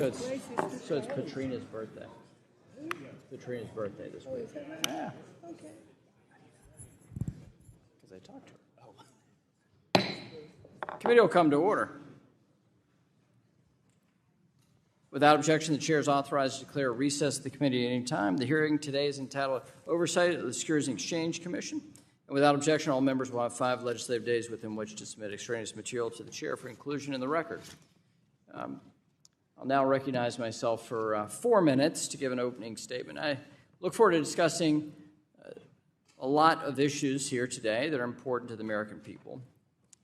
So it's Katrina's birthday. Katrina's birthday this week. Yeah. Okay. Because I talked to her. Oh. Committee will come to order. Without objection, the chair is authorized to declare a recess of the committee at any time. The hearing today is entitled Oversight of the Securities and Exchange Commission. And without objection, all members will have 5 legislative days within which to submit extraneous material to the chair for inclusion in the record. I'll now recognize myself for 4 minutes to give an opening statement. I look forward to discussing a lot of issues here today that are important to the American people.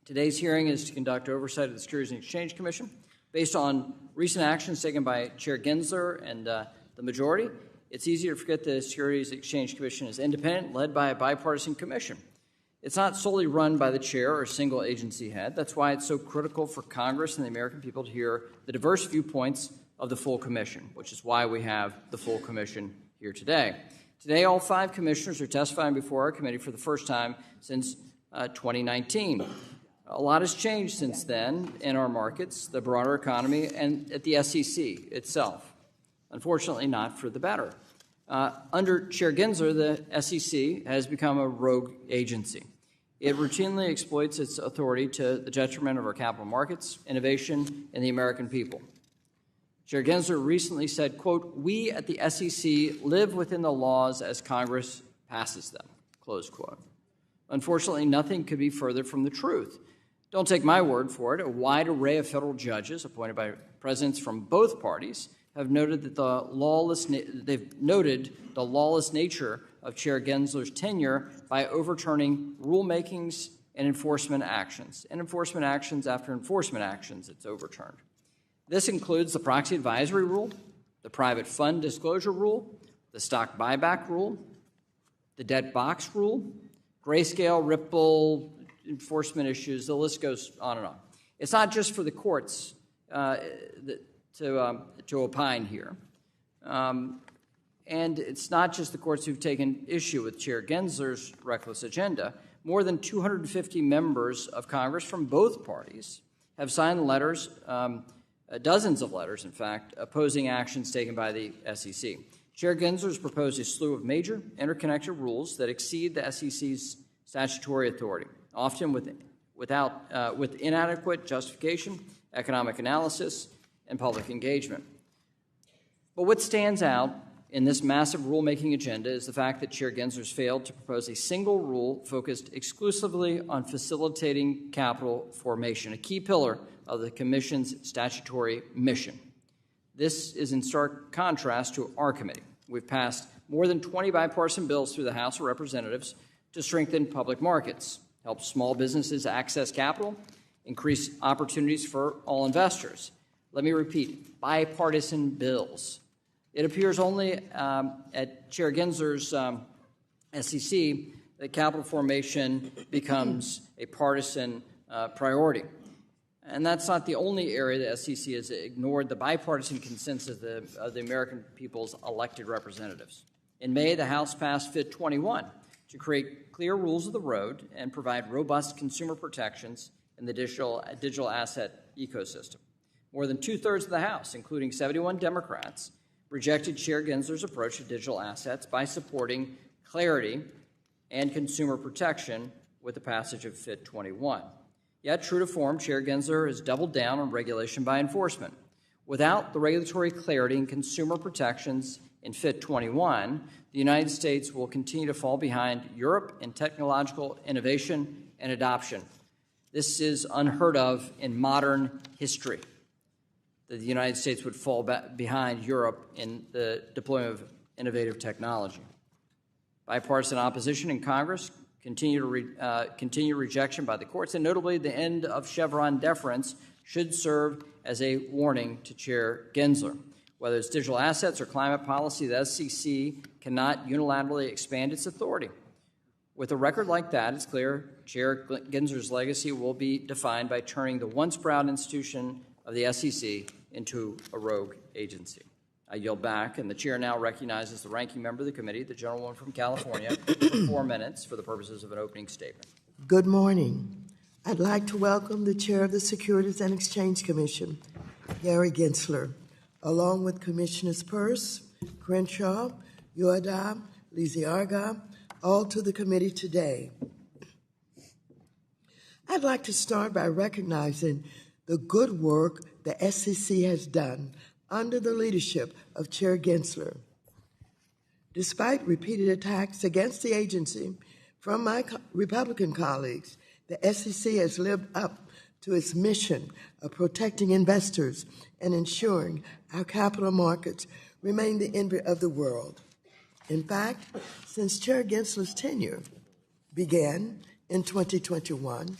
Today's hearing is to conduct oversight of the Securities and Exchange Commission. Based on recent actions taken by Chair Gensler and the majority, it's easy to forget the Securities and Exchange Commission is independent, led by a bipartisan commission. It's not solely run by the chair or a single agency head. That's why it's so critical for Congress and the American people to hear the diverse viewpoints of the full commission, which is why we have the full commission here today. Today, all 5 commissioners are testifying before our committee for the first time since 2019. A lot has changed since then in our markets, the broader economy, and at the SEC itself. Unfortunately, not for the better. Under Chair Gensler, the SEC has become a rogue agency. It routinely exploits its authority to the detriment of our capital markets, innovation, and the American people. Chair Gensler recently said, quote, "We at the SEC live within the laws as Congress passes them," close quote. Unfortunately, nothing could be further from the truth. Don't take my word for it. A wide array of federal judges appointed by presidents from both parties have noted that the lawless nature of Chair Gensler's tenure by overturning rulemakings and enforcement actions. And enforcement actions after enforcement actions, it's overturned. This includes the proxy advisory rule, the private fund disclosure rule, the stock buyback rule, the debt box rule, grayscale, Ripple, enforcement issues, the list goes on and on. It's not just for the courts to opine here. And it's not just the courts who've taken issue with Chair Gensler's reckless agenda. More than 250 members of Congress from both parties have signed letters, dozens of letters, in fact, opposing actions taken by the SEC. Chair Gensler has proposed a slew of major interconnected rules that exceed the SEC's statutory authority, often with inadequate justification, economic analysis, and public engagement. But what stands out in this massive rulemaking agenda is the fact that Chair Gensler's failed to propose a single rule focused exclusively on facilitating capital formation, a key pillar of the Commission's statutory mission. This is in stark contrast to our committee. We've passed more than 20 bipartisan bills through the House of Representatives to strengthen public markets, help small businesses access capital, increase opportunities for all investors. Let me repeat, bipartisan bills. It appears only at Chair Gensler's SEC that capital formation becomes a partisan priority. And that's not the only area the SEC has ignored the bipartisan consensus of the American people's elected representatives. In May, the House passed FIT 21 to create clear rules of the road and provide robust consumer protections in the digital asset ecosystem. More than 2/3 of the House, including 71 Democrats, rejected Chair Gensler's approach to digital assets by supporting clarity and consumer protection with the passage of FIT 21. Yet, true to form, Chair Gensler has doubled down on regulation by enforcement. Without the regulatory clarity and consumer protections in FIT 21, the United States will continue to fall behind Europe in technological innovation and adoption. This is unheard of in modern history, that the United States would fall behind Europe in the deployment of innovative technology. Bipartisan opposition in Congress, continue rejection by the courts, and notably the end of Chevron deference should serve as a warning to Chair Gensler. Whether it's digital assets or climate policy, the SEC cannot unilaterally expand its authority. With a record like that, it's clear Chair Gensler's legacy will be defined by turning the once proud institution of the SEC into a rogue agency. I yield back, and the chair now recognizes the ranking member of the committee, the gentlewoman from California, for 4 minutes for the purposes of an opening statement. Good morning. I'd like to welcome the chair of the Securities and Exchange Commission, Gary Gensler. along with Commissioners Peirce, Crenshaw, Uyeda, Lizárraga, all to the committee today. I'd like to start by recognizing the good work the SEC has done under the leadership of Chair Gensler. Despite repeated attacks against the agency from my Republican colleagues, the SEC has lived up to its mission of protecting investors and ensuring our capital markets remain the envy of the world. In fact, since Chair Gensler's tenure began in 2021,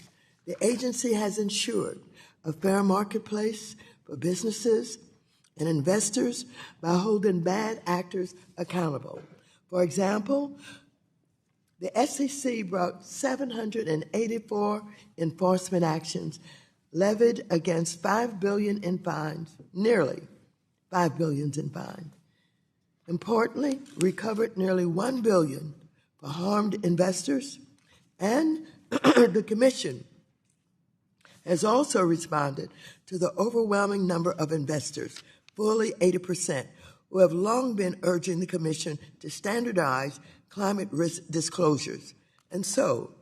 the agency has ensured a fair marketplace for businesses and investors by holding bad actors accountable. For example, the SEC brought 784 enforcement actions levied against $5 billion in fines, nearly $5 billion in fines. Importantly, recovered nearly $1 billion for harmed investors, and the Commission has also responded to the overwhelming number of investors, fully 80%, who have long been urging the Commission to standardize climate risk disclosures. And so,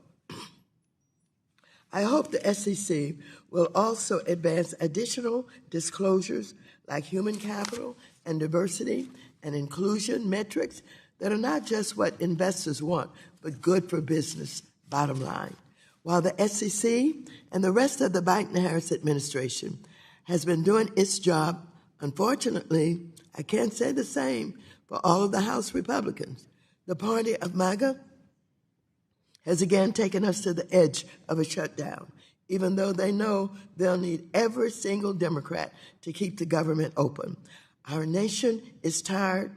I hope the SEC will also advance additional disclosures like human capital and diversity and inclusion metrics that are not just what investors want, but good for business, bottom line. While the SEC and the rest of the Biden-Harris administration has been doing its job, unfortunately, I can't say the same for all of the House Republicans. The party of MAGA has again taken us to the edge of a shutdown, even though they know they'll need every single Democrat to keep the government open. Our nation is tired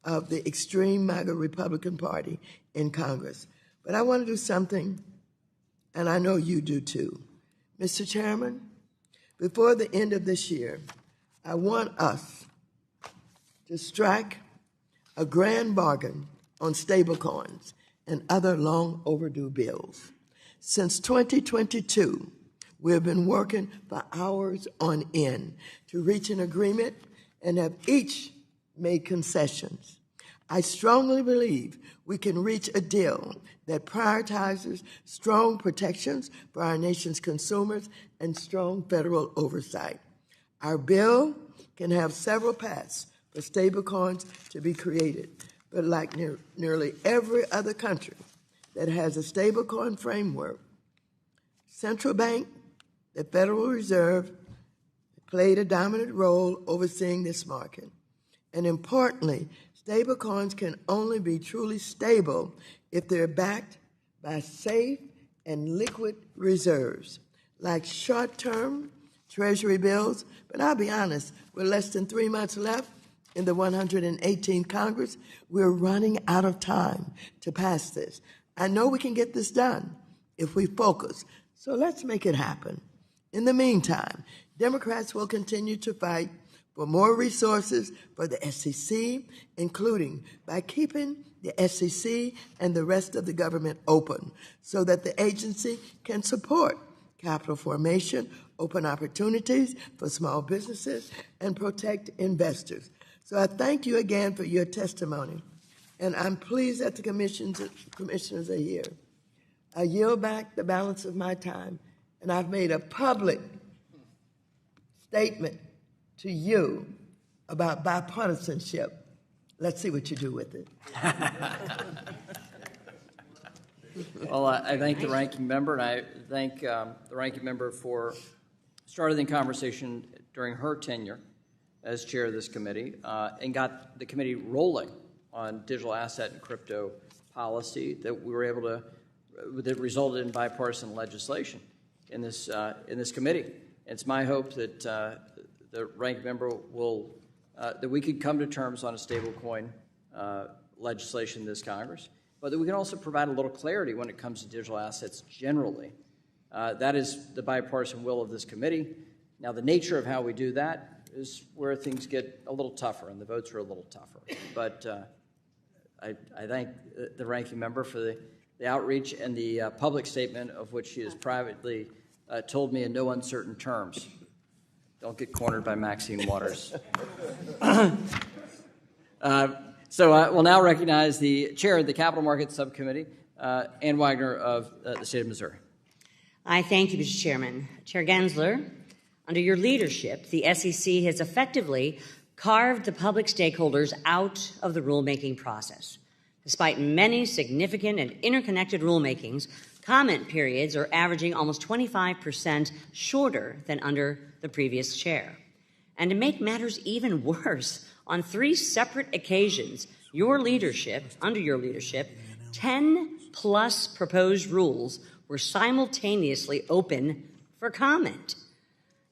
of the extreme MAGA Republican Party in Congress. But I want to do something, and I know you do too. Mr. Chairman, before the end of this year, I want us to strike a grand bargain on stablecoins and other long overdue bills. Since 2022, we have been working for hours on end to reach an agreement and have each made concessions. I strongly believe we can reach a deal that prioritizes strong protections for our nation's consumers and strong federal oversight. Our bill can have several paths for stablecoins to be created, but like nearly every other country that has a stablecoin framework, central bank, the Federal Reserve, played a dominant role overseeing this market. And importantly, stablecoins can only be truly stable if they're backed by safe and liquid reserves, like short-term Treasury bills. But I'll be honest, with less than 3 months left in the 118th Congress, we're running out of time to pass this. I know we can get this done if we focus, so let's make it happen. In the meantime, Democrats will continue to fight for more resources for the SEC, including by keeping the SEC and the rest of the government open so that the agency can support capital formation, open opportunities for small businesses, and protect investors. So I thank you again for your testimony, and I'm pleased that the commissioners are here. I yield back the balance of my time, and I've made a public statement to you about bipartisanship. Let's see what you do with it. Well, I thank the ranking member, and I thank the ranking member for starting the conversation during her tenure as chair of this committee and got the committee rolling on digital asset and crypto policy that we were able to, that resulted in bipartisan legislation in this committee. It's my hope that the ranking member will, that we could come to terms on a stablecoin legislation in this Congress, but that we can also provide a little clarity when it comes to digital assets generally. That is the bipartisan will of this committee. Now, the nature of how we do that is where things get a little tougher, and the votes are a little tougher. But I thank the ranking member for the outreach and the public statement of which she has privately told me in no uncertain terms Don't get cornered by Maxine Waters. We'll now recognize the chair of the Capital Markets Subcommittee, Ann Wagner of the state of Missouri. I thank you, Mr. Chairman. Chair Gensler, under your leadership, the SEC has effectively carved the public stakeholders out of the rulemaking process. Despite many significant and interconnected rulemakings, comment periods are averaging almost 25% shorter than under the previous chair. And to make matters even worse, on 3 separate occasions, under your leadership, 10+ proposed rules were simultaneously open for comment.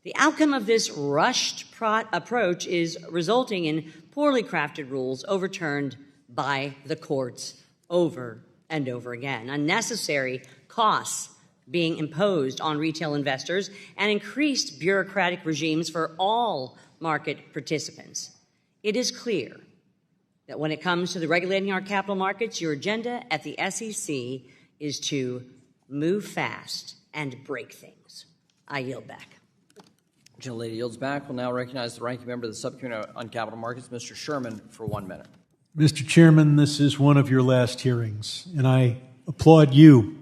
The outcome of this rushed approach is resulting in poorly crafted rules overturned by the courts over and over again, unnecessary costs being imposed on retail investors, and increased bureaucratic regimes for all market participants. It is clear that when it comes to the regulating our capital markets, your agenda at the SEC is to move fast and break things. I yield back. The gentlelady yields back. We'll now recognize the ranking member of the Subcommittee on Capital Markets, Mr. Sherman, for 1 minute. Mr. Chairman, this is one of your last hearings, and I applaud you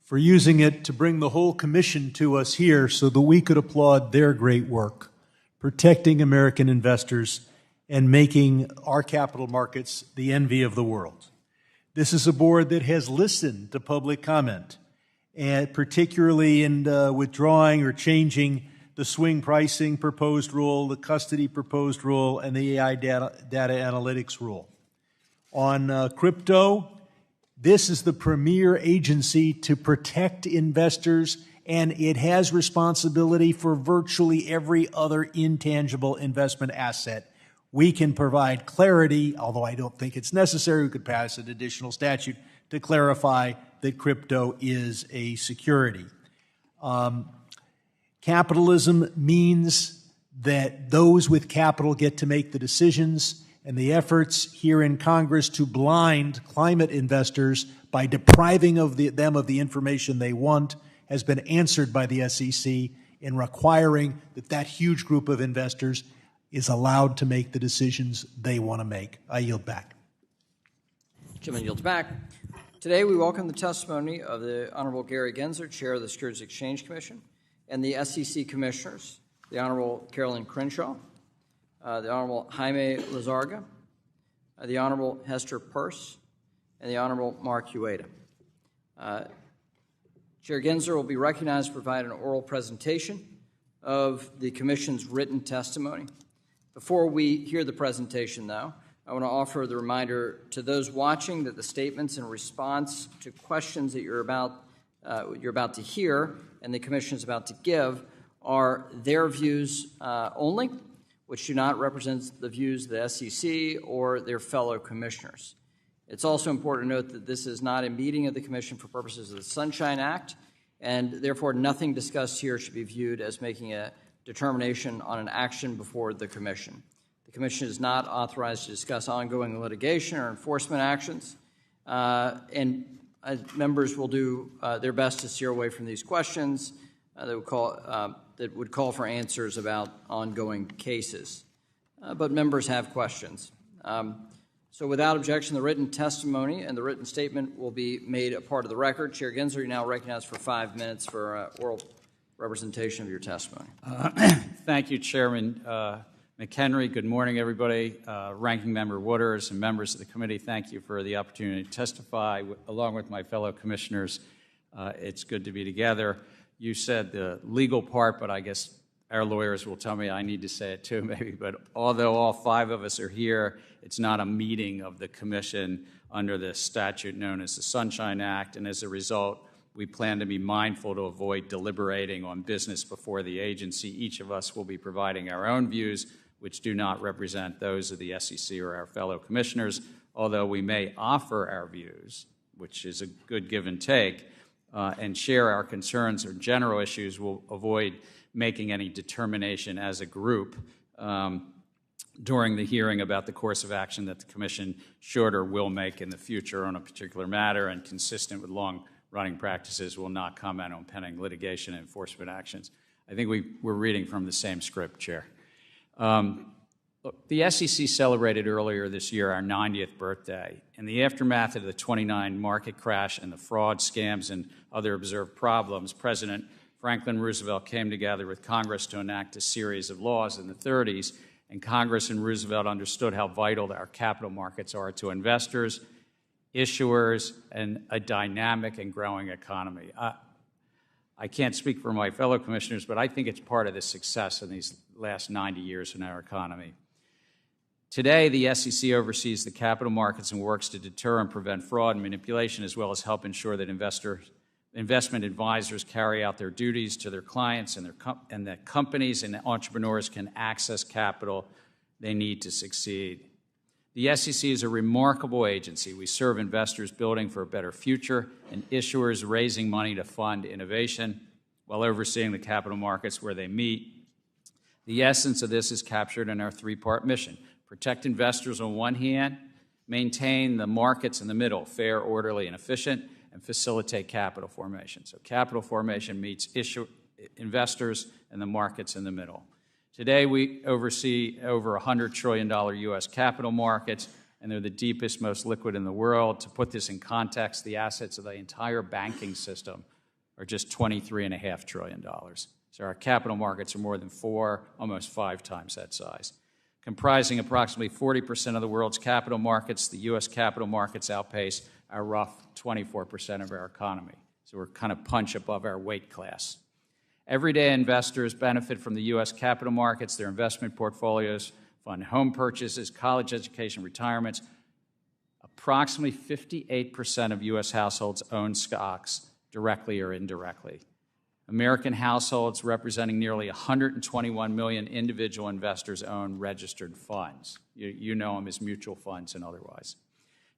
for using it to bring the whole commission to us here so that we could applaud their great work, protecting American investors and making our capital markets the envy of the world. This is a board that has listened to public comment, and particularly in withdrawing or changing the swing pricing proposed rule, the custody proposed rule, and the AI data analytics rule. On crypto, this is the premier agency to protect investors, and it has responsibility for virtually every other intangible investment asset. We can provide clarity, although I don't think it's necessary. We could pass an additional statute to clarify that crypto is a security. Capitalism means that those with capital get to make the decisions, and the efforts here in Congress to blind climate investors by depriving them of the information they want has been answered by the SEC in requiring that huge group of investors is allowed to make the decisions they want to make. I yield back. Chairman yields back. Today we welcome the testimony of the Honorable Gary Gensler, Chair of the Securities and Exchange Commission, and the SEC Commissioners, the Honorable Carolyn Crenshaw, the Honorable Jaime Lizárraga, the Honorable Hester Peirce, and the Honorable Mark Uyeda. Chair Gensler will be recognized to provide an oral presentation of the Commission's written testimony. Before we hear the presentation, though, I want to offer the reminder to those watching that the statements in response to questions that you're about to hear and the Commission is about to give are their views only, which do not represent the views of the SEC or their fellow commissioners. It's also important to note that this is not a meeting of the Commission for purposes of the Sunshine Act, and therefore nothing discussed here should be viewed as making a determination on an action before the Commission. The Commission is not authorized to discuss ongoing litigation or enforcement actions, and members will do their best to steer away from these questions that would call for answers about ongoing cases. But members have questions. So without objection, the written testimony and the written statement will be made a part of the record. Chair Gensler, you now recognized for 5 minutes for oral representation of your testimony. Thank you, Chairman McHenry. Good morning, everybody. Ranking Member Waters and members of the committee, thank you for the opportunity to testify along with my fellow commissioners. It's good to be together. You said the legal part, but I guess our lawyers will tell me I need to say it too, maybe. But although all 5 of us are here, it's not a meeting of the Commission under the statute known as the Sunshine Act, and as a result, we plan to be mindful to avoid deliberating on business before the agency. Each of us will be providing our own views, which do not represent those of the SEC or our fellow commissioners, although we may offer our views, which is a good give and take, and share our concerns or general issues. We'll avoid making any determination as a group during the hearing about the course of action that the Commission should or will make in the future on a particular matter, and consistent with long-running practices will not comment on pending litigation and enforcement actions. I think we're reading from the same script, Chair. Look, the SEC celebrated earlier this year our 90th birthday. In the aftermath of the 29 market crash and the fraud, scams, and other observed problems, President Franklin Roosevelt came together with Congress to enact a series of laws in the 30s, and Congress and Roosevelt understood how vital our capital markets are to investors, issuers, and a dynamic and growing economy. I can't speak for my fellow commissioners, but I think it's part of the success in these last 90 years in our economy. Today, the SEC oversees the capital markets and works to deter and prevent fraud and manipulation, as well as help ensure that investment advisors carry out their duties to their clients and that companies and entrepreneurs can access capital they need to succeed. The SEC is a remarkable agency. We serve investors building for a better future and issuers raising money to fund innovation while overseeing the capital markets where they meet. The essence of this is captured in our three-part mission: protect investors on one hand, maintain the markets in the middle, fair, orderly, and efficient, and facilitate capital formation. So capital formation meets investors and the markets in the middle. Today, we oversee over $100 trillion U.S. capital markets, and they're the deepest, most liquid in the world. To put this in context, the assets of the entire banking system are just $23.5 trillion. So our capital markets are more than almost 5 times that size. Comprising approximately 40% of the world's capital markets, the U.S. capital markets outpace our rough 24% of our economy. So we're kind of punch above our weight class. Everyday investors benefit from the U.S. capital markets. Their investment portfolios fund home purchases, college education, retirements. Approximately 58% of U.S. households own stocks directly or indirectly. American households, representing nearly 121 million individual investors, own registered funds. You know them as mutual funds and otherwise.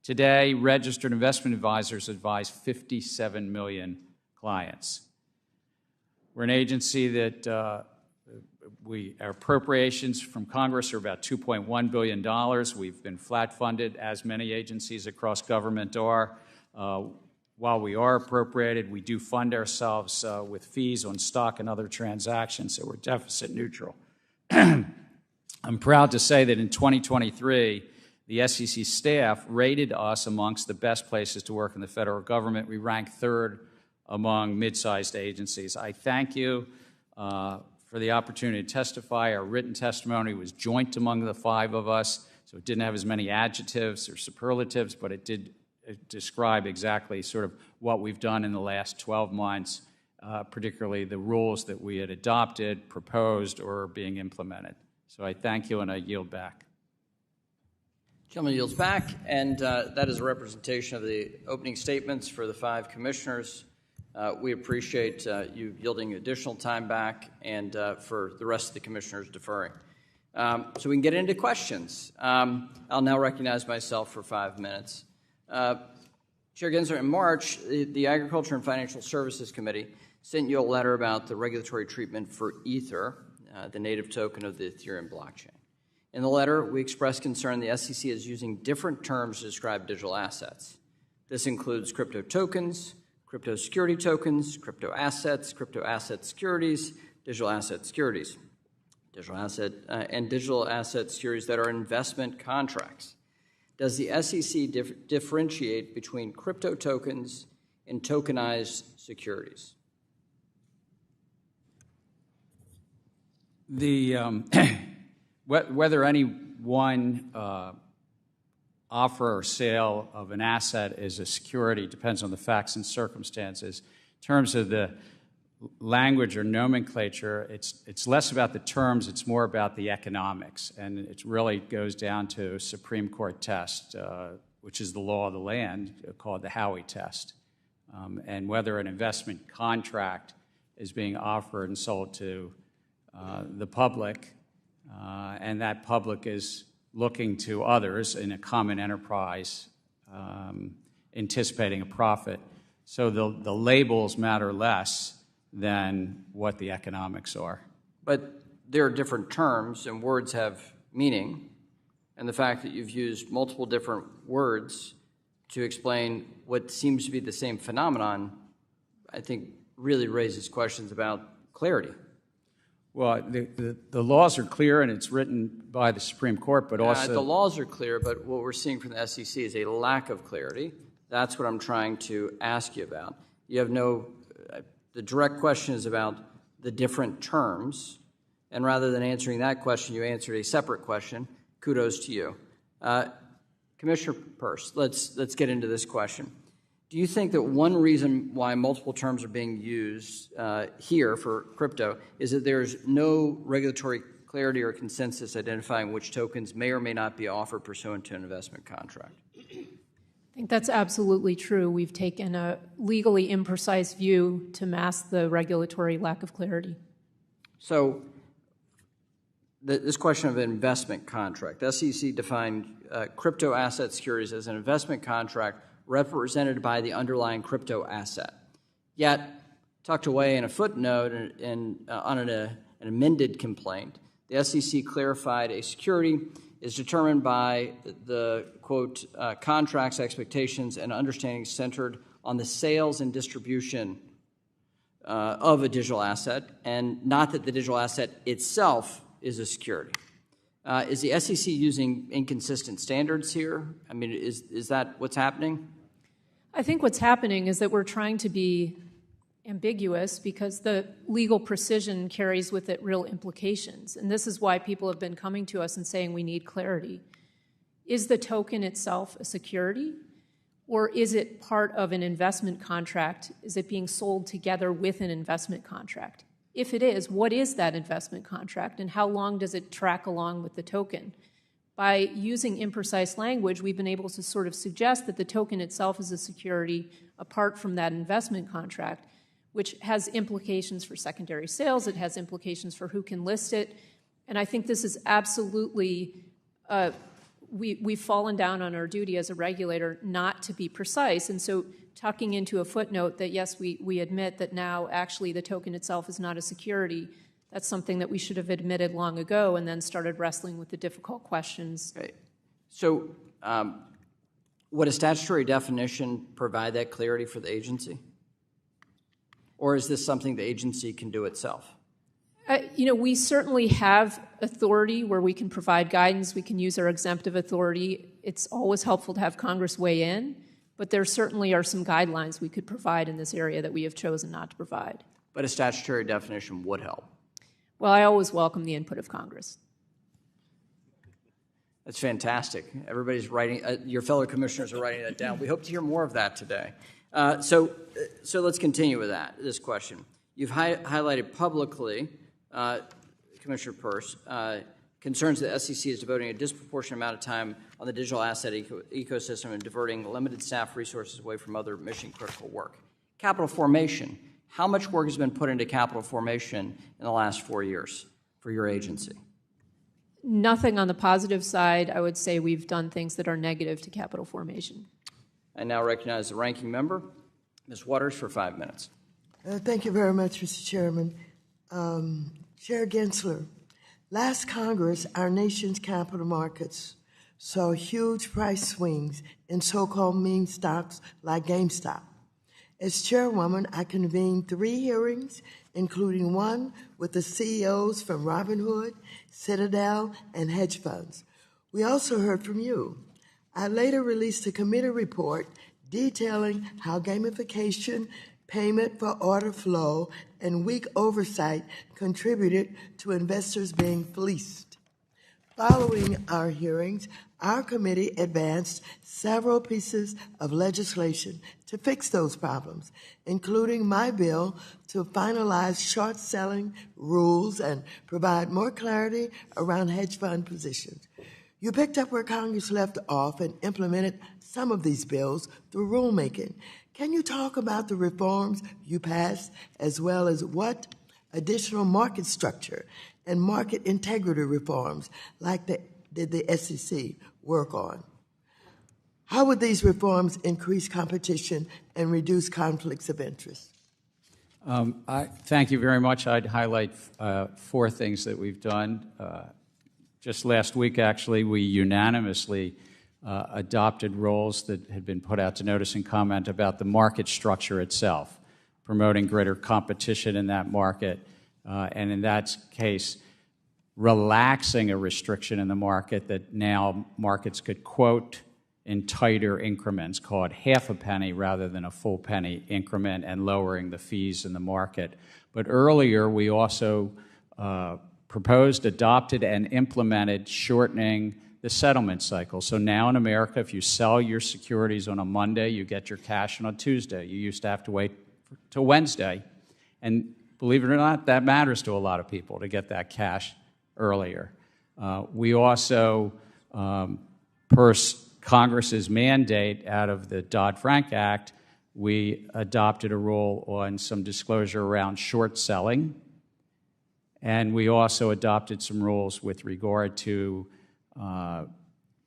Today, registered investment advisors advise 57 million clients. We're an agency that our appropriations from Congress are about $2.1 billion. We've been flat funded, as many agencies across government are. While we are appropriated, we do fund ourselves with fees on stock and other transactions, so we're deficit neutral. I'm proud to say that in 2023, the SEC staff rated us amongst the best places to work in the federal government. We ranked third among mid-sized agencies. I thank you for the opportunity to testify. Our written testimony was joint among the 5 of us, so it didn't have as many adjectives or superlatives, but it did describe exactly sort of what we've done in the last 12 months, particularly the rules that we had adopted, proposed, or are being implemented. So I thank you, and I yield back. Gentleman yields back, and that is a representation of the opening statements for the 5 commissioners. We appreciate you yielding additional time back and for the rest of the commissioners deferring. So we can get into questions. I'll now recognize myself for 5 minutes. Chair Gensler, in March, the Agriculture and Financial Services Committee sent you a letter about the regulatory treatment for Ether, the native token of the Ethereum blockchain. In the letter, we expressed concern the SEC is using different terms to describe digital assets. This includes crypto tokens, crypto security tokens, crypto asset securities, digital asset securities, and digital asset securities that are investment contracts. Does the SEC differentiate between crypto tokens and tokenized securities? Whether any one offer or sale of an asset is a security depends on the facts and circumstances. In terms of the language or nomenclature, it's less about the terms, it's more about the economics, and it really goes down to a Supreme Court test, which is the law of the land, called the Howey test, and whether an investment contract is being offered and sold to the public, and that public is looking to others in a common enterprise, anticipating a profit. So the labels matter less than what the economics are. But there are different terms, and words have meaning, and the fact that you've used multiple different words to explain what seems to be the same phenomenon, I think really raises questions about clarity. Well, the laws are clear, and it's written by the Supreme Court, but also... The laws are clear, but what we're seeing from the SEC is a lack of clarity. That's what I'm trying to ask you about. You have no... the direct question is about the different terms, and rather than answering that question, you answered a separate question. Kudos to you. Commissioner Peirce, let's get into this question. Do you think that one reason why multiple terms are being used here for crypto is that there's no regulatory clarity or consensus identifying which tokens may or may not be offered pursuant to an investment contract? I think that's absolutely true. We've taken a legally imprecise view to mask the regulatory lack of clarity. So this question of an investment contract, the SEC defined crypto asset securities as an investment contract represented by the underlying crypto asset. Yet, tucked away in a footnote on an amended complaint, the SEC clarified a security is determined by the, quote, contracts, expectations, and understandings centered on the sales and distribution of a digital asset, and not that the digital asset itself is a security. Is the SEC using inconsistent standards here? I mean, is that what's happening? I think what's happening is that we're trying to be ambiguous because the legal precision carries with it real implications. And this is why people have been coming to us and saying we need clarity. Is the token itself a security? Or is it part of an investment contract? Is it being sold together with an investment contract? If it is, what is that investment contract and how long does it track along with the token? By using imprecise language, we've been able to sort of suggest that the token itself is a security apart from that investment contract, which has implications for secondary sales. It has implications for who can list it. And I think this is absolutely, we've fallen down on our duty as a regulator not to be precise. And so tucking into a footnote that, yes, we admit that now actually the token itself is not a security, that's something that we should have admitted long ago and then started wrestling with the difficult questions. Okay. So would a statutory definition provide that clarity for the agency? Or is this something the agency can do itself? We certainly have authority where we can provide guidance. We can use our exemptive authority. It's always helpful to have Congress weigh in, but there certainly are some guidelines we could provide in this area that we have chosen not to provide. But a statutory definition would help. Well, I always welcome the input of Congress. That's fantastic. Everybody's writing, your fellow commissioners are writing that down. We hope to hear more of that today. So let's continue with this question. You've highlighted publicly, Commissioner Peirce, concerns that the SEC is devoting a disproportionate amount of time on the digital asset ecosystem and diverting limited staff resources away from other mission-critical work. Capital formation. How much work has been put into capital formation in the last 4 years for your agency? Nothing on the positive side. I would say we've done things that are negative to capital formation. I now recognize the ranking member, Ms. Waters, for 5 minutes. Thank you very much, Mr. Chairman. Chair Gensler, last Congress, our nation's capital markets saw huge price swings in so-called meme stocks like GameStop. As chairwoman, I convened 3 hearings, including one with the CEOs from Robinhood, Citadel, and hedge funds. We also heard from you. I later released a committee report detailing how gamification, payment for order flow, and weak oversight contributed to investors being fleeced. Following our hearings, our committee advanced several pieces of legislation to fix those problems, including my bill to finalize short-selling rules and provide more clarity around hedge fund positions. You picked up where Congress left off and implemented some of these bills through rulemaking. Can you talk about the reforms you passed, as well as what additional market structure and market integrity reforms did the SEC work on? How would these reforms increase competition and reduce conflicts of interest? Thank you very much. I'd highlight 4 things that we've done. Just last week, actually, we unanimously adopted rules that had been put out to notice and comment about the market structure itself, promoting greater competition in that market, and in that case, relaxing a restriction in the market that now markets could quote in tighter increments, called half a penny rather than a full penny increment, and lowering the fees in the market. But earlier, we also proposed, adopted, and implemented shortening the settlement cycle. So now in America, if you sell your securities on a Monday, you get your cash on a Tuesday. You used to have to wait till Wednesday. And believe it or not, that matters to a lot of people, to get that cash earlier. We also, per Congress's mandate out of the Dodd-Frank Act, we adopted a rule on some disclosure around short selling, and we also adopted some rules with regard to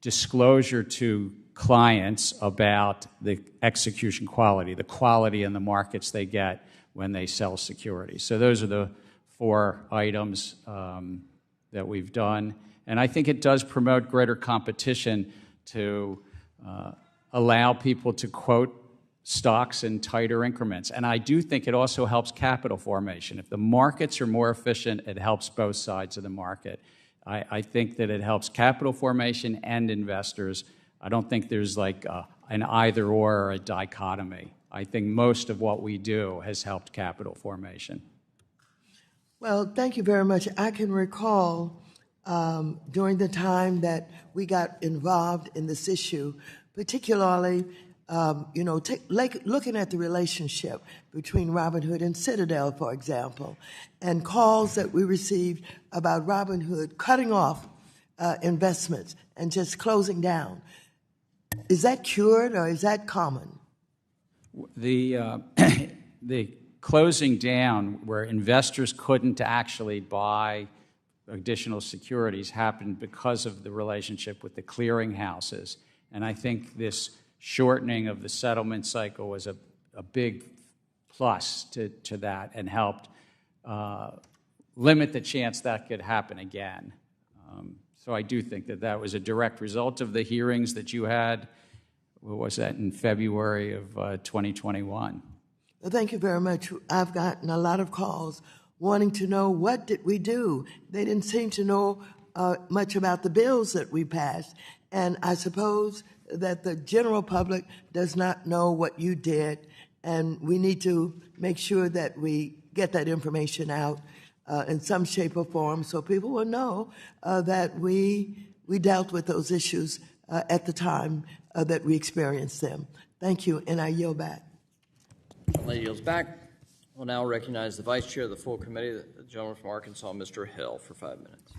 disclosure to clients about the execution quality, the quality in the markets they get when they sell securities. So those are the 4 items that we've done, and I think it does promote greater competition to allow people to quote stocks in tighter increments. And I do think it also helps capital formation. If the markets are more efficient, it helps both sides of the market. I think that it helps capital formation and investors. I don't think there's like an either or a dichotomy. I think most of what we do has helped capital formation. Well, thank you very much. I can recall during the time that we got involved in this issue, particularly, looking at the relationship between Robinhood and Citadel, for example, and calls that we received about Robinhood cutting off investments and just closing down. Is that cured or is that common? The closing down where investors couldn't actually buy additional securities happened because of the relationship with the clearinghouses. And I think this shortening of the settlement cycle was a big plus to that and helped limit the chance that could happen again. So I do think that was a direct result of the hearings that you had. What was that, in February of 2021? Well, thank you very much. I've gotten a lot of calls wanting to know, what did we do? They didn't seem to know much about the bills that we passed. And I suppose that the general public does not know what you did, and we need to make sure that we get that information out in some shape or form so people will know that we dealt with those issues at the time that we experienced them. Thank you, and I yield back. The lady yields back. We'll now recognize the Vice Chair of the full committee, the gentleman from Arkansas, Mr. Hill, for 5 minutes.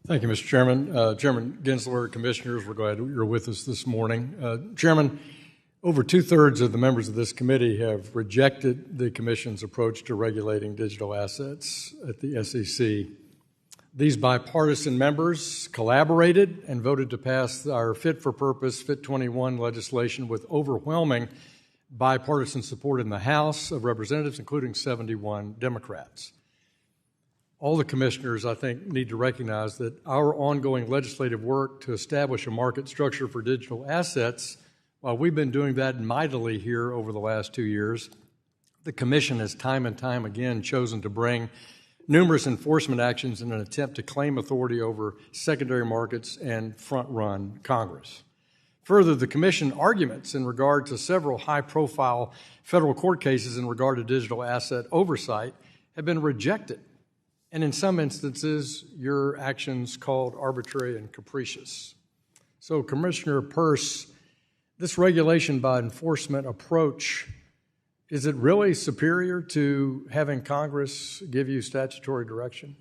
Thank you, Mr. Chairman. Chairman Gensler, Commissioners, we're glad you're with us this morning. Chairman, over 2/3 of the members of this committee have rejected the Commission's approach to regulating digital assets at the SEC. These bipartisan members collaborated and voted to pass our fit-for-purpose Fit 21 legislation with overwhelming bipartisan support in the House of Representatives, including 71 Democrats. All the commissioners, I think, need to recognize that our ongoing legislative work to establish a market structure for digital assets, while we've been doing that mightily here over the last 2 years, the Commission has time and time again chosen to bring numerous enforcement actions in an attempt to claim authority over secondary markets and front-run Congress. Further, the Commission arguments in regard to several high-profile federal court cases in regard to digital asset oversight have been rejected, and in some instances, your actions called arbitrary and capricious. So, Commissioner Peirce, this regulation by enforcement approach, is it really superior to having Congress give you statutory direction?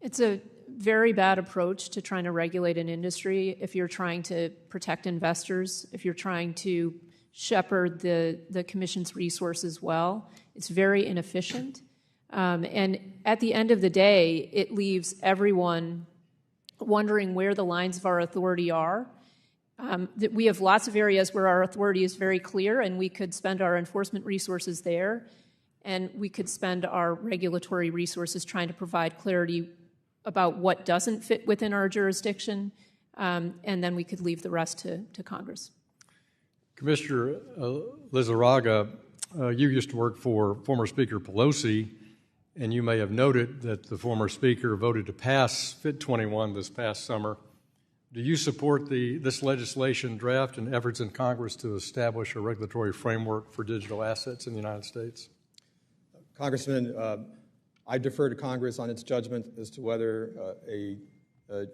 It's a very bad approach to trying to regulate an industry if you're trying to protect investors, if you're trying to shepherd the Commission's resources well. It's very inefficient. And at the end of the day, it leaves everyone wondering where the lines of our authority are. That we have lots of areas where our authority is very clear, and we could spend our enforcement resources there, and we could spend our regulatory resources trying to provide clarity about what doesn't fit within our jurisdiction, and then we could leave the rest to Congress. Commissioner Lizárraga, you used to work for former Speaker Pelosi and you may have noted that the former Speaker voted to pass FIT 21 this past summer. Do you support this legislation draft and efforts in Congress to establish a regulatory framework for digital assets in the United States? Congressman, I defer to Congress on its judgment as to whether a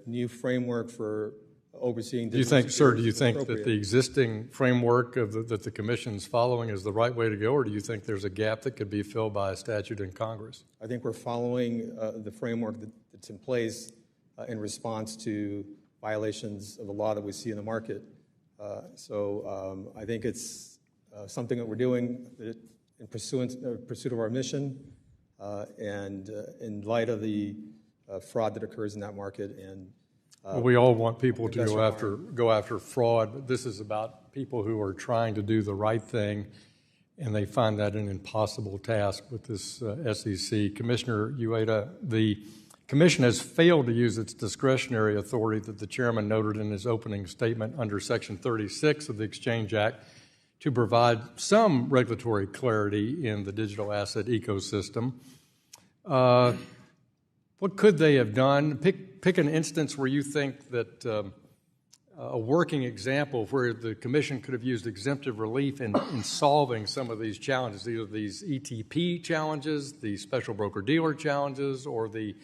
new framework for overseeing digital do you think that the existing framework that the Commission's following is the right way to go, or do you think there's a gap that could be filled by a statute in Congress? I think we're following the framework that's in place in response to violations of the law that we see in the market. So I think it's something that we're doing in pursuit of our mission and in light of the fraud that occurs in that market. And well, we all want people to go after fraud, but this is about people who are trying to do the right thing, and they find that an impossible task with this SEC. Commissioner Uyeda, the Commission has failed to use its discretionary authority that the Chairman noted in his opening statement under Section 36 of the Exchange Act to provide some regulatory clarity in the digital asset ecosystem. What could they have done? Pick an instance where you think that a working example of where the Commission could have used exemptive relief in solving some of these challenges, either these ETP challenges, the special broker-dealer challenges, or the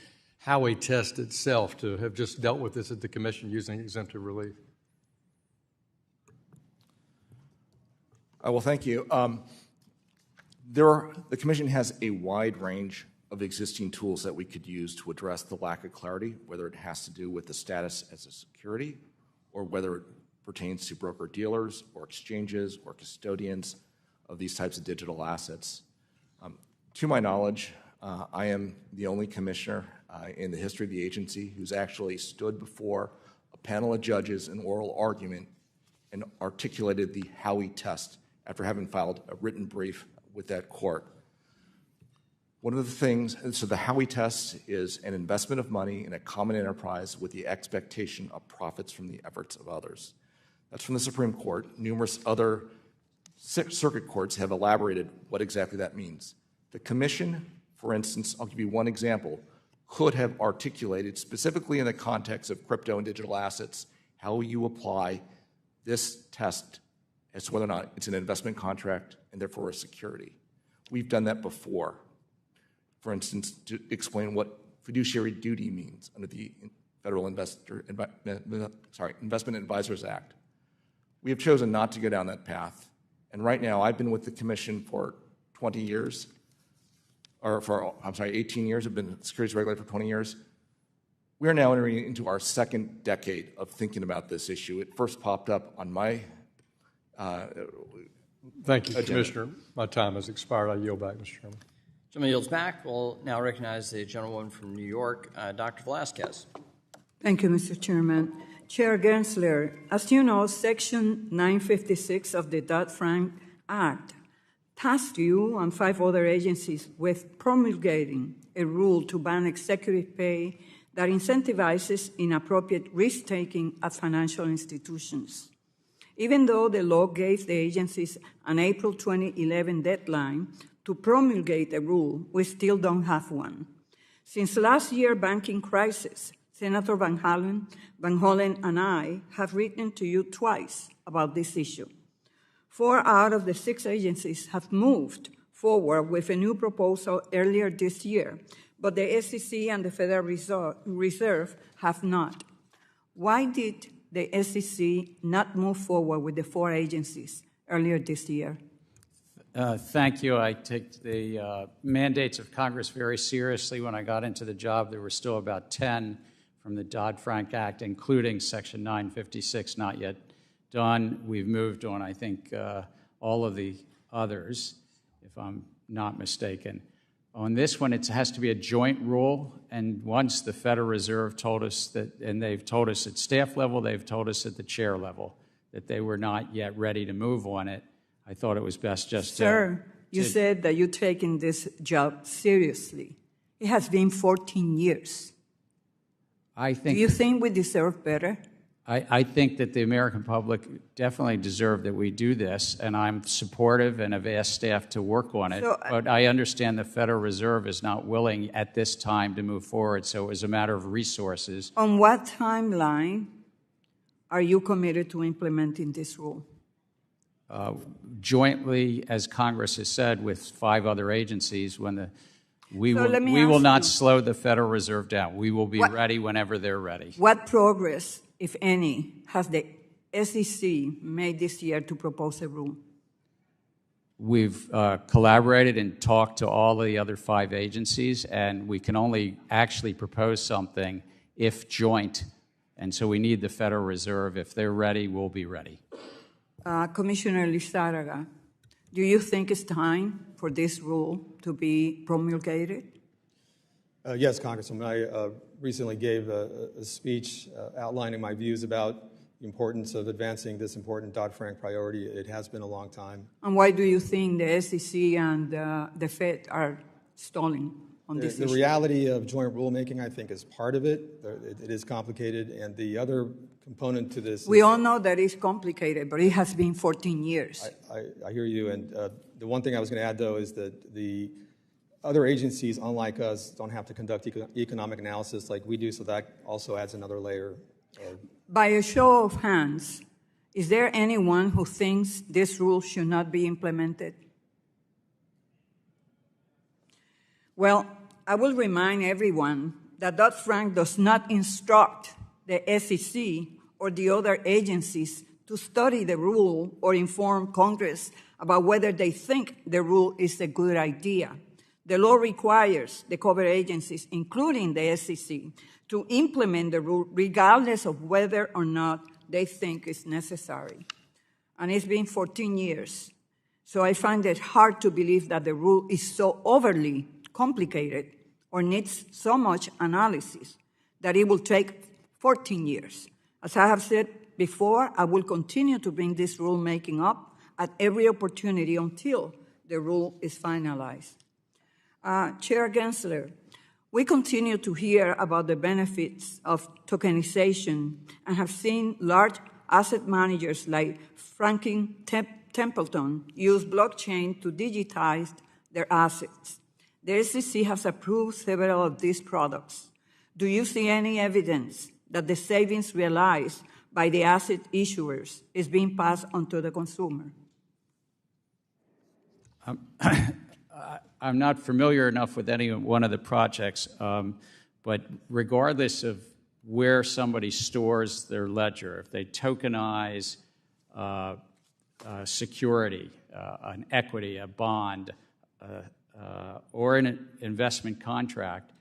Howey test itself, to have just dealt with this at the Commission using exemptive relief. Well, thank you. The Commission has a wide range of existing tools that we could use to address the lack of clarity, whether it has to do with the status as a security or whether it pertains to broker-dealers or exchanges or custodians of these types of digital assets. To my knowledge, I am the only commissioner in the history of the agency who's actually stood before a panel of judges in oral argument and articulated the Howey test after having filed a written brief with that court. One of the things, so the Howey test is an investment of money in a common enterprise with the expectation of profits from the efforts of others. That's from the Supreme Court. Numerous other circuit courts have elaborated what exactly that means. The Commission, for instance, I'll give you one example, could have articulated specifically in the context of crypto and digital assets how you apply this test as to whether or not it's an investment contract and therefore a security. We've done that before. For instance, to explain what fiduciary duty means under the Federal Investment Advisors Act. We have chosen not to go down that path, and right now I've been with the Commission for 20 years, or for, 18 years. I've been a securities regulator for 20 years. We are now entering into our second decade of thinking about this issue. It first popped up on my Thank you, agenda. Commissioner. My time has expired. I yield back, Mr. Chairman. Gentleman yields back. We'll now recognize the gentlewoman from New York, Dr. Velasquez. Thank you, Mr. Chairman. Chair Gensler, as you know, Section 956 of the Dodd-Frank Act tasked you and 5 other agencies with promulgating a rule to ban executive pay that incentivizes inappropriate risk-taking at financial institutions. Even though the law gave the agencies an April 2011 deadline to promulgate a rule, we still don't have one. Since last year's banking crisis, Senator Van Hollen and I have written to you twice about this issue. 4 out of the 6 agencies have moved forward with a new proposal earlier this year, but the SEC and the Federal Reserve have not. Why did the SEC not move forward with the 4 agencies earlier this year? Thank you. I take the mandates of Congress very seriously. When I got into the job, there were still about 10 from the Dodd-Frank Act, including Section 956, not yet done. We've moved on, I think, all of the others, if I'm not mistaken. On this one, it has to be a joint rule, and once the Federal Reserve told us that, and they've told us at staff level, they've told us at the chair level, that they were not yet ready to move on it. I thought it was best just Sir, you said that you're taking this job seriously. It has been 14 years. I think. Do you think we deserve better? I think that the American public definitely deserve that we do this, and I'm supportive and have asked staff to work on it. But I understand the Federal Reserve is not willing at this time to move forward, so it was a matter of resources. On what timeline are you committed to implementing this rule? Jointly, as Congress has said, with 5 other agencies, we So let me will ask not you, slow the Federal Reserve down. We will be ready whenever they're ready. what progress, if any, has the SEC made this year to propose a rule? We've collaborated and talked to all the other 5 agencies, and we can only actually propose something if joint. And so we need the Federal Reserve. If they're ready, we'll be ready. Commissioner Lizárraga, do you think it's time for this rule to be promulgated? Yes, Congresswoman. I recently gave a speech outlining my views about the importance of advancing this important Dodd-Frank priority. It has been a long time. And why do you think the SEC and the Fed are stalling on this issue? The reality of joint rulemaking, I think, is part of it. It is complicated, and the other component to this... We all know that it's complicated, but it has been 14 years. I hear you, and the one thing I was going to add, though, is that the other agencies, unlike us, don't have to conduct economic analysis like we do, so that also adds another layer. By a show of hands, is there anyone who thinks this rule should not be implemented? Well, I will remind everyone that Dodd-Frank does not instruct the SEC or the other agencies to study the rule or inform Congress about whether they think the rule is a good idea. The law requires the covered agencies, including the SEC, to implement the rule regardless of whether or not they think it's necessary. And it's been 14 years. So I find it hard to believe that the rule is so overly complicated or needs so much analysis that it will take 14 years. As I have said before, I will continue to bring this rulemaking up at every opportunity until the rule is finalized. Chair Gensler, we continue to hear about the benefits of tokenization and have seen large asset managers like Franklin Templeton use blockchain to digitize their assets. The SEC has approved several of these products. Do you see any evidence that the savings realized by the asset issuers is being passed on to the consumer? I'm not familiar enough with any one of the projects, but regardless of where somebody stores their ledger, if they tokenize security, an equity, a bond, or an investment contract,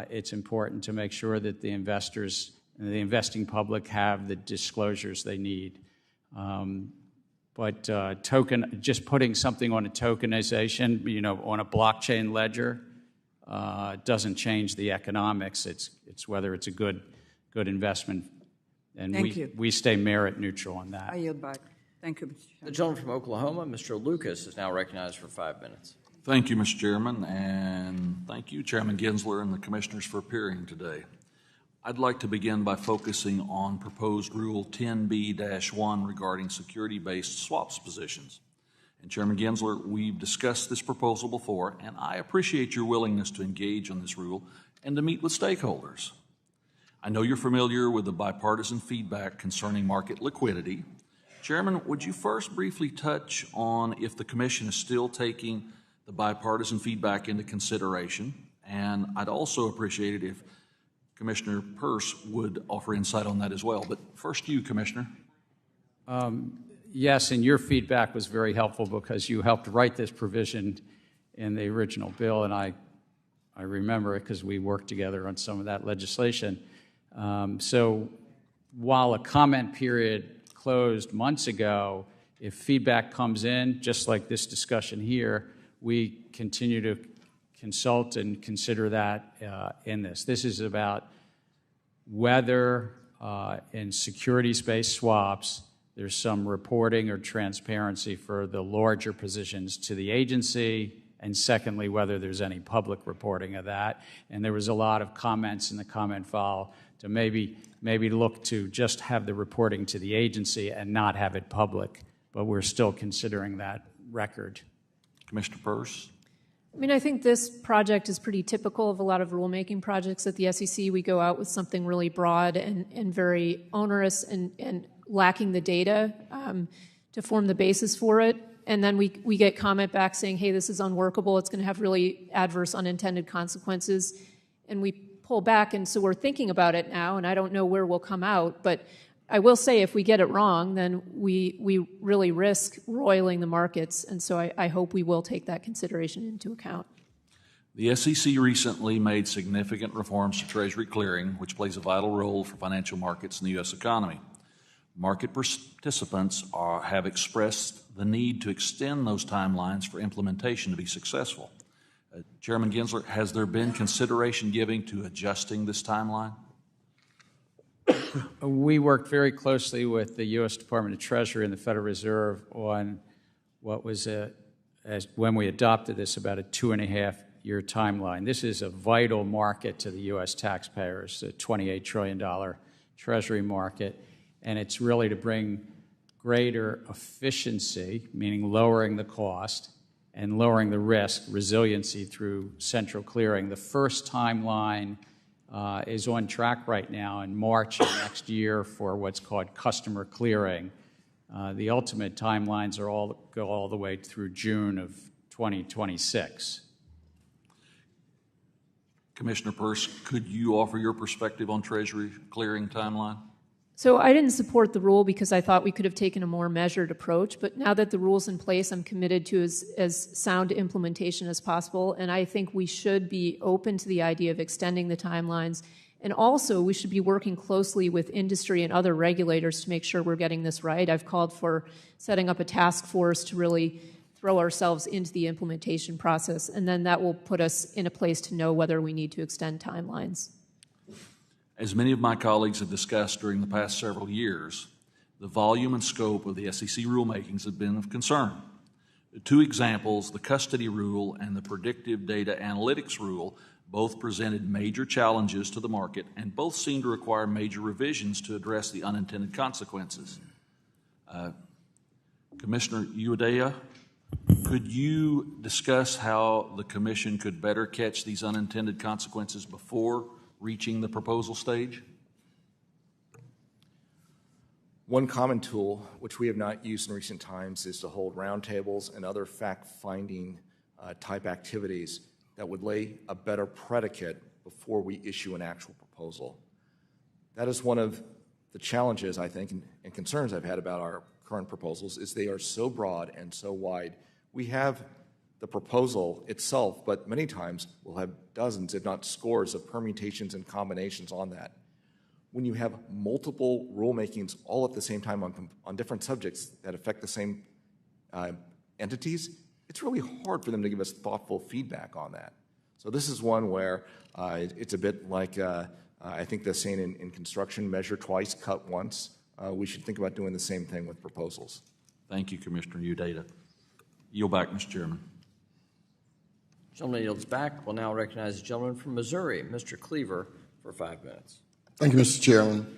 it's important to make sure that the investors and the investing public have the disclosures they need. But just putting something on a tokenization, on a blockchain ledger, doesn't change the economics. It's whether it's a good investment, and we stay merit neutral on that. I yield back. Thank you, Mr. Chairman. The gentleman from Oklahoma, Mr. Lucas, is now recognized for 5 minutes. Thank you, Mr. Chairman, and thank you, Chairman Gensler and the commissioners for appearing today. I'd like to begin by focusing on proposed Rule 10b-1 regarding security-based swaps positions. And Chairman Gensler, we've discussed this proposal before, and I appreciate your willingness to engage on this rule and to meet with stakeholders. I know you're familiar with the bipartisan feedback concerning market liquidity. Chairman, would you first briefly touch on if the Commission is still taking the bipartisan feedback into consideration? And I'd also appreciate it if Commissioner Peirce would offer insight on that as well. But first you, Commissioner. Yes, and your feedback was very helpful because you helped write this provision in the original bill, and I remember it because we worked together on some of that legislation. So while a comment period closed months ago, if feedback comes in, just like this discussion here, we continue to consult and consider that in this. This is about whether in securities-based swaps there's some reporting or transparency for the larger positions to the agency and secondly, whether there's any public reporting of that. And there was a lot of comments in the comment file to maybe look to just have the reporting to the agency and not have it public, but we're still considering that record. Commissioner Peirce? I mean, I think this project is pretty typical of a lot of rulemaking projects at the SEC. We go out with something really broad and very onerous and lacking the data to form the basis for it. And then we get comment back saying, hey, this is unworkable. It's going to have really adverse unintended consequences. And we pull back, and so we're thinking about it now, and I don't know where we'll come out. But I will say if we get it wrong, then we really risk roiling the markets, and so I hope we will take that consideration into account. The SEC recently made significant reforms to Treasury clearing, which plays a vital role for financial markets in the U.S. economy. Market participants have expressed the need to extend those timelines for implementation to be successful. Chairman Gensler, has there been consideration given to adjusting this timeline? We worked very closely with the U.S. Department of Treasury and the Federal Reserve on what was, when we adopted this, about a 2.5-year timeline. This is a vital market to the U.S. taxpayers, a $28 trillion Treasury market, and it's really to bring greater efficiency, meaning lowering the cost, and lowering the risk, resiliency through central clearing. The first timeline is on track right now in March of next year for what's called customer clearing. The ultimate timelines go all the way through June of 2026. Commissioner Peirce, could you offer your perspective on Treasury clearing timeline? So I didn't support the rule because I thought we could have taken a more measured approach, but now that the rule's in place, I'm committed to as sound implementation as possible, and I think we should be open to the idea of extending the timelines, and also we should be working closely with industry and other regulators to make sure we're getting this right. I've called for setting up a task force to really throw ourselves into the implementation process, and then that will put us in a place to know whether we need to extend timelines. As many of my colleagues have discussed during the past several years, the volume and scope of the SEC rulemakings have been of concern. The two examples, the custody rule and the predictive data analytics rule, both presented major challenges to the market and both seem to require major revisions to address the unintended consequences. Commissioner Uyeda, could you discuss how the Commission could better catch these unintended consequences before reaching the proposal stage? One common tool, which we have not used in recent times, is to hold roundtables and other fact-finding type activities that would lay a better predicate before we issue an actual proposal. That is one of the challenges, I think, and concerns I've had about our current proposals, is they are so broad and so wide. We have the proposal itself, but many times we'll have dozens, if not scores, of permutations and combinations on that. When you have multiple rulemakings all at the same time on different subjects that affect the same entities, it's really hard for them to give us thoughtful feedback on that. So this is one where it's a bit like, I think the saying in construction, measure twice, cut once. We should think about doing the same thing with proposals. Thank you, Commissioner Uyeda. Yield back, Mr. Chairman. Gentleman yields back. We'll now recognize the gentleman from Missouri, Mr. Cleaver, for 5 minutes. Thank you, Mr. Chairman.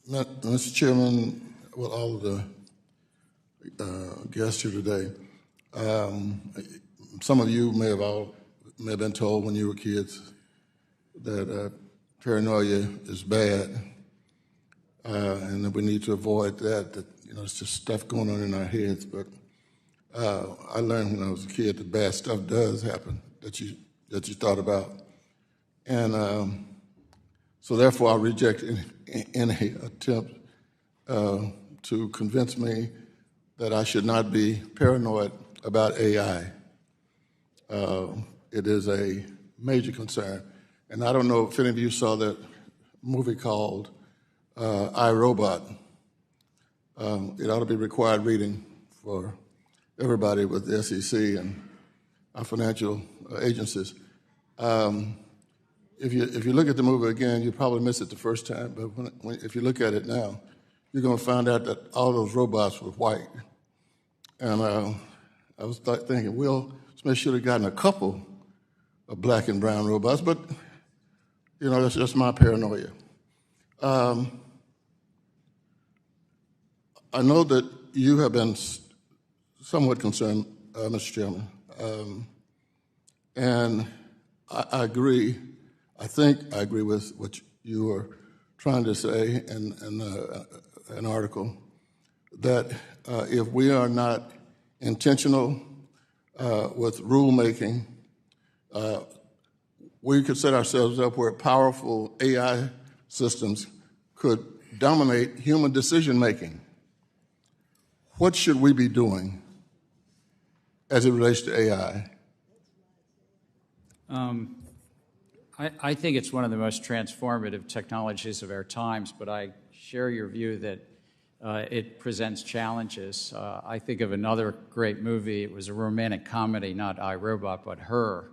Mr. Chairman, well, all of the guests here today, some of you may have been told when you were kids that paranoia is bad, and that we need to avoid that. It's just stuff going on in our heads, but I learned when I was a kid that bad stuff does happen that you thought about, and so therefore I reject any attempt to convince me that I should not be paranoid about AI. It is a major concern, and I don't know if any of you saw that movie called iRobot. It ought to be required reading for everybody with the SEC and our financial agencies. If you look at the movie again, you probably missed it the first time, but if you look at it now, you're going to find out that all those robots were white. And I was thinking Will Smith should have gotten a couple of black and brown robots, but, you know, that's just my paranoia. I know that you have been somewhat concerned, Mr. Chairman, and I agree. I think I agree with what you were trying to say in an article, that if we are not intentional with rulemaking, we could set ourselves up where powerful AI systems could dominate human decision-making. What should we be doing as it relates to AI? I think it's one of the most transformative technologies of our times, but I share your view that it presents challenges. I think of another great movie. It was a romantic comedy, not I, Robot, but Her.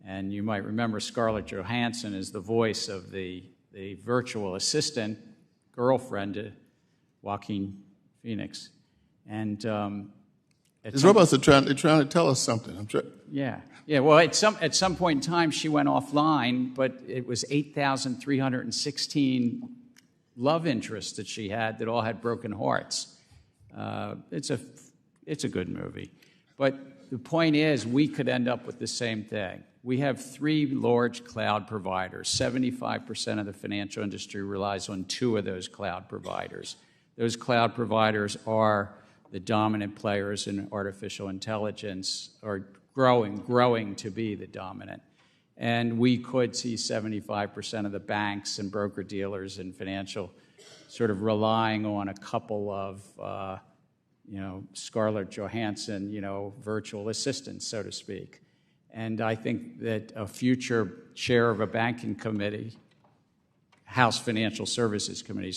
And you might remember Scarlett Johansson is the voice of the virtual assistant girlfriend to Joaquin Phoenix. And these robots are trying to tell us something. Yeah. Well, at some point in time, she went offline, but it was 8,316 love interests that she had that all had broken hearts. It's a good movie, but the point is, we could end up with the same thing. We have 3 large cloud providers. 75% of the financial industry relies on 2 of those cloud providers. Those cloud providers are the dominant players in artificial intelligence, or growing to be the dominant. And we could see 75% of the banks and broker-dealers and financial sort of relying on a couple of, Scarlett Johansson, virtual assistants, so to speak. And I think that a future chair of a banking committee, House Financial Services Committee,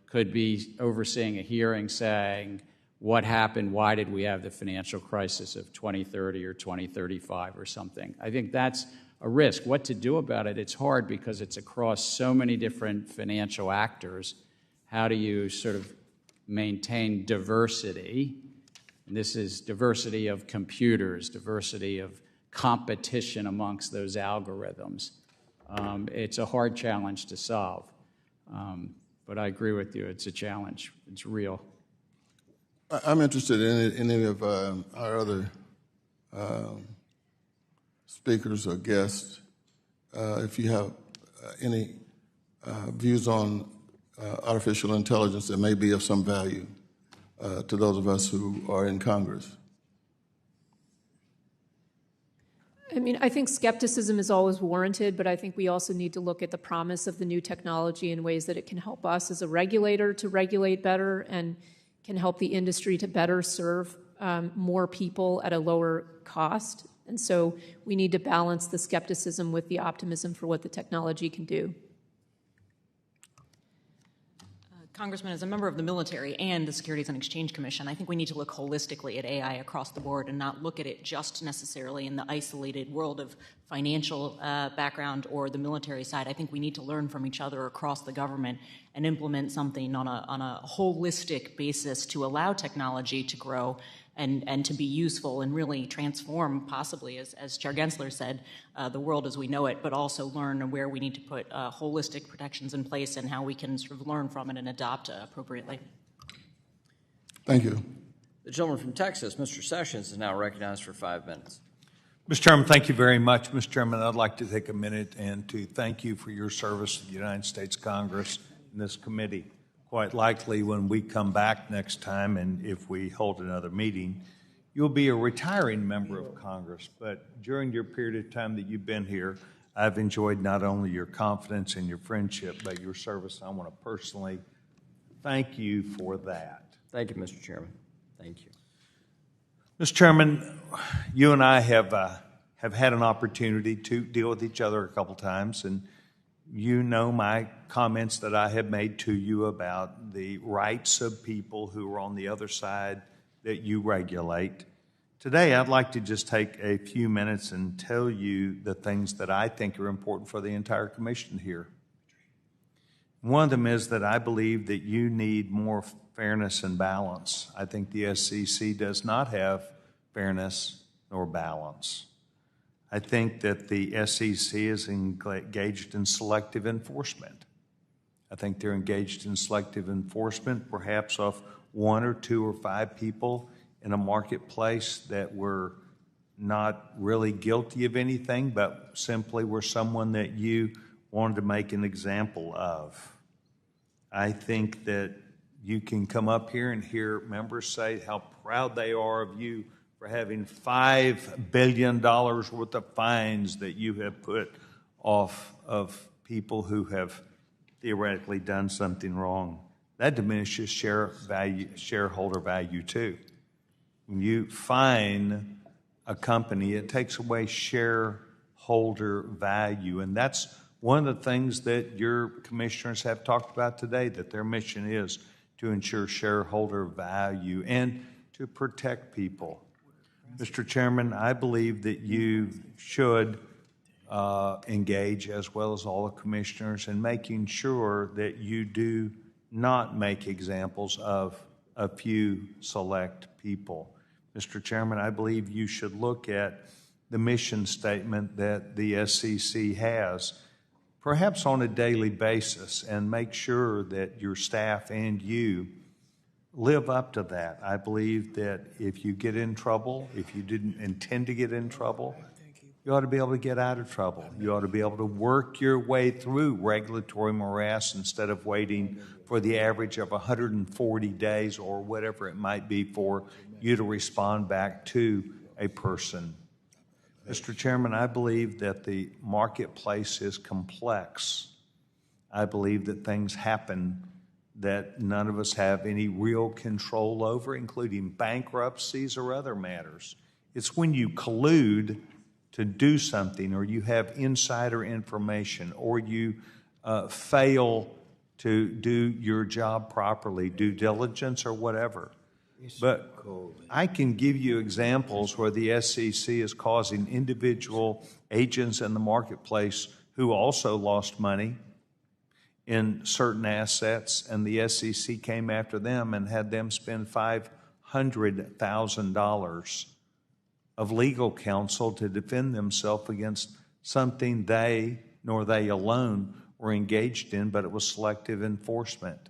could be overseeing a hearing saying, what happened, why did we have the financial crisis of 2030 or 2035 or something? I think that's a risk. What to do about it? It's hard because it's across so many different financial actors. How do you sort of maintain diversity? And this is diversity of computers, diversity of competition amongst those algorithms. It's a hard challenge to solve. But I agree with you, it's a challenge. It's real. I'm interested in any of our other speakers or guests, if you have any views on artificial intelligence that may be of some value to those of us who are in Congress. I mean, I think skepticism is always warranted, but I think we also need to look at the promise of the new technology in ways that it can help us as a regulator to regulate better and can help the industry to better serve more people at a lower cost. And so we need to balance the skepticism with the optimism for what the technology can do. Congressman, as a member of the military and the Securities and Exchange Commission, I think we need to look holistically at AI across the board and not look at it just necessarily in the isolated world of financial background or the military side. I think we need to learn from each other across the government and implement something on a holistic basis to allow technology to grow and to be useful and really transform, possibly, as Chair Gensler said, the world as we know it, but also learn where we need to put holistic protections in place and how we can sort of learn from it and adopt appropriately. Thank you. The gentleman from Texas, Mr. Sessions, is now recognized for 5 minutes. Mr. Chairman, thank you very much. Mr. Chairman, I'd like to take a minute and to thank you for your service to the United States Congress and this committee. Quite likely when we come back next time, and if we hold another meeting, you'll be a retiring member of Congress. But during your period of time that you've been here, I've enjoyed not only your confidence and your friendship, but your service. I want to personally thank you for that. Thank you, Mr. Chairman. Thank you. Mr. Chairman, you and I have had an opportunity to deal with each other a couple times, and you know my comments that I have made to you about the rights of people who are on the other side that you regulate. Today, I'd like to just take a few minutes and tell you the things that I think are important for the entire commission here. One of them is that I believe that you need more fairness and balance. I think the SEC does not have fairness, nor balance. I think that the SEC is engaged in selective enforcement. I think they're engaged in selective enforcement, perhaps of 1 or 2 or 5 people in a marketplace that were not really guilty of anything, but simply were someone that you wanted to make an example of. I think that you can come up here and hear members say how proud they are of you for having $5 billion worth of fines that you have put off of people who have theoretically done something wrong. That diminishes shareholder value too. When you fine a company, it takes away shareholder value, and that's one of the things that your commissioners have talked about today, that their mission is to ensure shareholder value and to protect people. Mr. Chairman, I believe that you should engage, as well as all the commissioners, in making sure that you do not make examples of a few select people. Mr. Chairman, I believe you should look at the mission statement that the SEC has, perhaps on a daily basis, and make sure that your staff and you live up to that. I believe that if you get in trouble, if you didn't intend to get in trouble, you ought to be able to get out of trouble. You ought to be able to work your way through regulatory morass instead of waiting for the average of 140 days or whatever it might be for you to respond back to a person. Mr. Chairman, I believe that the marketplace is complex. I believe that things happen that none of us have any real control over, including bankruptcies or other matters. It's when you collude to do something, or you have insider information, or you fail to do your job properly, due diligence or whatever. But I can give you examples where the SEC is causing individual agents in the marketplace who also lost money in certain assets, and the SEC came after them and had them spend $500,000 of legal counsel to defend themselves against something they, nor they alone, were engaged in, but it was selective enforcement.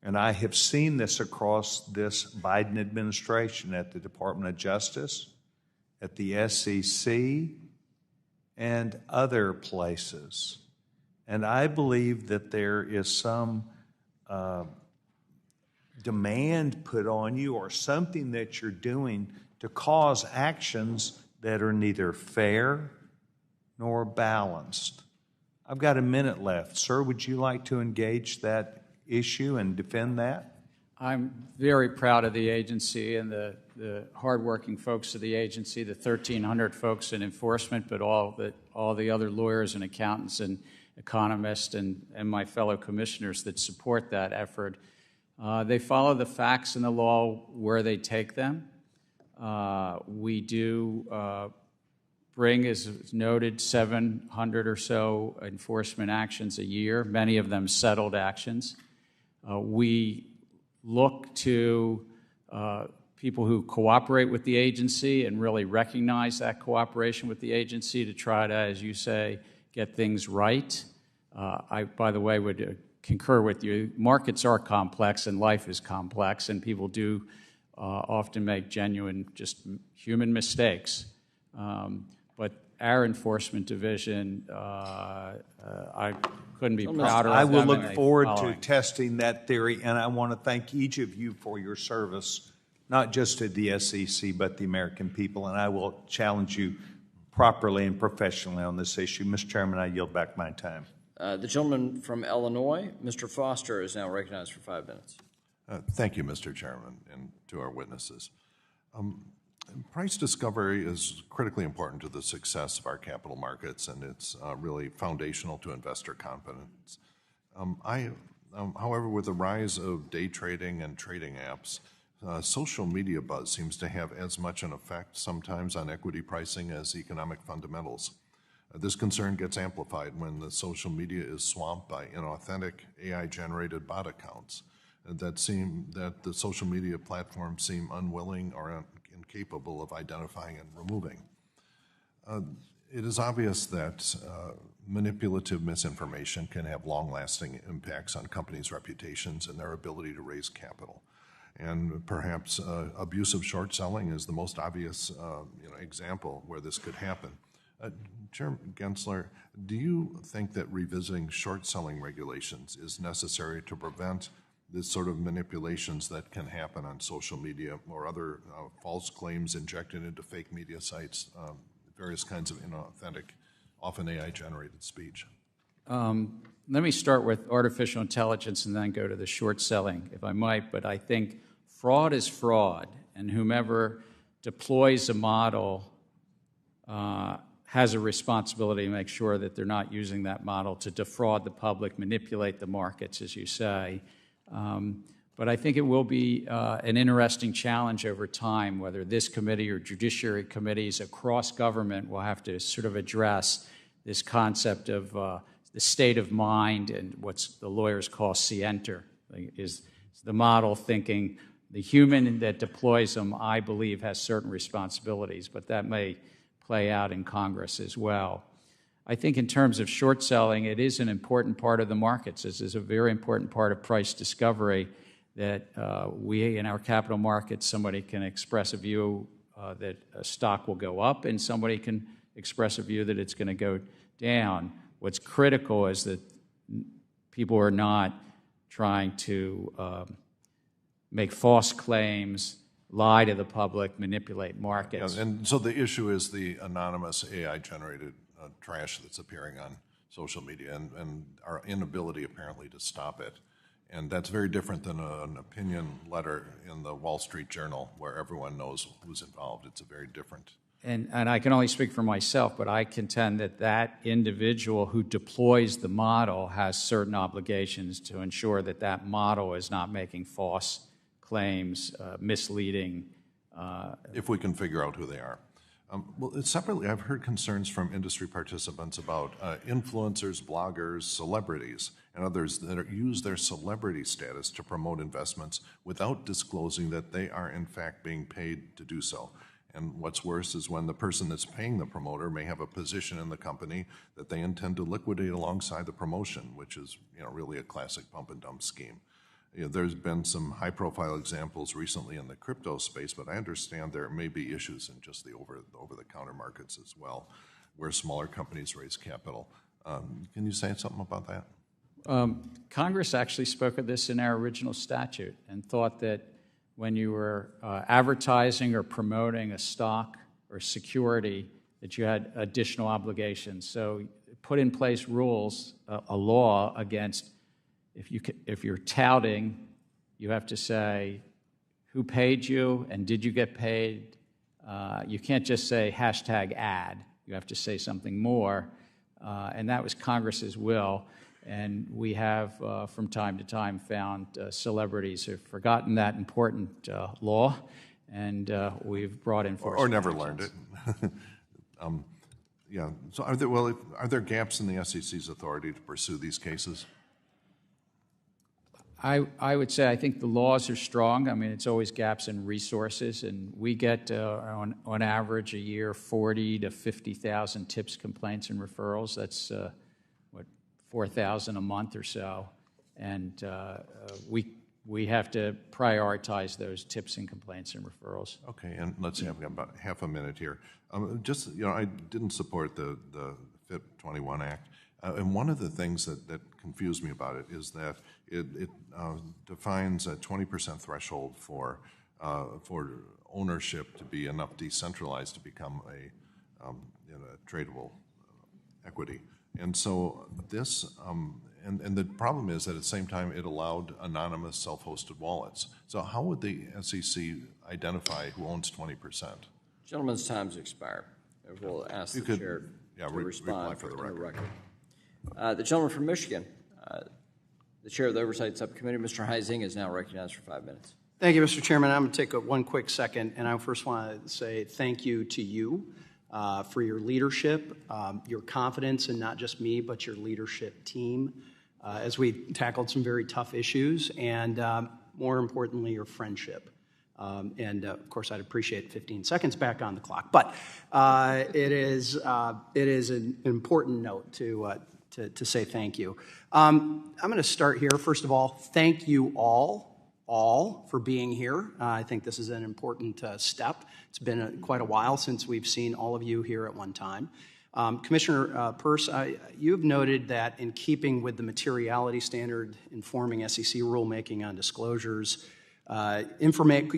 And I have seen this across this Biden administration at the Department of Justice, at the SEC, and other places. And I believe that there is some demand put on you, or something that you're doing to cause actions that are neither fair nor balanced. I've got a minute left. Sir, would you like to engage that issue and defend that? I'm very proud of the agency and the hardworking folks of the agency, the 1,300 folks in enforcement, but all the other lawyers and accountants and economists and my fellow commissioners that support that effort. They follow the facts and the law where they take them. We do bring, as noted, 700 or so enforcement actions a year, many of them settled actions. We look to people who cooperate with the agency and really recognize that cooperation with the agency to try to, as you say, get things right. I, by the way, would concur with you. Markets are complex and life is complex, and people do often make genuine, just human mistakes. But our enforcement division, I couldn't be prouder of them. I will look forward to testing that theory, and I want to thank each of you for your service, not just to the SEC, but the American people, and I will challenge you properly and professionally on this issue. Mr. Chairman, I yield back my time. The gentleman from Illinois, Mr. Foster, is now recognized for 5 minutes. Thank you, Mr. Chairman, and to our witnesses. Price discovery is critically important to the success of our capital markets, and it's really foundational to investor confidence. However, with the rise of day trading and trading apps, social media buzz seems to have as much an effect sometimes on equity pricing as economic fundamentals. This concern gets amplified when the social media is swamped by inauthentic AI-generated bot accounts that the social media platforms seem unwilling or capable of identifying and removing. It is obvious that manipulative misinformation can have long-lasting impacts on companies' reputations and their ability to raise capital. And perhaps abusive short selling is the most obvious example where this could happen. Chairman Gensler, do you think that revisiting short selling regulations is necessary to prevent this sort of manipulations that can happen on social media or other false claims injected into fake media sites, various kinds of inauthentic, often AI-generated speech? Let me start with artificial intelligence and then go to the short selling, if I might. But I think fraud is fraud, and whomever deploys a model has a responsibility to make sure that they're not using that model to defraud the public, manipulate the markets, as you say. But I think it will be an interesting challenge over time, whether this committee or judiciary committees across government will have to sort of address this concept of the state of mind and what the lawyers call scienter. Is the model thinking the human that deploys them, I believe, has certain responsibilities, but that may play out in Congress as well. I think in terms of short selling, it is an important part of the markets. This is a very important part of price discovery that we, in our capital markets, somebody can express a view that a stock will go up, and somebody can express a view that it's going to go down. What's critical is that people are not trying to make false claims, lie to the public, manipulate markets. Yeah, and so the issue is the anonymous AI-generated trash that's appearing on social media and our inability apparently to stop it. And that's very different than an opinion letter in the Wall Street Journal where everyone knows who's involved. It's a very different. And I can only speak for myself, but I contend that that individual who deploys the model has certain obligations to ensure that that model is not making false claims, misleading. If we can figure out who they are. Well, separately, I've heard concerns from industry participants about influencers, bloggers, celebrities, and others that use their celebrity status to promote investments without disclosing that they are, in fact, being paid to do so. And what's worse is when the person that's paying the promoter may have a position in the company that they intend to liquidate alongside the promotion, which is really a classic pump and dump scheme. There's been some high-profile examples recently in the crypto space, but I understand there may be issues in just the over-the-counter markets as well, where smaller companies raise capital. Can you say something about that? Congress actually spoke of this in our original statute and thought that when you were advertising or promoting a stock or security, that you had additional obligations. So put in place rules, a law against if you're touting, you have to say who paid you and did you get paid. You can't just say #ad. You have to say something more. And that was Congress's will. And we have, from time to time, found celebrities who have forgotten that important law, and we've brought in or never learned it. Yeah. So are there gaps in the SEC's authority to pursue these cases? I would say I think the laws are strong. I mean, it's always gaps in resources, and we get, on average, a year, 40 to 50,000 tips, complaints, and referrals. That's, 4,000 a month or so. And we have to prioritize those tips and complaints and referrals. Okay, and let's see, I've got about half a minute here. I didn't support the FIP 21 Act. And one of the things that confused me about it is that it defines a 20% threshold for ownership to be enough decentralized to become a tradable equity. And so this, and the problem is that at the same time it allowed anonymous self-hosted wallets. So how would the SEC identify who owns 20%? Gentleman's time's expired. We'll ask the chair to respond for the record. The gentleman from Michigan, the chair of the Oversight Subcommittee, Mr. Heising, is now recognized for 5 minutes. Thank you, Mr. Chairman. I'm going to take one quick second, and I first want to say thank you to you for your leadership, your confidence in not just me, but your leadership team as we tackled some very tough issues, and more importantly, your friendship. Of course, I'd appreciate 15 seconds back on the clock. But it is an important note to say thank you. I'm going to start here. First of all, thank you all for being here. I think this is an important step. It's been quite a while since we've seen all of you here at one time. Commissioner Peirce, you have noted that in keeping with the materiality standard informing SEC rulemaking on disclosures,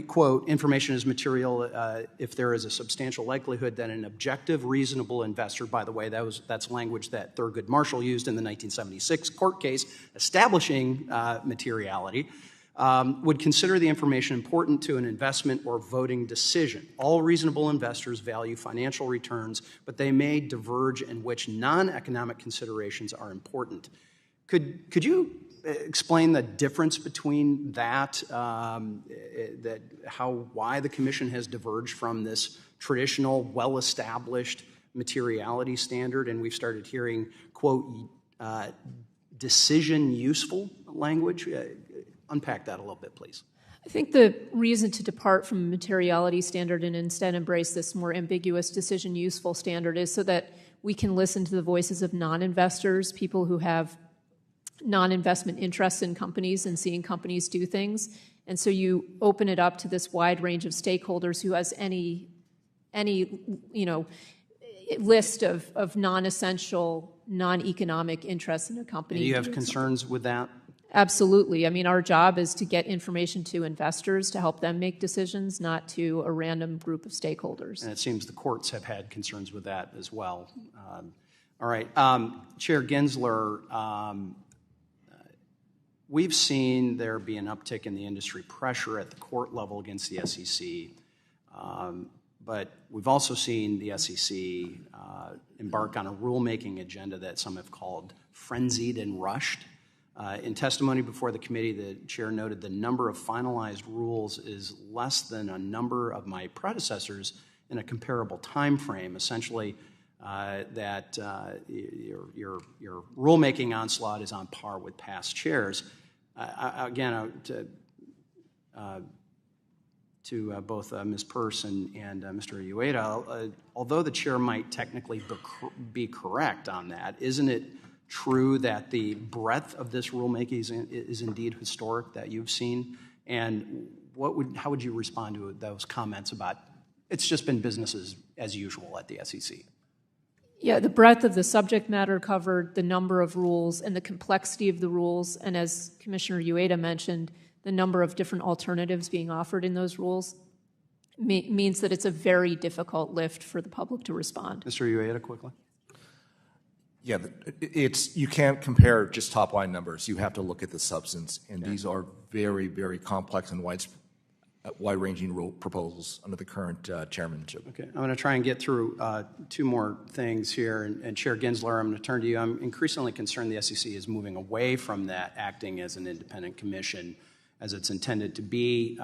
quote, information is material if there is a substantial likelihood that an objective, reasonable investor, by the way, that's language that Thurgood Marshall used in the 1976 court case establishing materiality, would consider the information important to an investment or voting decision. All reasonable investors value financial returns, but they may diverge in which non-economic considerations are important. Could you explain the difference between that, why the Commission has diverged from this traditional, well-established materiality standard, and we've started hearing, quote, decision useful language? Unpack that a little bit, please. I think the reason to depart from the materiality standard and instead embrace this more ambiguous decision useful standard is so that we can listen to the voices of non-investors, people who have non-investment interests in companies and seeing companies do things. And so you open it up to this wide range of stakeholders who has any list of non-essential, non-economic interests in a company. Do you have concerns with that? Absolutely. I mean, our job is to get information to investors to help them make decisions, not to a random group of stakeholders. And it seems the courts have had concerns with that as well. All right. Chair Gensler, we've seen there be an uptick in the industry pressure at the court level against the SEC, but we've also seen the SEC embark on a rulemaking agenda that some have called frenzied and rushed. In testimony before the committee, the chair noted the number of finalized rules is less than a number of my predecessors in a comparable time frame, essentially that your rulemaking onslaught is on par with past chairs. To both Ms. Peirce and Mr. Uyeda, although the chair might technically be correct on that, isn't it true that the breadth of this rulemaking is indeed historic that you've seen? And how would you respond to those comments about it's just been business as usual at the SEC? Yeah, the breadth of the subject matter covered, the number of rules, and the complexity of the rules, and as Commissioner Uyeda mentioned, the number of different alternatives being offered in those rules means that it's a very difficult lift for the public to respond. Mr. Uyeda, quickly. Yeah, you can't compare just top-line numbers. You have to look at the substance, and these are very, very complex and wide-ranging rule proposals under the current chairmanship. Okay, I'm going to try and get through two more things here. And Chair Gensler, I'm going to turn to you. I'm increasingly concerned the SEC is moving away from that, acting as an independent commission as it's intended to be.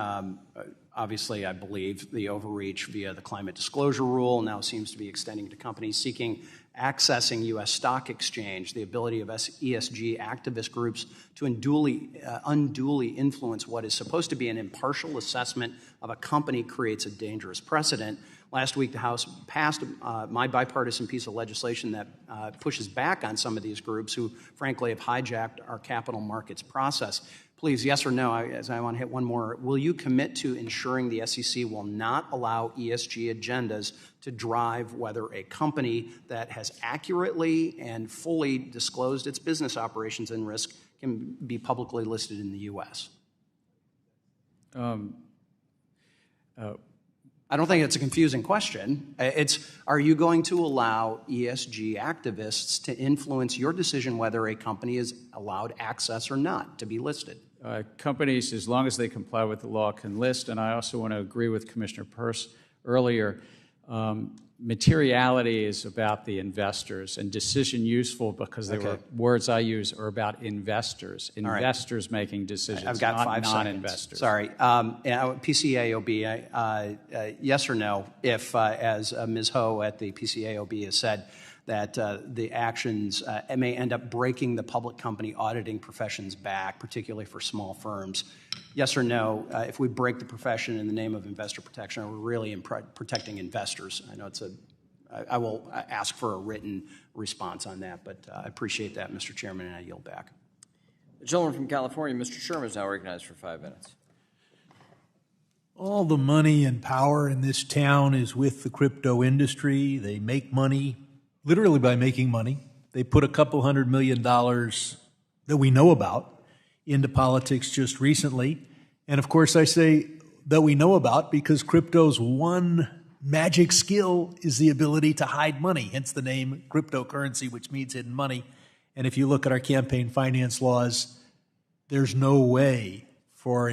Obviously, I believe the overreach via the climate disclosure rule now seems to be extending to companies seeking accessing U.S. stock exchange, the ability of ESG activist groups to unduly influence what is supposed to be an impartial assessment of a company creates a dangerous precedent. Last week, the House passed my bipartisan piece of legislation that pushes back on some of these groups who, frankly, have hijacked our capital markets process. Please, yes or no, as I want to hit one more, will you commit to ensuring the SEC will not allow ESG agendas to drive whether a company that has accurately and fully disclosed its business operations and risk can be publicly listed in the U.S.? I don't think it's a confusing question. Are you going to allow ESG activists to influence your decision whether a company is allowed access or not to be listed? Companies, as long as they comply with the law, can list. And I also want to agree with Commissioner Peirce earlier. Materiality is about the investors, and decision useful, because they were words I use, are about investors. Investors making decisions, I've got not 5 non-investors. Sorry. PCAOB, yes or no, if, as Ms. Ho at the PCAOB has said, that the actions may end up breaking the public company auditing profession's back, particularly for small firms. Yes or no, if we break the profession in the name of investor protection, are we really protecting investors? I know I will ask for a written response on that, but I appreciate that, Mr. Chairman, and I yield back. The gentleman from California, Mr. Sherman, is now recognized for 5 minutes. All the money and power in this town is with the crypto industry. They make money, literally by making money. They put $200 million that we know about into politics just recently. And of course, I say that we know about because crypto's one magic skill is the ability to hide money, hence the name cryptocurrency, which means hidden money. And if you look at our campaign finance laws, there's no way for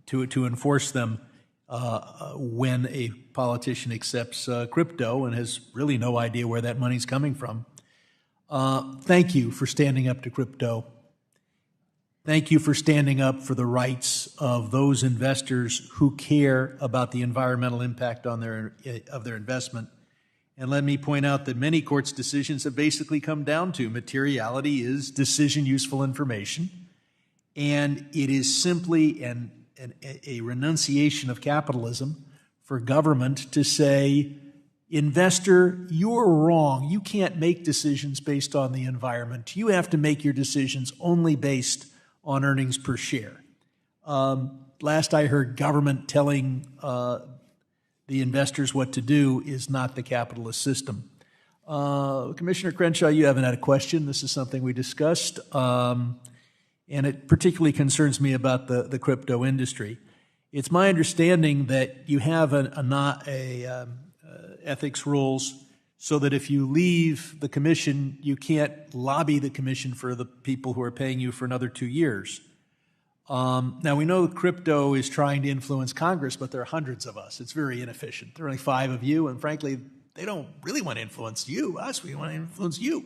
to enforce them when a politician accepts crypto and has really no idea where that money's coming from. Thank you for standing up to crypto. Thank you for standing up for the rights of those investors who care about the environmental impact on their investment. And let me point out that many courts' decisions have basically come down to materiality is decision useful information, and it is simply a renunciation of capitalism for government to say, investor, you're wrong. You can't make decisions based on the environment. You have to make your decisions only based on earnings per share. Last I heard, government telling the investors what to do is not the capitalist system. Commissioner Crenshaw, you haven't had a question. This is something we discussed, and it particularly concerns me about the crypto industry. It's my understanding that you have ethics rules so that if you leave the commission, you can't lobby the commission for the people who are paying you for another 2 years. Now, we know crypto is trying to influence Congress, but there are hundreds of us. It's very inefficient. There are only 5 of you, and frankly, they don't really want to influence us. We want to influence you.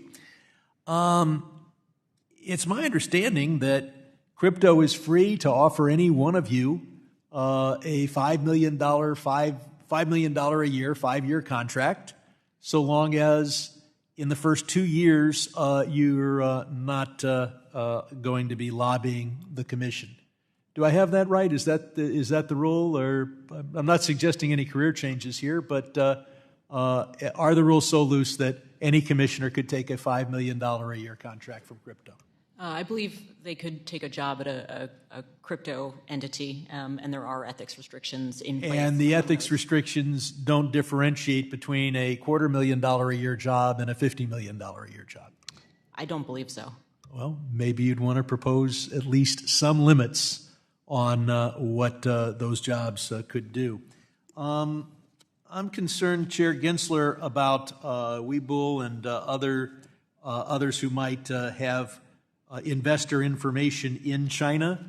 It's my understanding that crypto is free to offer any one of you a $5 million a year, 5-year contract, so long as in the first 2 years you're not going to be lobbying the commission. Do I have that right? Is that the rule? Or I'm not suggesting any career changes here, but are the rules so loose that any commissioner could take a $5 million a year contract from crypto? I believe they could take a job at a crypto entity, and there are ethics restrictions in place. And the ethics restrictions don't differentiate between a $250,000 a year job and a $50 million a year job? I don't believe so. Well, maybe you'd want to propose at least some limits on what those jobs could do. I'm concerned, Chair Gensler, about Webull and others who might have investor information in China.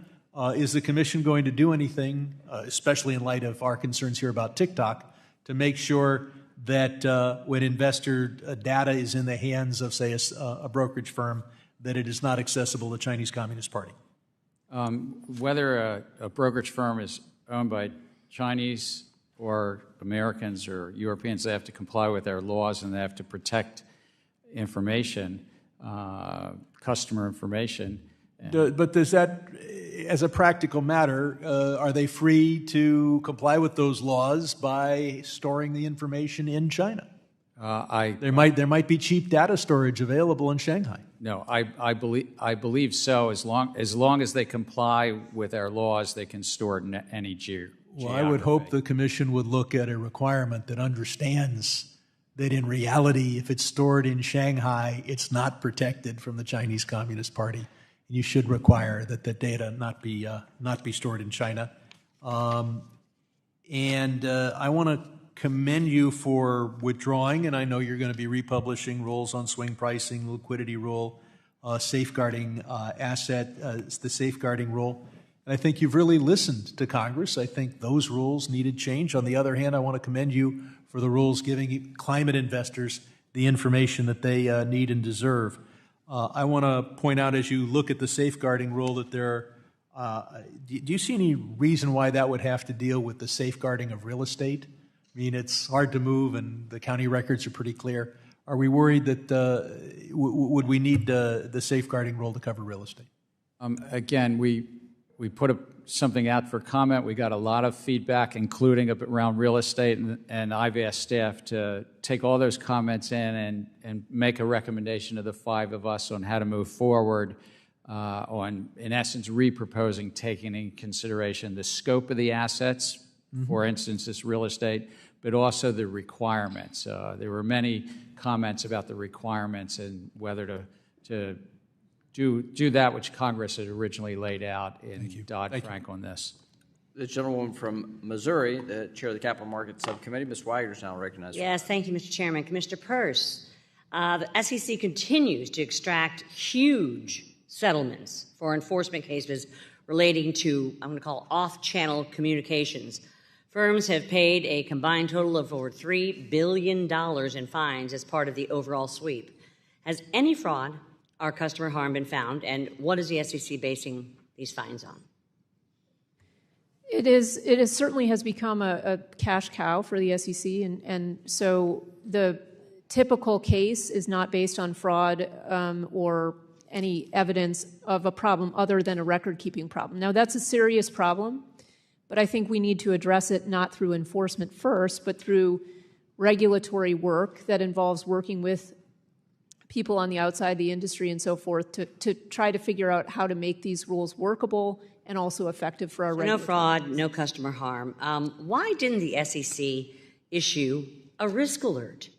Is the Commission going to do anything, especially in light of our concerns here about TikTok, to make sure that when investor data is in the hands of, say, a brokerage firm, that it is not accessible to the Chinese Communist Party? Whether a brokerage firm is owned by Chinese or Americans or Europeans, they have to comply with their laws and they have to protect information, customer information. But does that, as a practical matter, are they free to comply with those laws by storing the information in China? There might be cheap data storage available in Shanghai. No, I believe so. As long as they comply with our laws, they can store it in any geography. Well, I would hope the Commission would look at a requirement that understands that in reality, if it's stored in Shanghai, it's not protected from the Chinese Communist Party. You should require that the data not be stored in China. And I want to commend you for withdrawing, and I know you're going to be republishing rules on swing pricing, liquidity rule, safeguarding the safeguarding rule. And I think you've really listened to Congress. I think those rules needed change. On the other hand, I want to commend you for the rules giving climate investors the information that they need and deserve. I want to point out, as you look at the safeguarding rule, that there are, do you see any reason why that would have to deal with the safeguarding of real estate? I mean, it's hard to move, and the county records are pretty clear. Are we worried that would we need the safeguarding rule to cover real estate? Again, we put something out for comment. We got a lot of feedback, including around real estate, and I've asked staff to take all those comments in and make a recommendation to the five of us on how to move forward on, in essence, reproposing, taking into consideration the scope of the assets, for instance, this real estate, but also the requirements. There were many comments about the requirements and whether to do that which Congress had originally laid out in Dodd-Frank on this. The gentlewoman from Missouri, the chair of the Capital Markets Subcommittee, Ms. Wagner, is now recognized. Yes, thank you, Mr. Chairman. Commissioner Peirce, the SEC continues to extract huge settlements for enforcement cases relating to, I'm going to call, off-channel communications. Firms have paid a combined total of over $3 billion in fines as part of the overall sweep. Has any fraud or customer harm been found, and what is the SEC basing these fines on? It certainly has become a cash cow for the SEC, and so the typical case is not based on fraud or any evidence of a problem other than a record-keeping problem. Now, that's a serious problem, but I think we need to address it not through enforcement first, but through regulatory work that involves working with people on the outside the industry and so forth to try to figure out how to make these rules workable and also effective for our regulators. No fraud, no customer harm. Why didn't the SEC issue a risk alert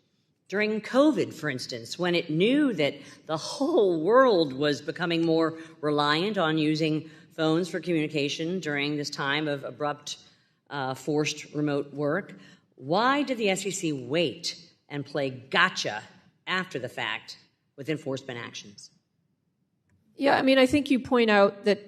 during COVID, for instance, when it knew that the whole world was becoming more reliant on using phones for communication during this time of abrupt, forced remote work? Why did the SEC wait and play gotcha after the fact with enforcement actions? Yeah, I mean, I think you point out that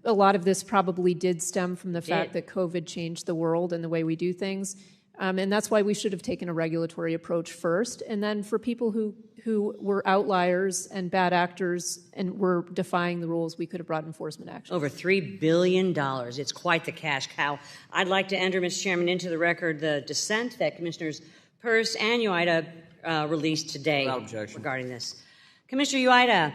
a lot of this probably did stem from the fact that COVID changed the world and the way we do things. And that's why we should have taken a regulatory approach first. And then for people who were outliers and bad actors and were defying the rules, we could have brought enforcement action. Over $3 billion. It's quite the cash cow. I'd like to enter, Mr. Chairman, into the record the dissent that Commissioners Peirce and Uyeda released today regarding this. Commissioner Uyeda,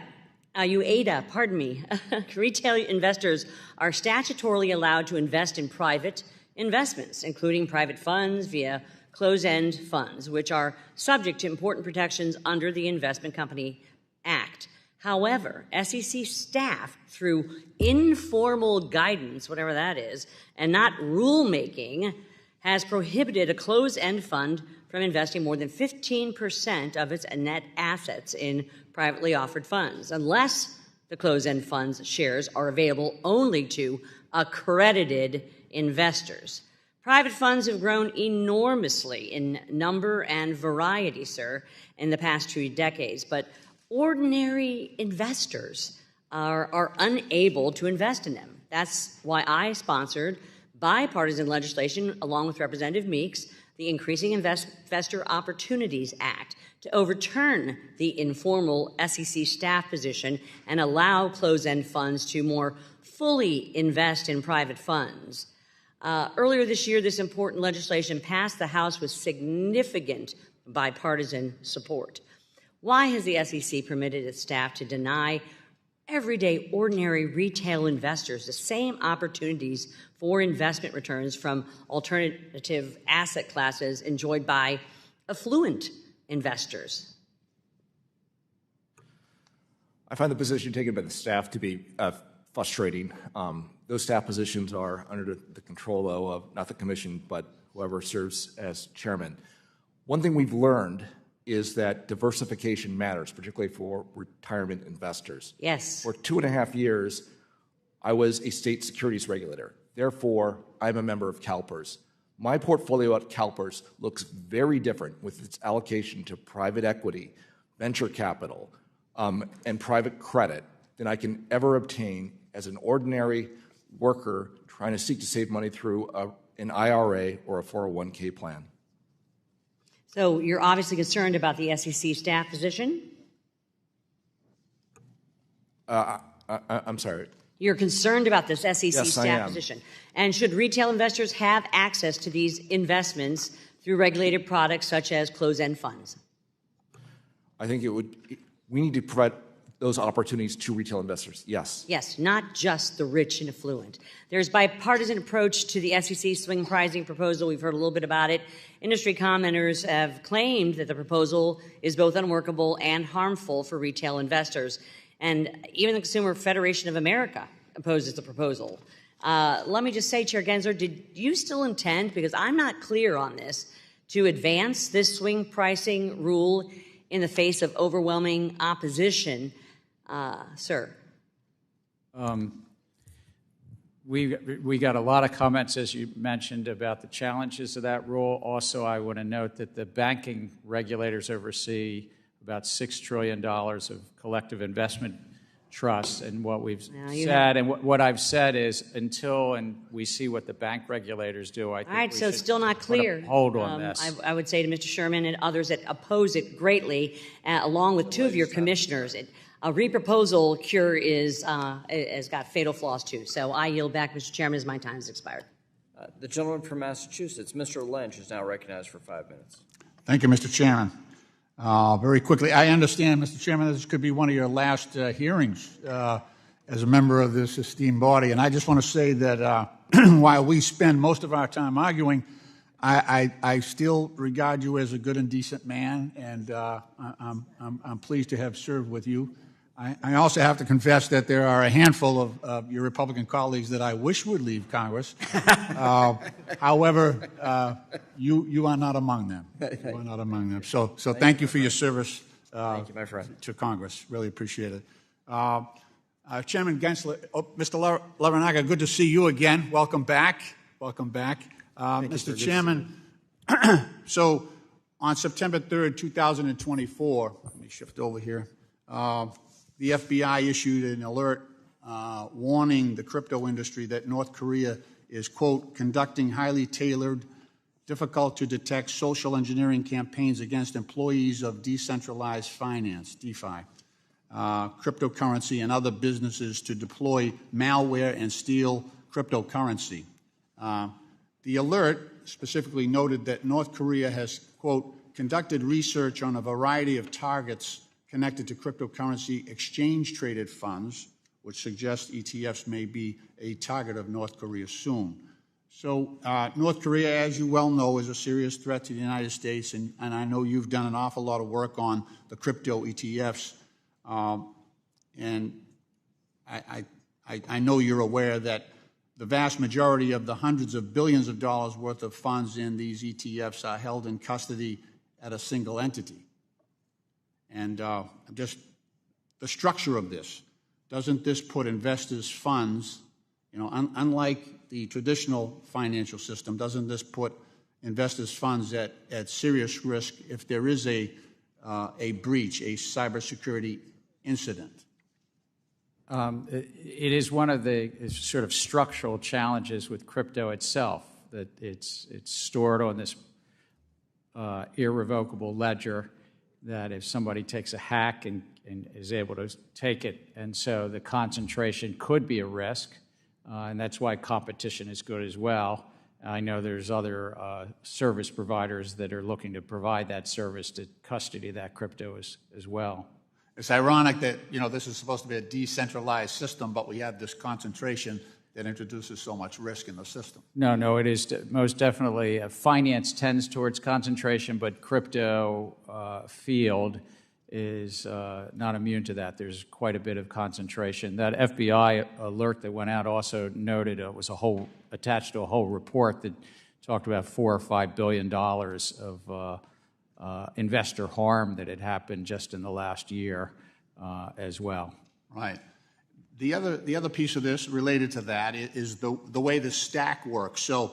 retail investors are statutorily allowed to invest in private investments, including private funds via closed-end funds, which are subject to important protections under the Investment Company Act. However, SEC staff, through informal guidance, whatever that is, and not rulemaking, has prohibited a closed-end fund from investing more than 15% of its net assets in privately offered funds, unless the closed-end fund's shares are available only to accredited investors. Private funds have grown enormously in number and variety, sir, in the past 2 decades, but ordinary investors are unable to invest in them. That's why I sponsored bipartisan legislation, along with Representative Meeks, the Increasing Investor Opportunities Act, to overturn the informal SEC staff position and allow closed-end funds to more fully invest in private funds. Earlier this year, this important legislation passed the House with significant bipartisan support. Why has the SEC permitted its staff to deny everyday, ordinary retail investors the same opportunities for investment returns from alternative asset classes enjoyed by affluent investors? I find the position taken by the staff to be frustrating. Those staff positions are under the control, though, of not the commission, but whoever serves as chairman. One thing we've learned is that diversification matters, particularly for retirement investors. Yes. For 2.5 years, I was a state securities regulator. Therefore, I'm a member of CalPERS. My portfolio at CalPERS looks very different with its allocation to private equity, venture capital, and private credit than I can ever obtain as an ordinary worker trying to seek to save money through an IRA or a 401k plan. So you're obviously concerned about the SEC staff position? I'm sorry. You're concerned about this SEC Yes, staff position. And should retail investors have access to these investments through regulated products such as closed-end funds? I think we need to provide those opportunities to retail investors, yes. Yes, not just the rich and affluent. There's bipartisan approach to the SEC swing pricing proposal. We've heard a little bit about it. Industry commenters have claimed that the proposal is both unworkable and harmful for retail investors. And even the Consumer Federation of America opposes the proposal. Let me just say, Chair Gensler, did you still intend, because I'm not clear on this, to advance this swing pricing rule in the face of overwhelming opposition? Sir. We got a lot of comments, as you mentioned, about the challenges of that rule. Also, I want to note that the banking regulators oversee about $6 trillion of collective investment trusts, and what we've said, and what I've said is until we see what the bank regulators do, I think all right, we so should still not clear. Hold on this. I would say to Mr. Sherman and others that oppose it greatly, along with two of your commissioners, a reproposal cure has got fatal flaws too. So I yield back, Mr. Chairman, as my time has expired. The gentleman from Massachusetts, Mr. Lynch, is now recognized for 5 minutes. Thank you, Mr. Chairman. Very quickly, I understand, Mr. Chairman, this could be one of your last hearings as a member of this esteemed body, and I just want to say that while we spend most of our time arguing, I still regard you as a good and decent man, and I'm pleased to have served with you. I also have to confess that there are a handful of your Republican colleagues that I wish would leave Congress. However, you are not among them. You are not among them. So thank you for your service thank you, my friend. to Congress. Really appreciate it. Chairman Gensler, Mr. Lizárraga, good to see you again. Welcome back. Welcome back. Mr. Chairman, so on September 3rd, 2024, let me shift over here, the FBI issued an alert warning the crypto industry that North Korea is, quote, conducting highly tailored, difficult-to-detect social engineering campaigns against employees of decentralized finance, DeFi, cryptocurrency, and other businesses to deploy malware and steal cryptocurrency. The alert specifically noted that North Korea has, quote, conducted research on a variety of targets connected to cryptocurrency exchange-traded funds, which suggests ETFs may be a target of North Korea soon. So North Korea, as you well know, is a serious threat to the United States, and I know you've done an awful lot of work on the crypto ETFs, and I know you're aware that the vast majority of the hundreds of billions of dollars worth of funds in these ETFs are held in custody at a single entity. And just the structure of this, doesn't this put investors' funds, unlike the traditional financial system, doesn't this put investors' funds at serious risk if there is a breach, a cybersecurity incident? It is one of the sort of structural challenges with crypto itself, that it's stored on this irrevocable ledger, that if somebody takes a hack and is able to take it, and so the concentration could be a risk, and that's why competition is good as well. I know there's other service providers that are looking to provide that service to custody that crypto as well. It's ironic that, this is supposed to be a decentralized system, but we have this concentration that introduces so much risk in the system. No, it is most definitely. Finance tends towards concentration, but crypto field is not immune to that. There's quite a bit of concentration. That FBI alert that went out also noted it was attached to a whole report that talked about $4 or $5 billion of investor harm that had happened just in the last year as well. Right. The other piece of this related to that is the way the stack works. So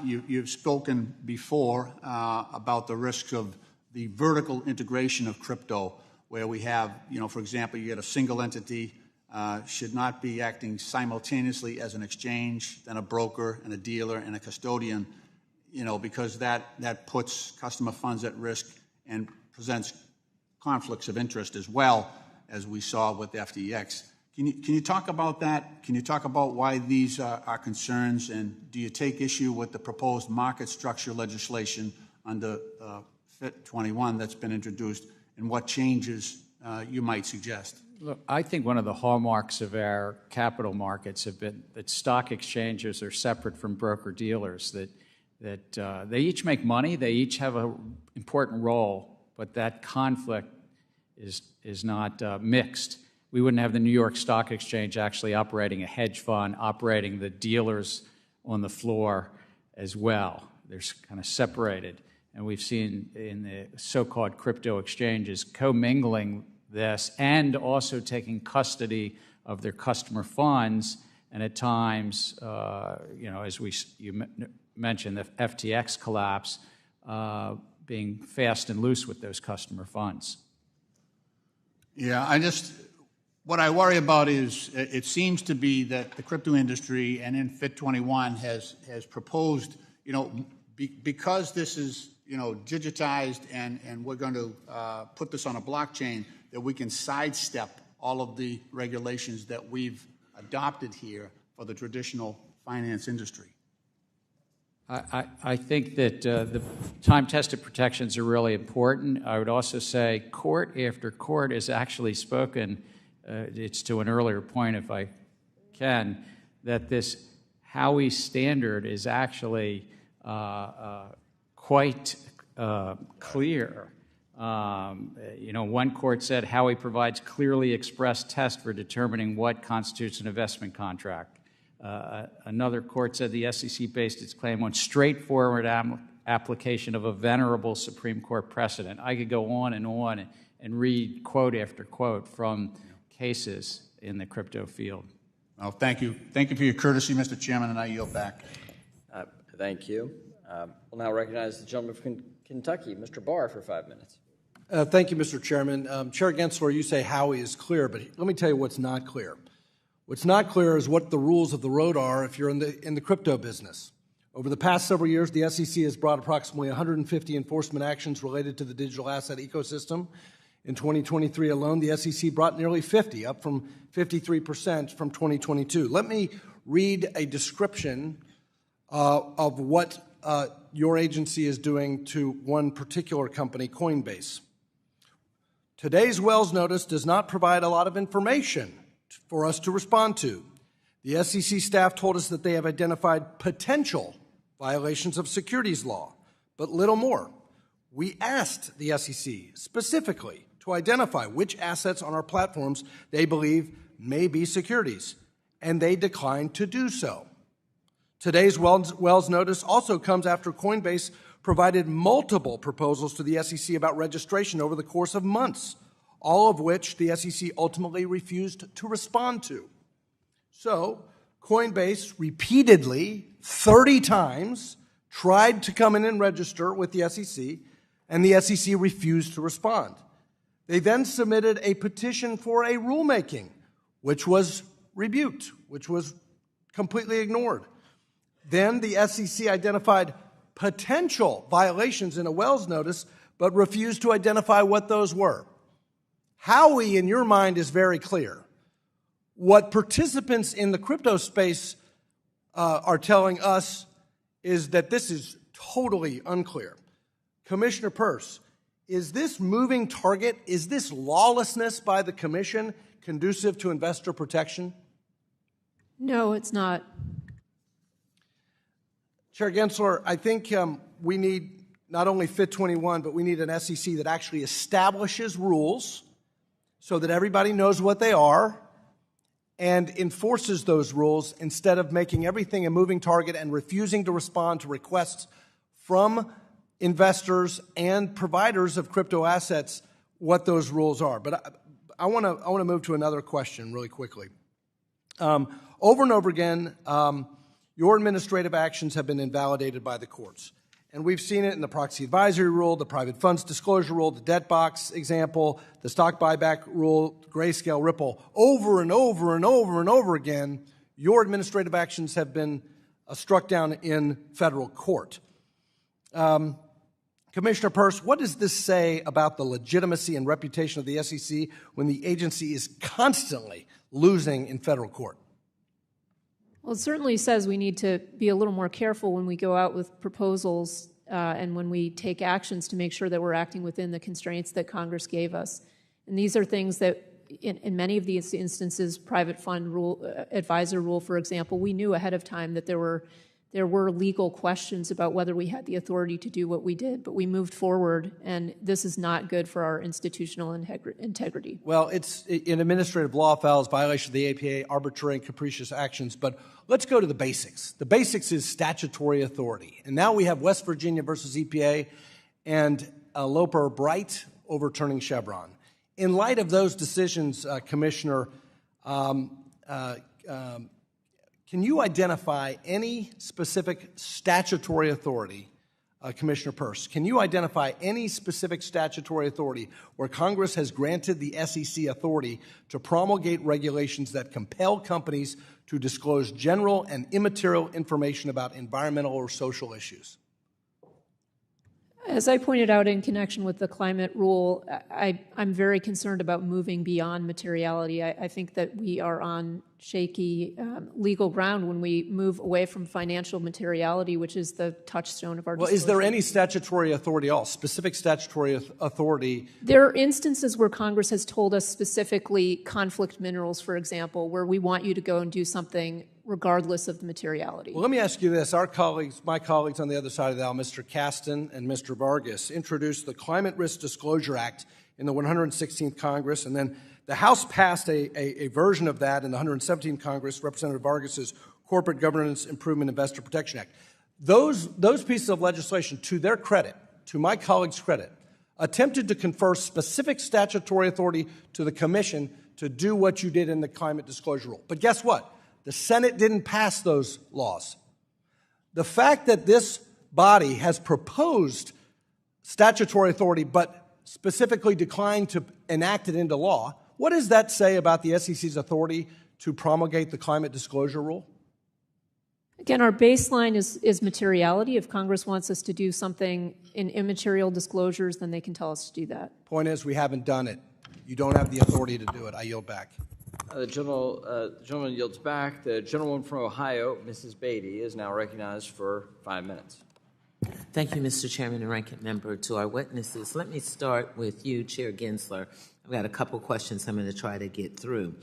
you've spoken before about the risks of the vertical integration of crypto, where we have, for example, you get a single entity should not be acting simultaneously as an exchange, then a broker and a dealer and a custodian, because that puts customer funds at risk and presents conflicts of interest as well, as we saw with FTX. Can you talk about that? Can you talk about why these are concerns, and do you take issue with the proposed market structure legislation under FIT 21 that's been introduced, and what changes you might suggest? Look, I think one of the hallmarks of our capital markets have been that stock exchanges are separate from broker-dealers, that they each make money, they each have an important role, but that conflict is not mixed. We wouldn't have the New York Stock Exchange actually operating a hedge fund, operating the dealers on the floor as well. They're kind of separated. And we've seen in the so-called crypto exchanges commingling this and also taking custody of their customer funds, and at times, as you mentioned, the FTX collapse, being fast and loose with those customer funds. Yeah, what I worry about is it seems to be that the crypto industry and in FIT 21 has proposed, because this is, digitized and we're going to put this on a blockchain, that we can sidestep all of the regulations that we've adopted here for the traditional finance industry. I think that the time-tested protections are really important. I would also say court after court has actually spoken, it's to an earlier point if I can, that this Howey standard is actually quite clear. One court said Howey provides clearly expressed test for determining what constitutes an investment contract. Another court said the SEC based its claim on straightforward application of a venerable Supreme Court precedent. I could go on and read quote after quote from cases in the crypto field. Well, thank you. Thank you for your courtesy, Mr. Chairman, and I yield back. Thank you. We'll now recognize the gentleman from Kentucky, Mr. Barr, for 5 minutes. Thank you, Mr. Chairman. Chair Gensler, you say Howey is clear, but let me tell you what's not clear. What's not clear is what the rules of the road are if you're in the crypto business. Over the past several years, the SEC has brought approximately 150 enforcement actions related to the digital asset ecosystem. In 2023 alone, the SEC brought nearly 50, up from 53% from 2022. Let me read a description of what your agency is doing to one particular company, Coinbase. Today's Wells notice does not provide a lot of information for us to respond to. The SEC staff told us that they have identified potential violations of securities law, but little more. We asked the SEC specifically to identify which assets on our platforms they believe may be securities, and they declined to do so. Today's Wells notice also comes after Coinbase provided multiple proposals to the SEC about registration over the course of months, all of which the SEC ultimately refused to respond to. So, Coinbase repeatedly, 30 times, tried to come in and register with the SEC, and the SEC refused to respond. They then submitted a petition for a rulemaking, which was rebuked, which was completely ignored. Then the SEC identified potential violations in a Wells notice, but refused to identify what those were. Howey, in your mind, is very clear. What participants in the crypto space are telling us is that this is totally unclear. Commissioner Peirce, is this moving target, is this lawlessness by the Commission conducive to investor protection? No, it's not. Chair Gensler, I think we need not only FIT 21, but we need an SEC that actually establishes rules so that everybody knows what they are and enforces those rules instead of making everything a moving target and refusing to respond to requests from investors and providers of crypto assets what those rules are. But I want to move to another question really quickly. Over and over again, your administrative actions have been invalidated by the courts. And we've seen it in the proxy advisory rule, the private funds disclosure rule, the debt box example, the stock buyback rule, Grayscale, Ripple. Over and over and over and over again, your administrative actions have been struck down in federal court. Commissioner Peirce, what does this say about the legitimacy and reputation of the SEC when the agency is constantly losing in federal court? Well, it certainly says we need to be a little more careful when we go out with proposals and when we take actions to make sure that we're acting within the constraints that Congress gave us. And these are things that, in many of these instances, private fund rule, advisor rule, for example, we knew ahead of time that there were legal questions about whether we had the authority to do what we did, but we moved forward, and this is not good for our institutional integrity. Well, it's in administrative law files, violation of the APA, arbitrary and capricious actions, but let's go to the basics. The basics is statutory authority. And now we have West Virginia versus EPA and Loper Bright overturning Chevron. In light of those decisions, Commissioner, can you identify any specific statutory authority, Commissioner Peirce, can you identify any specific statutory authority where Congress has granted the SEC authority to promulgate regulations that compel companies to disclose general and immaterial information about environmental or social issues? As I pointed out in connection with the climate rule, I'm very concerned about moving beyond materiality. I think that we are on shaky legal ground when we move away from financial materiality, which is the touchstone of our disclosure. Well, is there any statutory authority at all, specific statutory authority? There are instances where Congress has told us specifically conflict minerals, for example, where we want you to go and do something regardless of the materiality. Well, let me ask you this. My colleagues on the other side of the aisle, Mr. Kasten and Mr. Vargas, introduced the Climate Risk Disclosure Act in the 116th Congress, and then the House passed a version of that in the 117th Congress, Representative Vargas's Corporate Governance Improvement Investor Protection Act. Those pieces of legislation, to their credit, to my colleagues' credit, attempted to confer specific statutory authority to the Commission to do what you did in the Climate Disclosure Rule. But guess what? The Senate didn't pass those laws. The fact that this body has proposed statutory authority but specifically declined to enact it into law, what does that say about the SEC's authority to promulgate the Climate Disclosure Rule? Again, our baseline is materiality. If Congress wants us to do something in immaterial disclosures, then they can tell us to do that. Point is, we haven't done it. You don't have the authority to do it. I yield back. The gentleman yields back. The gentlewoman from Ohio, Mrs. Beatty, is now recognized for 5 minutes. Thank you, Mr. Chairman and Ranking Member. To our witnesses, let me start with you, Chair Gensler. I've got a couple questions I'm going to try to get through.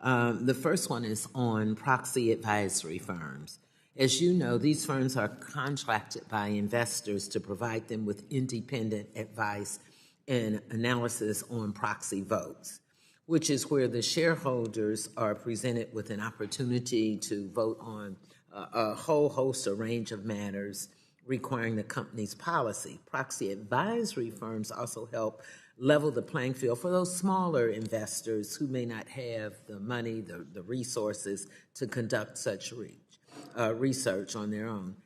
The first one is on proxy advisory firms. As you know, these firms are contracted by investors to provide them with independent advice and analysis on proxy votes, which is where the shareholders are presented with an opportunity to vote on a whole host, a range of matters requiring the company's policy. Proxy advisory firms also help level the playing field for those smaller investors who may not have the money, the resources to conduct such research on their own.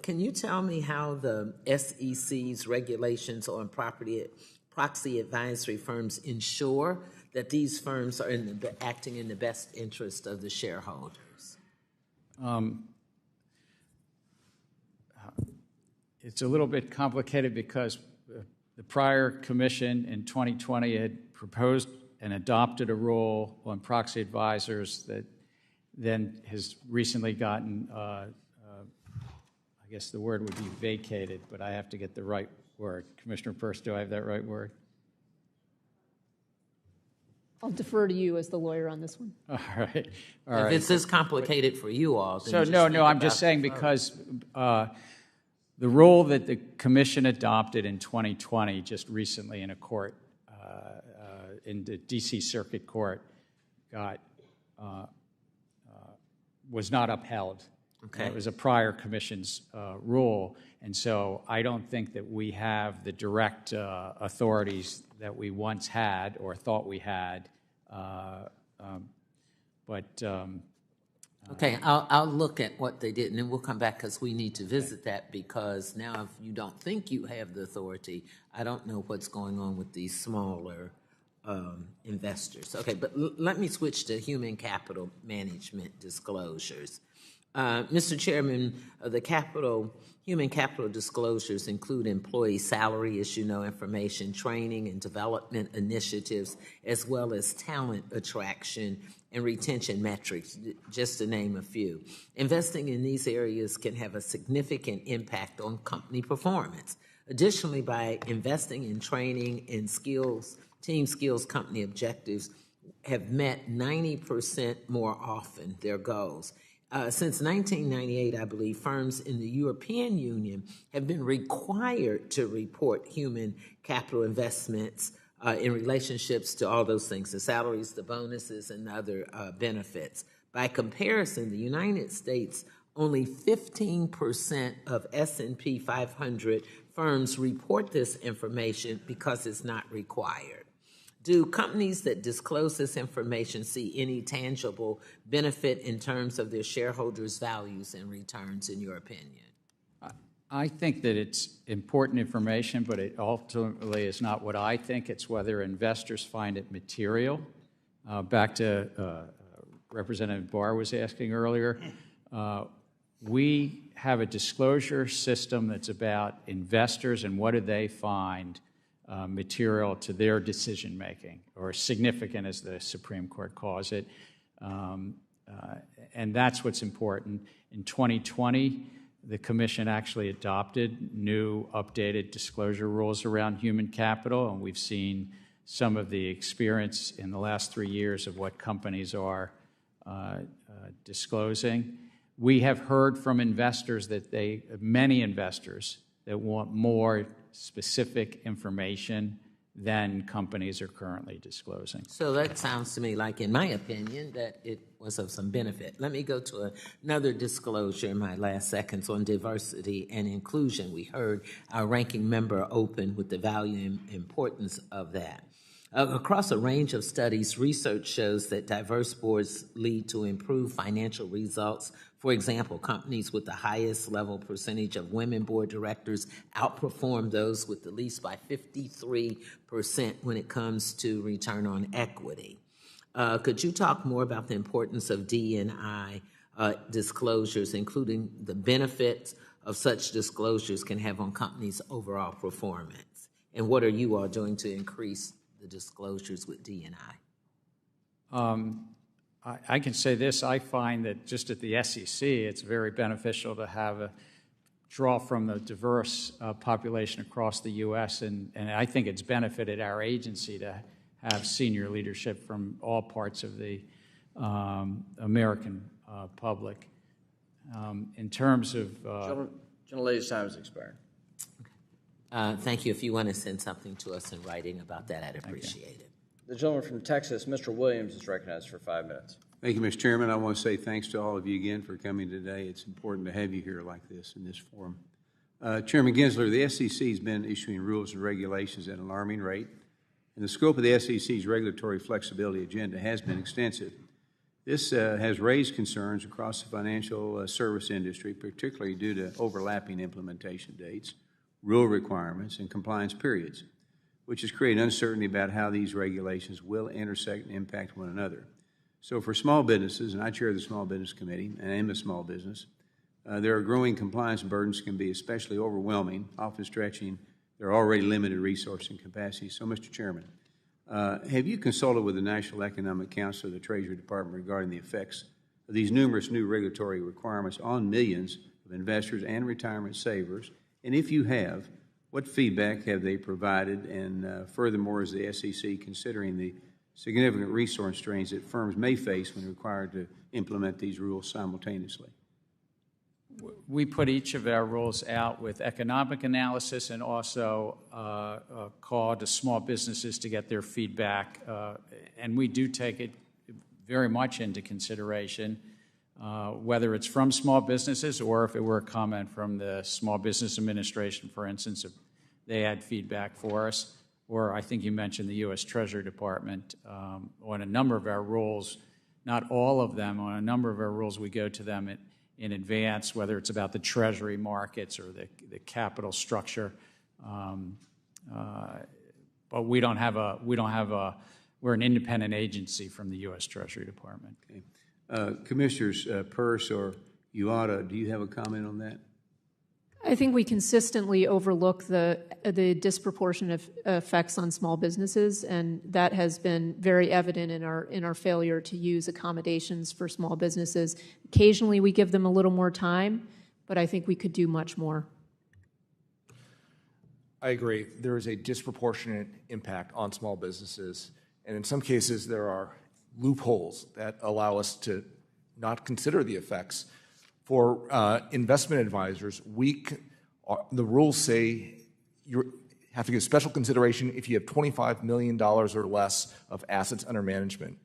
Can you tell me how the SEC's regulations on proxy advisory firms ensure that these firms are acting in the best interest of the shareholders? It's a little bit complicated because the prior commission in 2020 had proposed and adopted a rule on proxy advisors that then has recently gotten, I guess the word would be vacated, but I have to get the right word. Commissioner Peirce, do I have that right word? I'll defer to you as the lawyer on this one. All right. If it's this complicated for you all, then so no, I'm just saying because the rule that the commission adopted in 2020, just recently in a court, in the D.C. Circuit Court, was not upheld. Okay. It was a prior commission's rule, and so I don't think that we have the direct authorities that we once had or thought we had. Okay, I'll look at what they did, and then we'll come back because we need to visit that, because now if you don't think you have the authority, I don't know what's going on with these smaller investors. Okay, but let me switch to human capital management disclosures. Mr. Chairman, human capital disclosures include employee salary, as you know, information, training and development initiatives, as well as talent attraction and retention metrics, just to name a few. Investing in these areas can have a significant impact on company performance. Additionally, by investing in training and skills, team skills, company objectives have met 90% more often their goals. Since 1998, I believe firms in the European Union have been required to report human capital investments in relationships to all those things, the salaries, the bonuses, and other benefits. By comparison, the United States, only 15% of S&P 500 firms report this information because it's not required. Do companies that disclose this information see any tangible benefit in terms of their shareholders' values and returns, in your opinion? I think that it's important information, but it ultimately is not what I think. It's whether investors find it material. Back to Representative Barr was asking earlier, we have a disclosure system that's about investors and what do they find material to their decision-making, or significant, as the Supreme Court calls it. And that's what's important. In 2020, the Commission actually adopted new updated disclosure rules around human capital, and we've seen some of the experience in the last 3 years of what companies are disclosing. We have heard from investors that many investors that want more specific information than companies are currently disclosing. So that sounds to me like, in my opinion, that it was of some benefit. Let me go to another disclosure in my last seconds on diversity and inclusion. We heard our ranking member open with the value and importance of that. Across a range of studies, research shows that diverse boards lead to improved financial results. For example, companies with the highest level percentage of women board directors outperform those with the least by 53% when it comes to return on equity. Could you talk more about the importance of D&I disclosures, including the benefits of such disclosures can have on companies' overall performance? And what are you all doing to increase the disclosures with D&I? I can say this. I find that just at the SEC, it's very beneficial to have a draw from the diverse population across the U.S., and I think it's benefited our agency to have senior leadership from all parts of the American public. In terms of... Gentlelady's time has expired. Thank you. If you want to send something to us in writing about that, I'd appreciate it. The gentleman from Texas, Mr. Williams, is recognized for 5 minutes. Thank you, Mr. Chairman. I want to say thanks to all of you again for coming today. It's important to have you here like this in this forum. Chairman Gensler, the SEC has been issuing rules and regulations at an alarming rate, and the scope of the SEC's regulatory flexibility agenda has been extensive. This has raised concerns across the financial service industry, particularly due to overlapping implementation dates, rule requirements, and compliance periods, which has created uncertainty about how these regulations will intersect and impact one another. So for small businesses, and I chair the Small Business Committee, and I am a small business, there are growing compliance burdens can be especially overwhelming, often stretching their already limited resource and capacity. So, Mr. Chairman, have you consulted with the National Economic Council of the Treasury Department regarding the effects of these numerous new regulatory requirements on millions of investors and retirement savers? And if you have, what feedback have they provided? And furthermore, is the SEC considering the significant resource strains that firms may face when required to implement these rules simultaneously? We put each of our rules out with economic analysis and also a call to small businesses to get their feedback. And we do take it very much into consideration, whether it's from small businesses or if it were a comment from the Small Business Administration, for instance, if they had feedback for us. Or I think you mentioned the U.S. Treasury Department. On a number of our rules, not all of them, on a number of our rules we go to them in advance, whether it's about the Treasury markets or the capital structure. But we're an independent agency from the U.S. Treasury Department. Okay. Commissioners Peirce or Uyeda, do you have a comment on that? I think we consistently overlook the disproportionate effects on small businesses, and that has been very evident in our failure to use accommodations for small businesses. Occasionally, we give them a little more time, but I think we could do much more. I agree. There is a disproportionate impact on small businesses, and in some cases, there are loopholes that allow us to not consider the effects. For investment advisors, the rules say you have to give special consideration if you have $25 million or less of assets under management.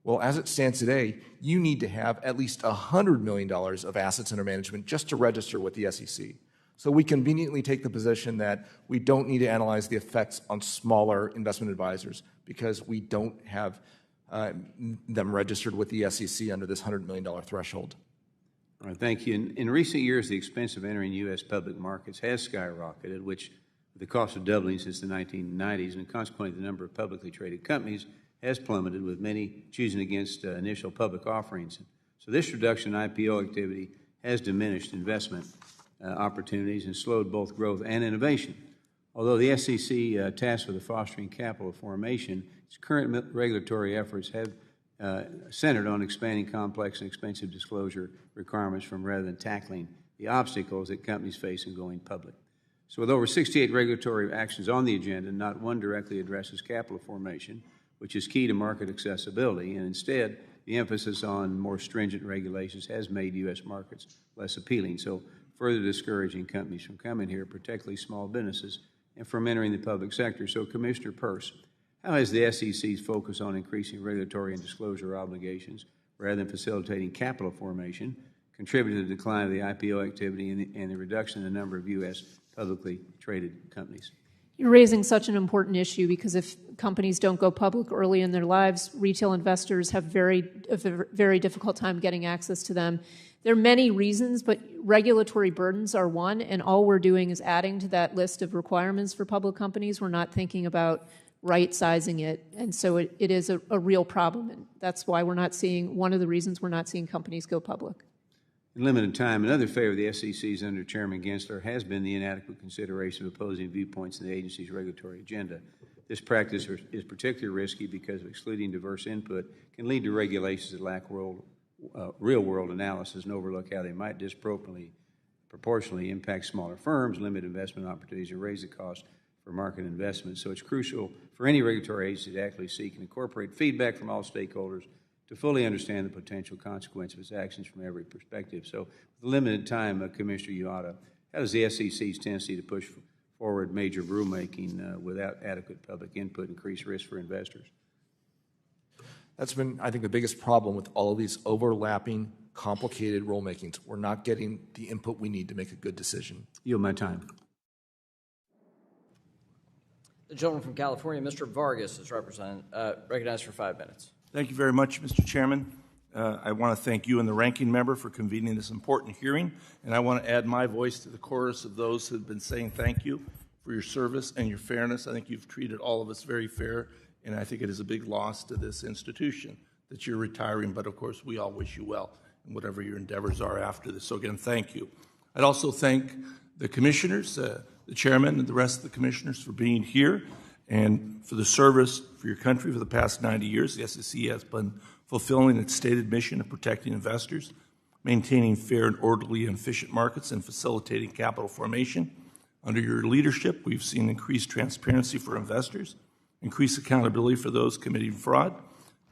Well, as it stands today, you need to have at least $100 million of assets under management just to register with the SEC. So we conveniently take the position that we don't need to analyze the effects on smaller investment advisors because we don't have them registered with the SEC under this $100 million threshold. All right, thank you. In recent years, the expense of entering U.S. public markets has skyrocketed, which the cost of doubling since the 1990s, and consequently the number of publicly traded companies has plummeted, with many choosing against initial public offerings. So this reduction in IPO activity has diminished investment opportunities and slowed both growth and innovation. Although the SEC tasked with the fostering capital formation, its current regulatory efforts have centered on expanding complex and expensive disclosure requirements rather than tackling the obstacles that companies face in going public. So with over 68 regulatory actions on the agenda, not one directly addresses capital formation, which is key to market accessibility, and instead the emphasis on more stringent regulations has made U.S. markets less appealing, so further discouraging companies from coming here, particularly small businesses, and from entering the public sector. So Commissioner Peirce, how has the SEC's focus on increasing regulatory and disclosure obligations rather than facilitating capital formation contributed to the decline of the IPO activity and the reduction in the number of U.S. publicly traded companies? You're raising such an important issue because if companies don't go public early in their lives, retail investors have a very difficult time getting access to them. There are many reasons, but regulatory burdens are one, and all we're doing is adding to that list of requirements for public companies. We're not thinking about right-sizing it, and so it is a real problem, and that's why one of the reasons we're not seeing companies go public. In limited time, another failure of the SEC's under Chairman Gensler has been the inadequate consideration of opposing viewpoints in the agency's regulatory agenda. This practice is particularly risky because excluding diverse input can lead to regulations that lack real-world analysis and overlook how they might proportionally impact smaller firms, limit investment opportunities, and raise the cost for market investment. So it's crucial for any regulatory agency to actually seek and incorporate feedback from all stakeholders to fully understand the potential consequence of its actions from every perspective. So with limited time, Commissioner Uyeda, how does the SEC's tendency to push forward major rulemaking without adequate public input increase risk for investors? That's been, I think, the biggest problem with all of these overlapping, complicated rulemakings. We're not getting the input we need to make a good decision. Yield my time. The gentleman from California, Mr. Vargas, is recognized for 5 minutes. Thank you very much, Mr. Chairman. I want to thank you and the ranking member for convening this important hearing, and I want to add my voice to the chorus of those who have been saying thank you for your service and your fairness. I think you've treated all of us very fair, and I think it is a big loss to this institution that you're retiring, but of course we all wish you well in whatever your endeavors are after this. So again, thank you. I'd also thank the commissioners, the chairman and the rest of the commissioners for being here and for the service for your country for the past 90 years. The SEC has been fulfilling its stated mission of protecting investors, maintaining fair and orderly and efficient markets, and facilitating capital formation. Under your leadership, we've seen increased transparency for investors, increased accountability for those committing fraud.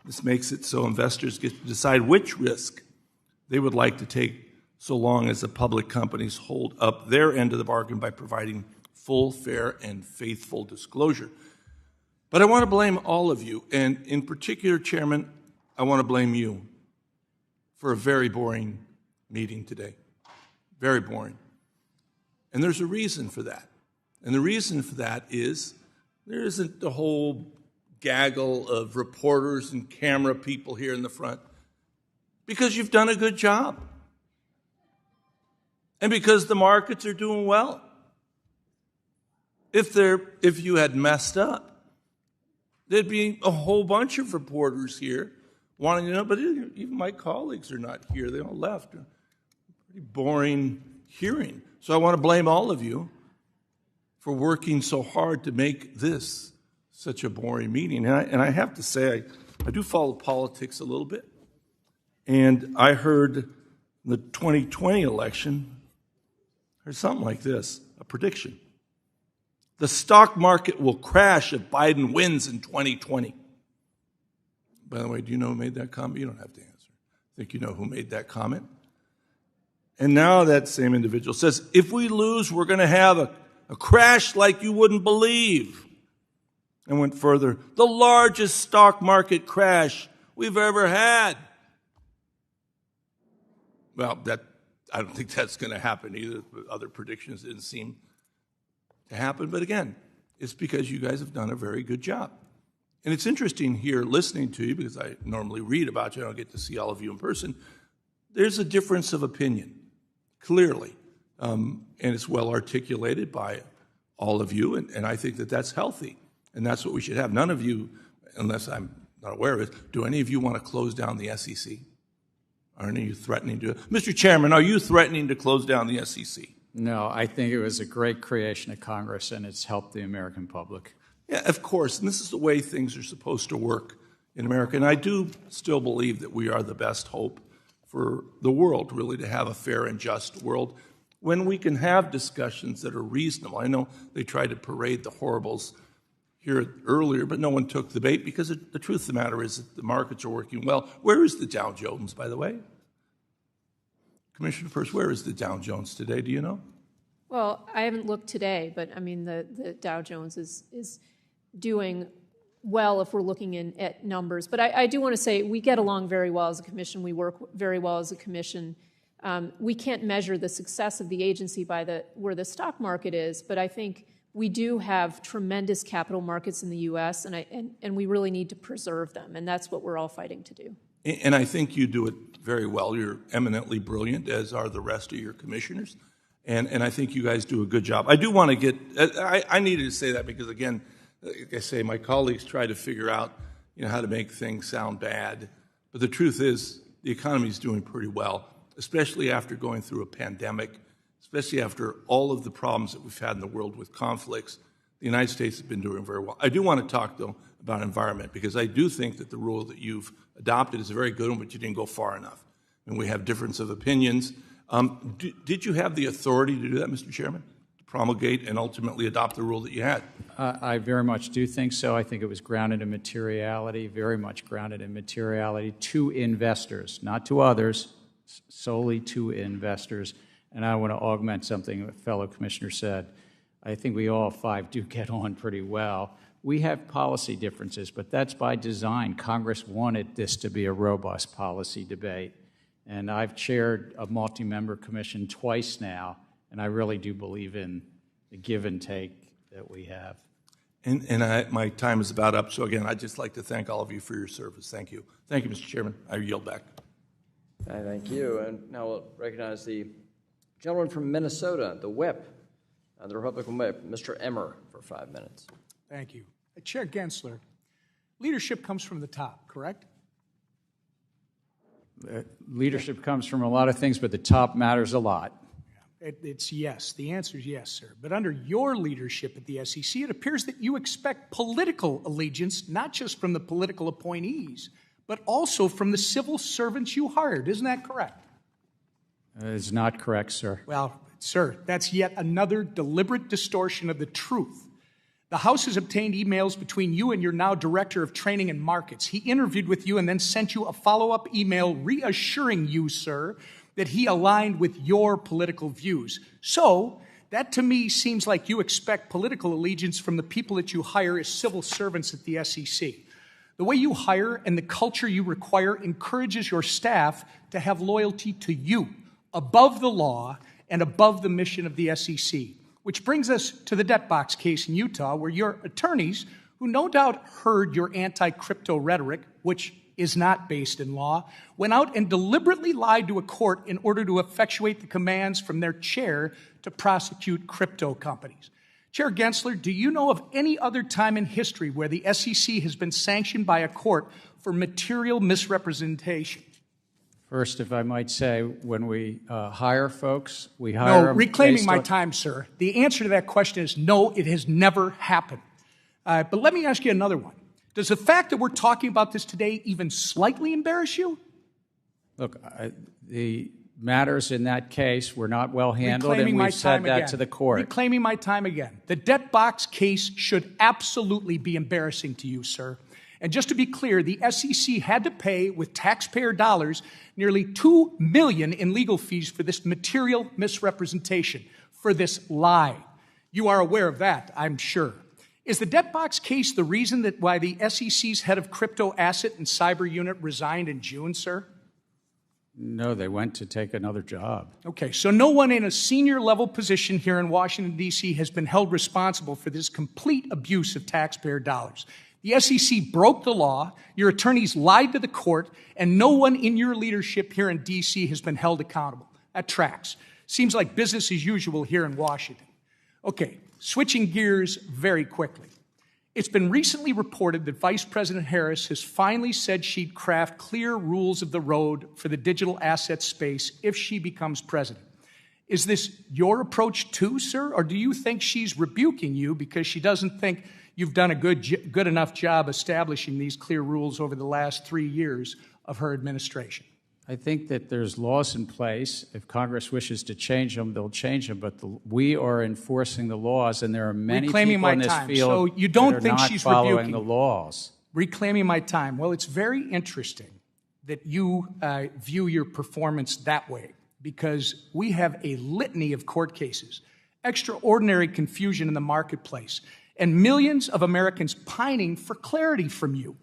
This makes it so investors get to decide which risk they would like to take, so long as the public companies hold up their end of the bargain by providing full, fair, and faithful disclosure. But I want to blame all of you, and in particular, Chairman, I want to blame you for a very boring meeting today. Very boring. And there's a reason for that. And the reason for that is there isn't the whole gaggle of reporters and camera people here in the front, because you've done a good job. And because the markets are doing well. If you had messed up, there'd be a whole bunch of reporters here wanting to know, but even my colleagues are not here. They all left. pretty boring hearing. So I want to blame all of you for working so hard to make this such a boring meeting. And I have to say, I do follow politics a little bit. And I heard the 2020 election, I heard something like this, a prediction. The stock market will crash if Biden wins in 2020. By the way, do you know who made that comment? You don't have to answer. I think you know who made that comment. And now that same individual says, if we lose, we're going to have a crash like you wouldn't believe. And went further, the largest stock market crash we've ever had. Well, I don't think that's going to happen either. Other predictions didn't seem to happen. But again, it's because you guys have done a very good job. And it's interesting here listening to you, because I normally read about you, I don't get to see all of you in person. There's a difference of opinion, clearly. And it's well articulated by all of you, and I think that that's healthy. And that's what we should have. None of you, unless I'm not aware of it, do any of you want to close down the SEC? Are any of you threatening to? Mr. Chairman, are you threatening to close down the SEC? No, I think it was a great creation of Congress, and it's helped the American public. Yeah, of course, and this is the way things are supposed to work in America. And I do still believe that we are the best hope for the world, really, to have a fair and just world when we can have discussions that are reasonable. I know they tried to parade the horribles here earlier, but no one took the bait because the truth of the matter is that the markets are working well. Where is the Dow Jones, by the way? Commissioner Peirce, where is the Dow Jones today? Do you know? Well, I haven't looked today, but I mean the Dow Jones is doing well if we're looking at numbers. But I do want to say we get along very well as a commission. We work very well as a commission. We can't measure the success of the agency by where the stock market is, but I think we do have tremendous capital markets in the U.S., and we really need to preserve them, and that's what we're all fighting to do. And I think you do it very well. You're eminently brilliant, as are the rest of your commissioners, and I think you guys do a good job. I do want to get I needed to say that because, again, like I say, my colleagues try to figure out how to make things sound bad, but the truth is the economy is doing pretty well, especially after going through a pandemic, especially after all of the problems that we've had in the world with conflicts. The United States has been doing very well. I do want to talk, though, about environment, because I do think that the rule that you've adopted is a very good one, but you didn't go far enough. And we have difference of opinions. Did you have the authority to do that, Mr. Chairman, to promulgate and ultimately adopt the rule that you had? I very much do think so. I think it was grounded in materiality, very much grounded in materiality to investors, not to others, solely to investors. And I want to augment something a fellow commissioner said. I think we all five do get on pretty well. We have policy differences, but that's by design. Congress wanted this to be a robust policy debate. And I've chaired a multi-member commission twice now, and I really do believe in the give and take that we have. And my time is about up. So again, I'd just like to thank all of you for your service. Thank you. Thank you, Mr. Chairman. I yield back. Thank you. And now we'll recognize the gentleman from Minnesota, the whip, the Republican whip, Mr. Emmer, for 5 minutes. Thank you. Chair Gensler, leadership comes from the top, correct? Leadership comes from a lot of things, but the top matters a lot. It's yes. The answer is yes, sir. But under your leadership at the SEC, it appears that you expect political allegiance, not just from the political appointees, but also from the civil servants you hired. Isn't that correct? That is not correct, sir. Well, sir, that's yet another deliberate distortion of the truth. The House has obtained emails between you and your now Director of Training and Markets. He interviewed with you and then sent you a follow-up email reassuring you, sir, that he aligned with your political views. So, that to me seems like you expect political allegiance from the people that you hire as civil servants at the SEC. The way you hire and the culture you require encourages your staff to have loyalty to you, above the law and above the mission of the SEC. Which brings us to the debt box case in Utah, where your attorneys, who no doubt heard your anti-crypto rhetoric, which is not based in law, went out and deliberately lied to a court in order to effectuate the commands from their chair to prosecute crypto companies. Chair Gensler, do you know of any other time in history where the SEC has been sanctioned by a court for material misrepresentation? First, if I might say, when we hire folks, we hire them reclaiming my time, sir. The answer to that question is no, it has never happened. But let me ask you another one. Does the fact that we're talking about this today even slightly embarrass you? Look, the matters in that case were not well handled, Reclaiming and my we've said time that again. to the court. Reclaiming my time again. The debt box case should absolutely be embarrassing to you, sir. And just to be clear, the SEC had to pay with taxpayer dollars nearly $2 million in legal fees for this material misrepresentation, for this lie. You are aware of that, I'm sure. Is the debt box case the reason that why the SEC's head of crypto asset and cyber unit resigned in June, sir? No, they went to take another job. Okay, so no one in a senior level position here in Washington, D.C. has been held responsible for this complete abuse of taxpayer dollars. The SEC broke the law, your attorneys lied to the court, and no one in your leadership here in D.C. has been held accountable. That tracks. Seems like business as usual here in Washington. Okay, switching gears very quickly. It's been recently reported that Vice President Harris has finally said she'd craft clear rules of the road for the digital asset space if she becomes president. Is this your approach too, sir, or do you think she's rebuking you because she doesn't think you've done a good enough job establishing these clear rules over the last 3 years of her administration? I think that there's laws in place. If Congress wishes to change them, they'll change them. But we are enforcing the laws, and there are many people in this field so you don't that are think not she's following rebuking the laws. Reclaiming my time. Well, it's very interesting that you view your performance that way, because we have a litany of court cases, extraordinary confusion in the marketplace, and millions of Americans pining for clarity from you.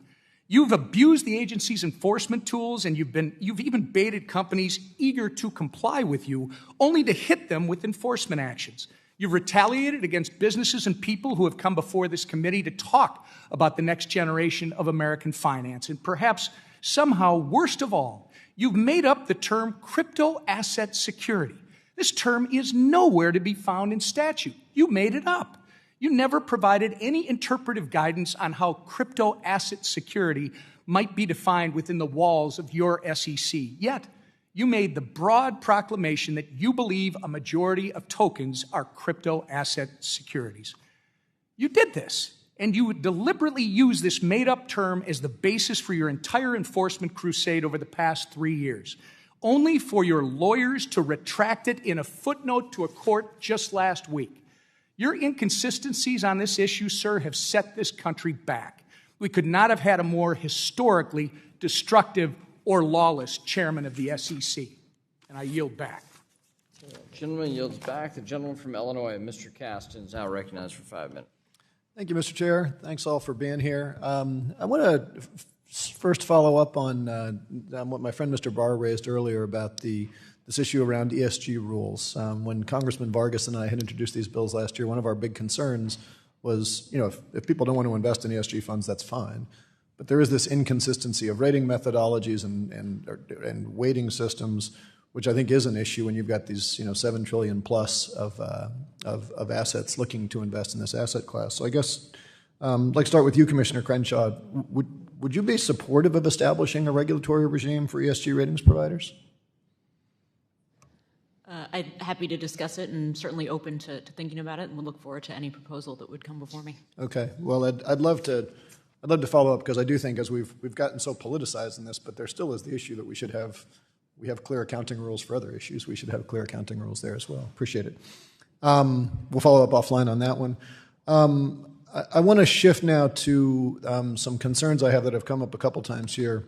You've abused the agency's enforcement tools, and you've even baited companies eager to comply with you, only to hit them with enforcement actions. You've retaliated against businesses and people who have come before this committee to talk about the next generation of American finance. And perhaps somehow, worst of all, you've made up the term crypto asset security. This term is nowhere to be found in statute. You made it up. You never provided any interpretive guidance on how crypto asset security might be defined within the walls of your SEC. Yet, you made the broad proclamation that you believe a majority of tokens are crypto asset securities. You did this, and you deliberately used this made-up term as the basis for your entire enforcement crusade over the past 3 years, only for your lawyers to retract it in a footnote to a court just last week. Your inconsistencies on this issue, sir, have set this country back. We could not have had a more historically destructive or lawless chairman of the SEC. And I yield back. The gentleman yields back. The gentleman from Illinois, Mr. Caston, is now recognized for 5 minutes. Thank you, Mr. Chair. Thanks all for being here. I want to first follow up on what my friend Mr. Barr raised earlier about this issue around ESG rules. When Congressman Vargas and I had introduced these bills last year, one of our big concerns was, if people don't want to invest in ESG funds, that's fine. But there is this inconsistency of rating methodologies and weighting systems, which I think is an issue when you've got these, $7 trillion plus of assets looking to invest in this asset class. So I guess I'd like to start with you, Commissioner Crenshaw. Would you be supportive of establishing a regulatory regime for ESG ratings providers? I'm happy to discuss it and certainly open to thinking about it, and we'll look forward to any proposal that would come before me. Okay. Well, I'd love to follow up, because I do think as we've gotten so politicized in this, but there still is the issue that we have clear accounting rules for other issues. We should have clear accounting rules there as well. Appreciate it. We'll follow up offline on that one. I want to shift now to some concerns I have that have come up a couple times here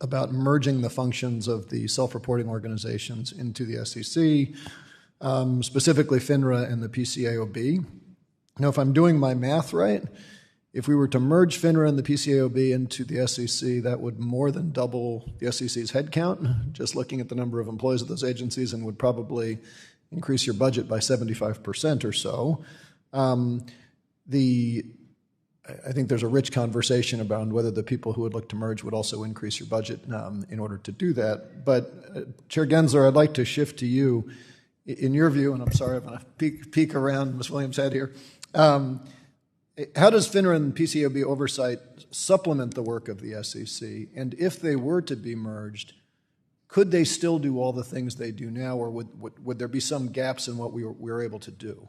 about merging the functions of the self-reporting organizations into the SEC, specifically FINRA and the PCAOB. Now, if I'm doing my math right, if we were to merge FINRA and the PCAOB into the SEC, that would more than double the SEC's headcount, just looking at the number of employees of those agencies, and would probably increase your budget by 75% or so. I think there's a rich conversation about whether the people who would look to merge would also increase your budget in order to do that. But Chair Gensler, I'd like to shift to you. In your view, and I'm sorry, I'm going to peek around Ms. Williams' head here, how does FINRA and PCAOB oversight supplement the work of the SEC? And if they were to be merged, could they still do all the things they do now, or would there be some gaps in what we were able to do?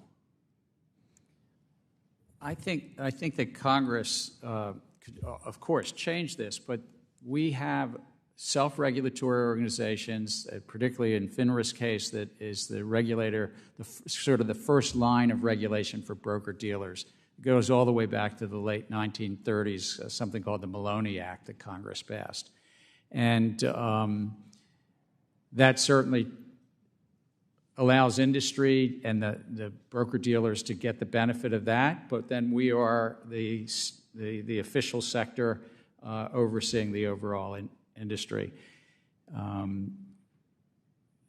I think that Congress could, of course, change this, but we have self-regulatory organizations, particularly in FINRA's case, that is the regulator, sort of the first line of regulation for broker-dealers. It goes all the way back to the late 1930s, something called the Maloney Act that Congress passed. And that certainly allows industry and the broker-dealers to get the benefit of that, but then we are the official sector overseeing the overall industry. And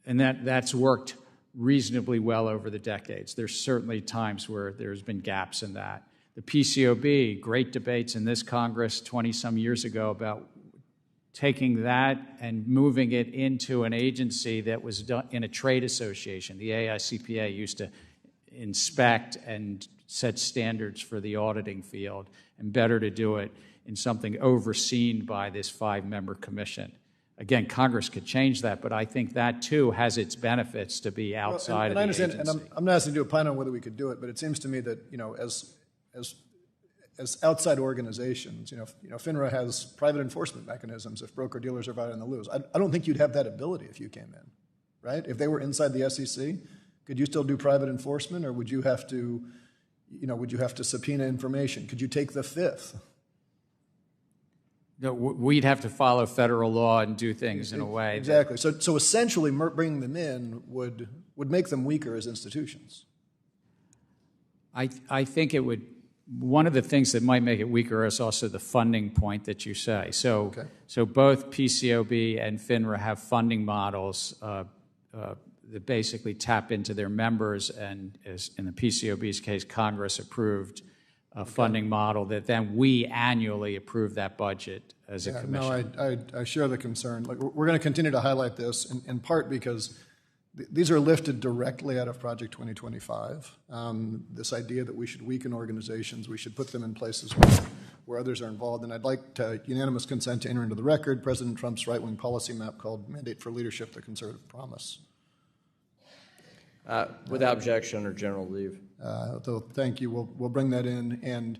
that's worked reasonably well over the decades. There's certainly times where there's been gaps in that. The PCOB, great debates in this Congress 20-some years ago about taking that and moving it into an agency that was done in a trade association. The AICPA used to inspect and set standards for the auditing field, and better to do it in something overseen by this 5-member commission. Again, Congress could change that, but I think that too has its benefits to be outside of the agency. And I'm not asking you to opine on whether we could do it, but it seems to me that as outside organizations, FINRA has private enforcement mechanisms if broker-dealers are violating the rules. I don't think you'd have that ability if you came in, right? If they were inside the SEC, could you still do private enforcement, or would you have to, subpoena information? Could you take the fifth? No, we'd have to follow federal law and do things in a way. Exactly. So essentially, bringing them in would make them weaker as institutions. I think it would. One of the things that might make it weaker is also the funding point that you say. So both PCOB and FINRA have funding models that basically tap into their members, and as in the PCOB's case, Congress approved a funding model that then we annually approve that budget as a commission. No, I share the concern. We're going to continue to highlight this in part because these are lifted directly out of Project 2025. This idea that we should weaken organizations, we should put them in places where others are involved. And I'd like unanimous consent to enter into the record President Trump's right-wing policy map called Mandate for Leadership, the Conservative Promise. Without objection, under general leave. So thank you. We'll bring that in. And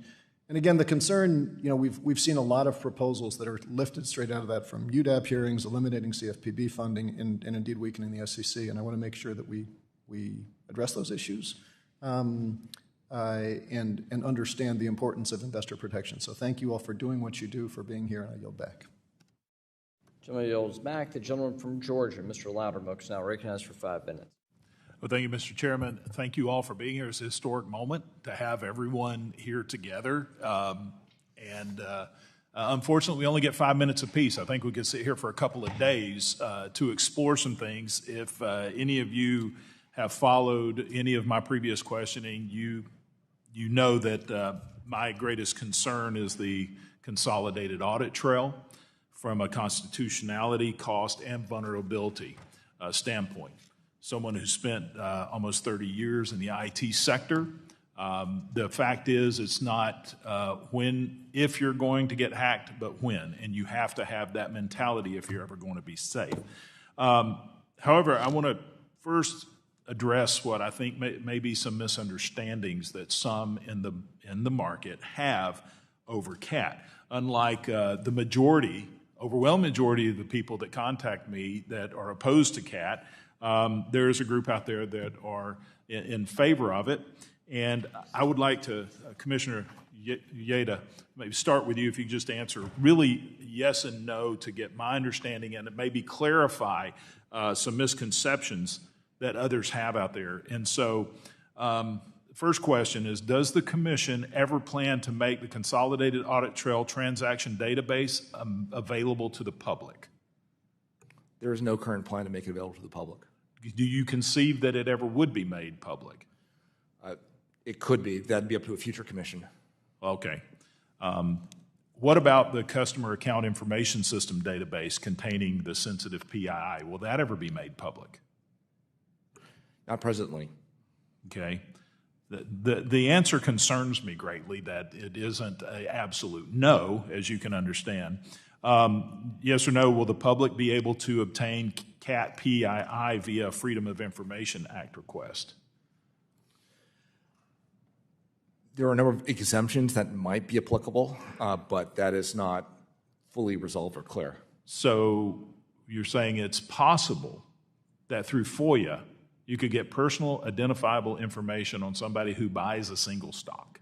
again, the concern, we've seen a lot of proposals that are lifted straight out of that, from UDAP hearings, eliminating CFPB funding, and indeed weakening the SEC. And I want to make sure that we address those issues and understand the importance of investor protection. So thank you all for doing what you do, for being here, and I yield back. Gentleman yields back. The gentleman from Georgia, Mr. Loudermilk, is now recognized for 5 minutes. Well, thank you, Mr. Chairman. Thank you all for being here. It's a historic moment to have everyone here together. Unfortunately, we only get 5 minutes apiece. I think we could sit here for a couple of days to explore some things. If any of you have followed any of my previous questioning, you know that my greatest concern is the consolidated audit trail from a constitutionality, cost, and vulnerability standpoint. Someone who spent almost 30 years in the IT sector. The fact is, it's not if you're going to get hacked, but when. And you have to have that mentality if you're ever going to be safe. However, I want to first address what I think may be some misunderstandings that some in the market have over CAT. Unlike the overwhelming majority of the people that contact me that are opposed to CAT, there is a group out there that are in favor of it. And I would like to, Commissioner Uyeda, maybe start with you if you could just answer really yes and no to get my understanding and maybe clarify some misconceptions that others have out there. And so first question is, does the Commission ever plan to make the Consolidated Audit Trail Transaction Database available to the public? There is no current plan to make it available to the public. Do you conceive that it ever would be made public? It could be. That'd be up to a future commission. Okay. What about the Customer Account Information System database containing the sensitive PII? Will that ever be made public? Not presently. Okay. The answer concerns me greatly, that it isn't an absolute no, as you can understand. Yes or no, will the public be able to obtain CAT PII via Freedom of Information Act request? There are a number of exemptions that might be applicable, but that is not fully resolved or clear. So you're saying it's possible that through FOIA, you could get personal identifiable information on somebody who buys a single stock?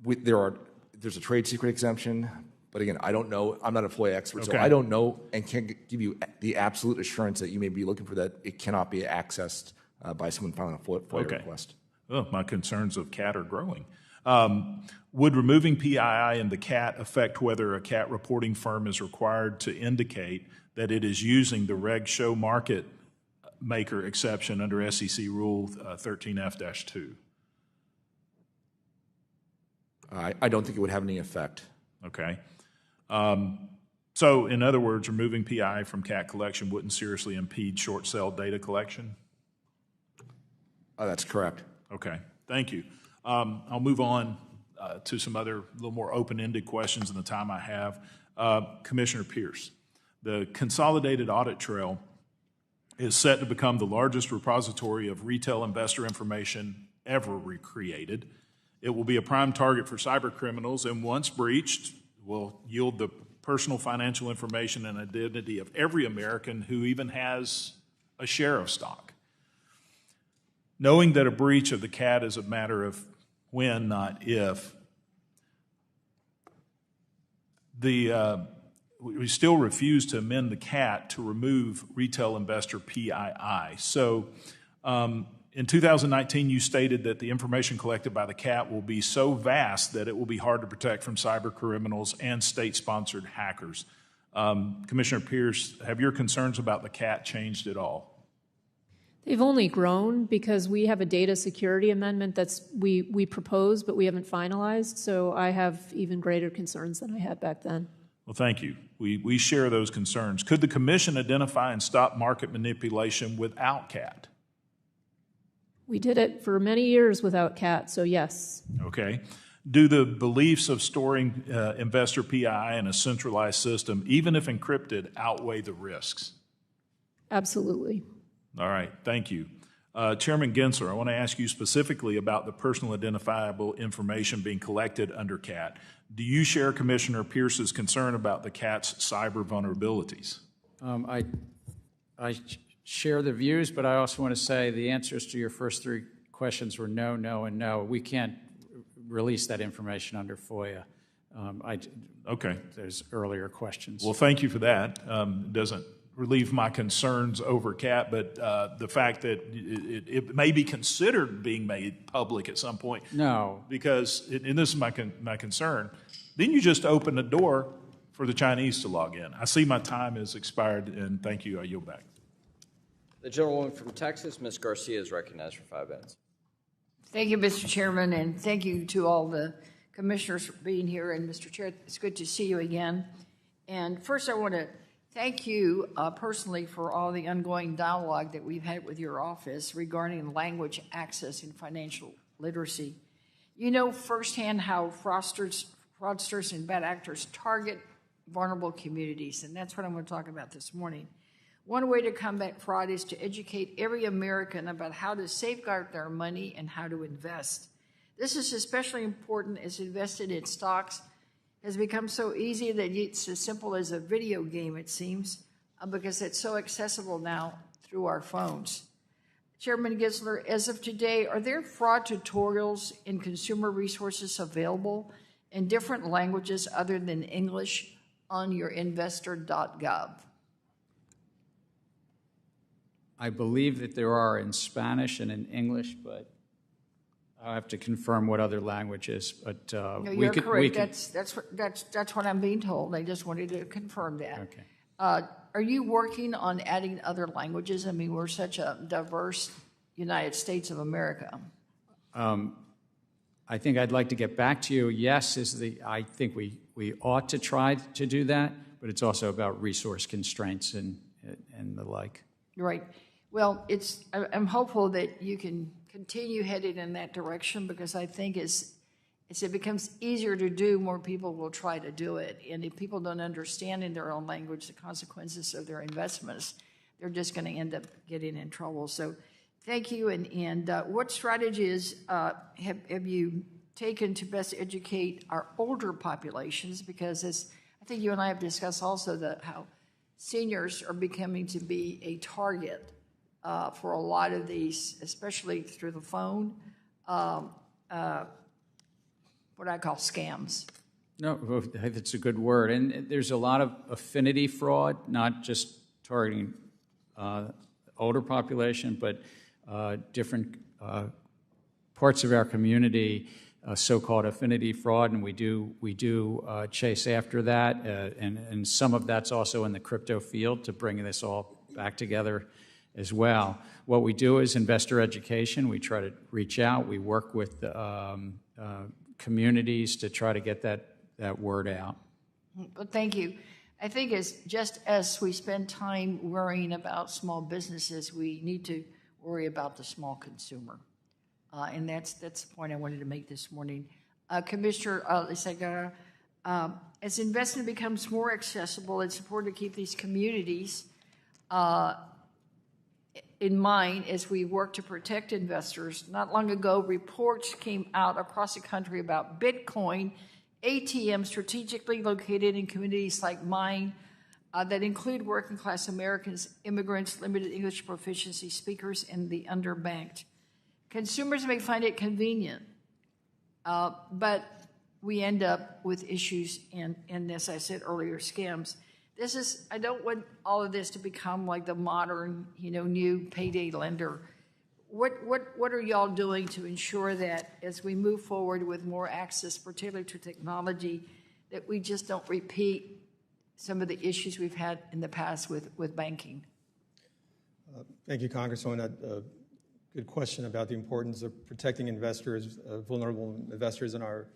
There's a trade secret exemption, but again, I don't know. I'm not a FOIA expert, so Okay. I don't know and can't give you the absolute assurance that you may be looking for, that it cannot be accessed by someone filing a FOIA request. Oh, my concerns of CAT are growing. Would removing PII in the CAT affect whether a CAT reporting firm is required to indicate that it is using the reg show market maker exception under SEC Rule 13F-2? I don't think it would have any effect. Okay. So, in other words, removing PII from CAT collection wouldn't seriously impede short sale data collection? That's correct. Okay, thank you. I'll move on to some other little more open-ended questions in the time I have. Commissioner Peirce, the Consolidated Audit Trail is set to become the largest repository of retail investor information ever recreated. It will be a prime target for cyber criminals, and once breached, will yield the personal financial information and identity of every American who even has a share of stock. Knowing that a breach of the CAT is a matter of when, not if, we still refuse to amend the CAT to remove retail investor PII. So in 2019, you stated that the information collected by the CAT will be so vast that it will be hard to protect from cyber criminals and state-sponsored hackers. Commissioner Peirce, have your concerns about the CAT changed at all? They've only grown because we have a data security amendment we proposed, but we haven't finalized. So I have even greater concerns than I had back then. Well, thank you. We share those concerns. Could the Commission identify and stop market manipulation without CAT? We did it for many years without CAT, so yes. Okay. Do the beliefs of storing investor PII in a centralized system, even if encrypted, outweigh the risks? Absolutely. All right, thank you. Chairman Gensler, I want to ask you specifically about the personal identifiable information being collected under CAT. Do you share Commissioner Peirce's concern about the CAT's cyber vulnerabilities? I share the views, but I also want to say the answers to your first three questions were no, no, and no. We can't release that information under FOIA. Okay. There's earlier questions. Well, thank you for that. It doesn't relieve my concerns over CAT, but the fact that it may be considered being made public at some point. No. Because, and this is my concern, then you just open the door for the Chinese to log in. I see my time has expired, and thank you. I yield back. The gentlewoman from Texas, Ms. Garcia, is recognized for 5 minutes. Thank you, Mr. Chairman, and thank you to all the commissioners for being here. And Mr. Chair, it's good to see you again. And first, I want to thank you personally for all the ongoing dialogue that we've had with your office regarding language access and financial literacy. You know firsthand how fraudsters and bad actors target vulnerable communities, and that's what I'm going to talk about this morning. One way to combat fraud is to educate every American about how to safeguard their money and how to invest. This is especially important as investing in stocks has become so easy that it's as simple as a video game, it seems, because it's so accessible now through our phones. Chairman Gensler, as of today, are there fraud tutorials in consumer resources available in different languages other than English on your investor.gov? I believe that there are in Spanish and in English, but I'll have to confirm what other languages. But no, you're correct. That's what I'm being told. I just wanted to confirm that. Okay. Are you working on adding other languages? I mean, we're such a diverse United States of America. I think I'd like to get back to you. Yes, I think we ought to try to do that, but it's also about resource constraints and the like. Right. Well, I'm hopeful that you can continue headed in that direction, because I think as as it becomes easier to do, more people will try to do it. And if people don't understand in their own language the consequences of their investments, they're just going to end up getting in trouble. So thank you. And what strategies have you taken to best educate our older populations? Because as I think you and I have discussed also how seniors are becoming to be a target for a lot of these, especially through the phone, what I call scams. No, I think that's a good word. And there's a lot of affinity fraud, not just targeting older population, but different parts of our community, so-called affinity fraud, and we do chase after that. And some of that's also in the crypto field to bring this all back together as well. What we do is investor education. We try to reach out. We work with communities to try to get that word out. Well, thank you. I think just as we spend time worrying about small businesses, we need to worry about the small consumer. And that's the point I wanted to make this morning. Commissioner Lizárraga, as investment becomes more accessible, it's important to keep these communities in mind as we work to protect investors. Not long ago, reports came out across the country about Bitcoin ATMs strategically located in communities like mine that include working class Americans, immigrants, limited English proficiency speakers, and the underbanked. Consumers may find it convenient, but we end up with issues and as I said earlier, scams. I don't want all of this to become like the modern, new payday lender. What are y'all doing to ensure that as we move forward with more access, particularly to technology, that we just don't repeat some of the issues we've had in the past with banking? Thank you, Congresswoman. A good question about the importance of protecting investors, vulnerable investors in our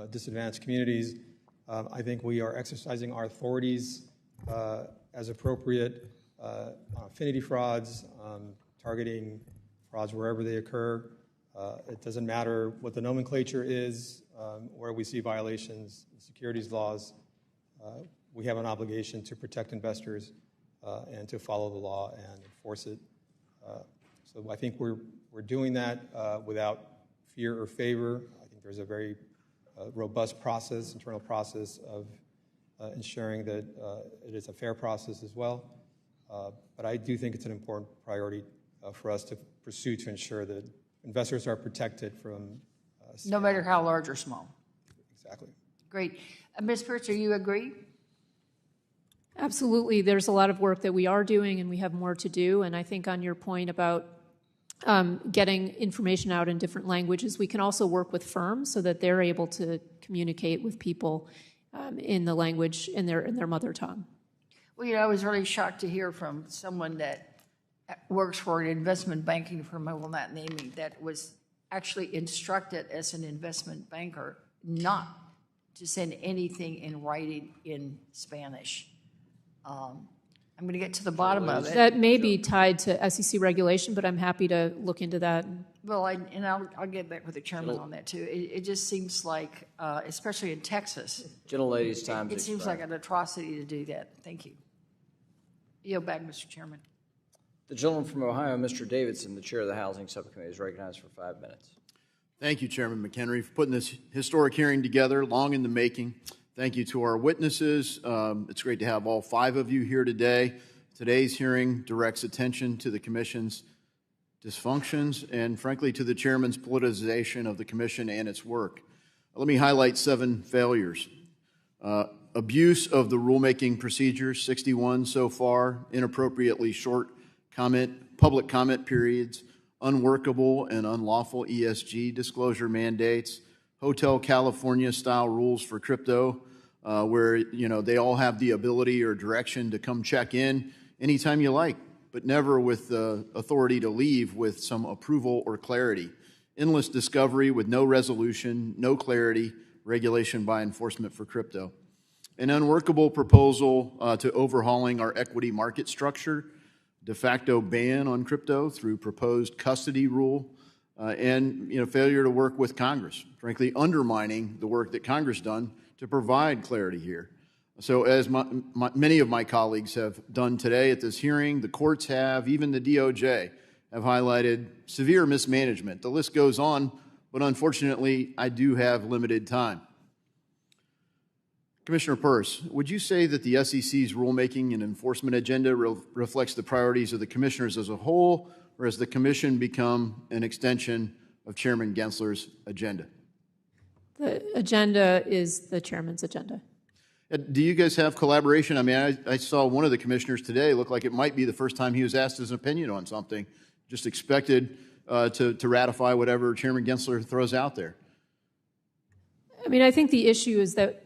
disadvantaged communities. I think we are exercising our authorities as appropriate on affinity frauds, targeting frauds wherever they occur. It doesn't matter what the nomenclature is, where we see violations of securities laws. We have an obligation to protect investors and to follow the law and enforce it. So I think we're doing that without fear or favor. I think there's a very robust process, internal process of ensuring that it is a fair process as well. But I do think it's an important priority for us to pursue to ensure that investors are protected from no matter how large or small. Exactly. Great. Ms. Peirce, do you agree? Absolutely. There's a lot of work that we are doing, and we have more to do. And I think on your point about getting information out in different languages, we can also work with firms so that they're able to communicate with people in the language in their mother tongue. Well, I was really shocked to hear from someone that works for an investment banking firm, I will not name it, that was actually instructed as an investment banker not to send anything in writing in Spanish. I'm going to get to the bottom of it. That may be tied to SEC regulation, but I'm happy to look into that. Well, I'll get back with the chairman on that too. It just seems like, especially in Texas, Gentlelady's time. It seems like an atrocity to do that. Thank you. Yield back, Mr. Chairman. The gentleman from Ohio, Mr. Davidson, the chair of the Housing Subcommittee, is recognized for 5 minutes. Thank you, Chairman McHenry, for putting this historic hearing together, long in the making. Thank you to our witnesses. It's great to have all 5 of you here today. Today's hearing directs attention to the Commission's dysfunctions and, frankly, to the Chairman's politicization of the Commission and its work. Let me highlight 7 failures. Abuse of the rulemaking procedures, 61 so far, inappropriately short public comment periods, unworkable and unlawful ESG disclosure mandates, Hotel California-style rules for crypto, where they all have the ability or direction to come check in anytime you like, but never with the authority to leave with some approval or clarity. Endless discovery with no resolution, no clarity, regulation by enforcement for crypto. An unworkable proposal to overhauling our equity market structure, de facto ban on crypto through proposed custody rule, and failure to work with Congress, frankly undermining the work that Congress done to provide clarity here. So as many of my colleagues have done today at this hearing, the courts have, even the DOJ, have highlighted severe mismanagement. The list goes on, but unfortunately, I do have limited time. Commissioner Peirce, would you say that the SEC's rulemaking and enforcement agenda reflects the priorities of the commissioners as a whole, or has the commission become an extension of Chairman Gensler's agenda? The agenda is the chairman's agenda. Do you guys have collaboration? I mean, I saw one of the commissioners today look like it might be the first time he was asked his opinion on something, just expected to ratify whatever Chairman Gensler throws out there. I mean, I think the issue is that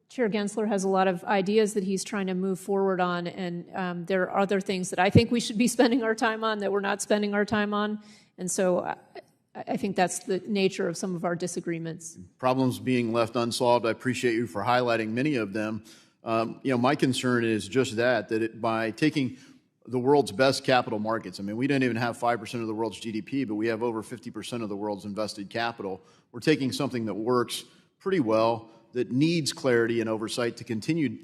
Chair Gensler has a lot of ideas that he's trying to move forward on, and there are other things that I think we should be spending our time on that we're not spending our time on. And so I think that's the nature of some of our disagreements. Problems being left unsolved. I appreciate you for highlighting many of them. My concern is just that by taking the world's best capital markets, I mean, we don't even have 5% of the world's GDP, but we have over 50% of the world's invested capital. We're taking something that works pretty well, that needs clarity and oversight to continue.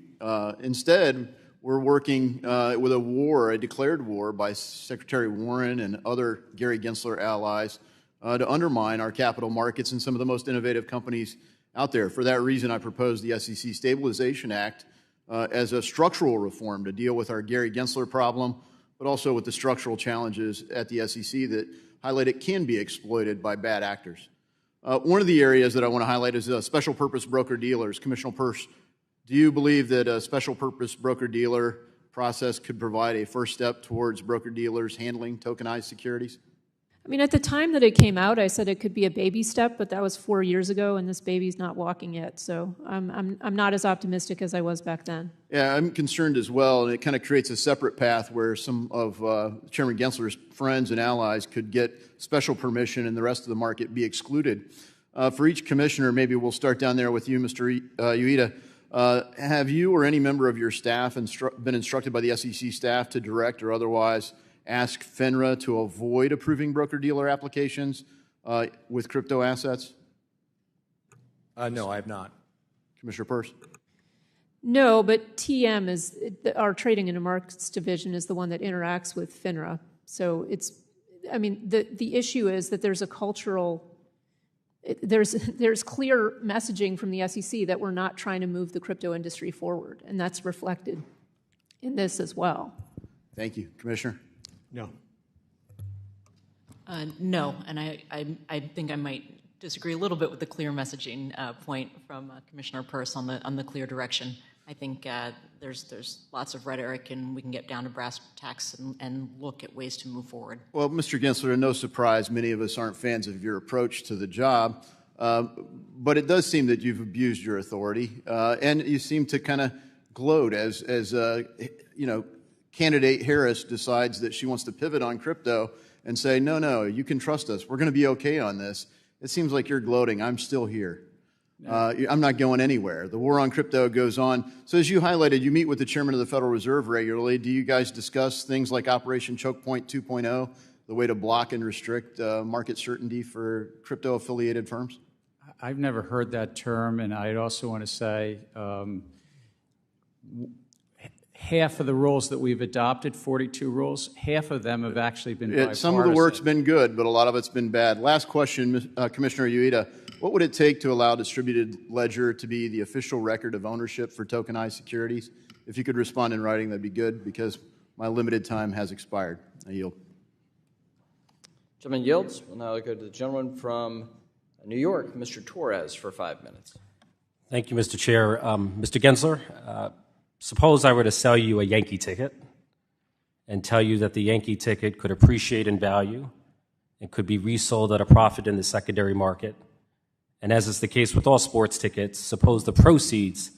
Instead, we're working with a declared war by Secretary Warren and other Gary Gensler allies to undermine our capital markets and some of the most innovative companies out there. For that reason, I proposed the SEC Stabilization Act as a structural reform to deal with our Gary Gensler problem, but also with the structural challenges at the SEC that highlight it can be exploited by bad actors. One of the areas that I want to highlight is special purpose broker-dealers. Commissioner Peirce, do you believe that a special purpose broker-dealer process could provide a first step towards broker-dealers handling tokenized securities? I mean, at the time that it came out, I said it could be a baby step, but that was 4 years ago, and this baby's not walking yet. So I'm not as optimistic as I was back then. Yeah, I'm concerned as well, and it kind of creates a separate path where some of Chairman Gensler's friends and allies could get special permission and the rest of the market be excluded. For each commissioner, maybe we'll start down there with you, Mr. Uyeda. Have you or any member of your staff been instructed by the SEC staff to direct or otherwise ask FINRA to avoid approving broker-dealer applications with crypto assets? No, I have not. Commissioner Peirce? No, but TM is, our Trading and Remarks division is the one that interacts with FINRA. So it's, I mean, the issue is that there's a cultural, there's clear messaging from the SEC that we're not trying to move the crypto industry forward, and that's reflected in this as well. Thank you. Commissioner? No. No, and I think I might disagree a little bit with the clear messaging point from Commissioner Peirce on the clear direction. I think there's lots of rhetoric, and we can get down to brass tacks and look at ways to move forward. Well, Mr. Gensler, no surprise, many of us aren't fans of your approach to the job, but it does seem that you've abused your authority, and you seem to kind of gloat as candidate Harris decides that she wants to pivot on crypto and say, no, you can trust us. We're going to be okay on this. It seems like you're gloating. I'm still here. I'm not going anywhere. The war on crypto goes on. So as you highlighted, you meet with the chairman of the Federal Reserve regularly. Do you guys discuss things like Operation Choke Point 2.0, the way to block and restrict market certainty for crypto-affiliated firms? I've never heard that term, and I'd also want to say half of the rules that we've adopted, 42 rules, half of them have actually been bipartisan. Some of the work's been good, but a lot of it's been bad. Last question, Commissioner Uyeda. What would it take to allow distributed ledger to be the official record of ownership for tokenized securities? If you could respond in writing, that'd be good, because my limited time has expired. I yield. Gentleman yields. We'll now go to the gentleman from New York, Mr. Torres, for 5 minutes. Thank you, Mr. Chair. Mr. Gensler, suppose I were to sell you a Yankee ticket and tell you that the Yankee ticket could appreciate in value and could be resold at a profit in the secondary market. And as is the case with all sports tickets, suppose the proceeds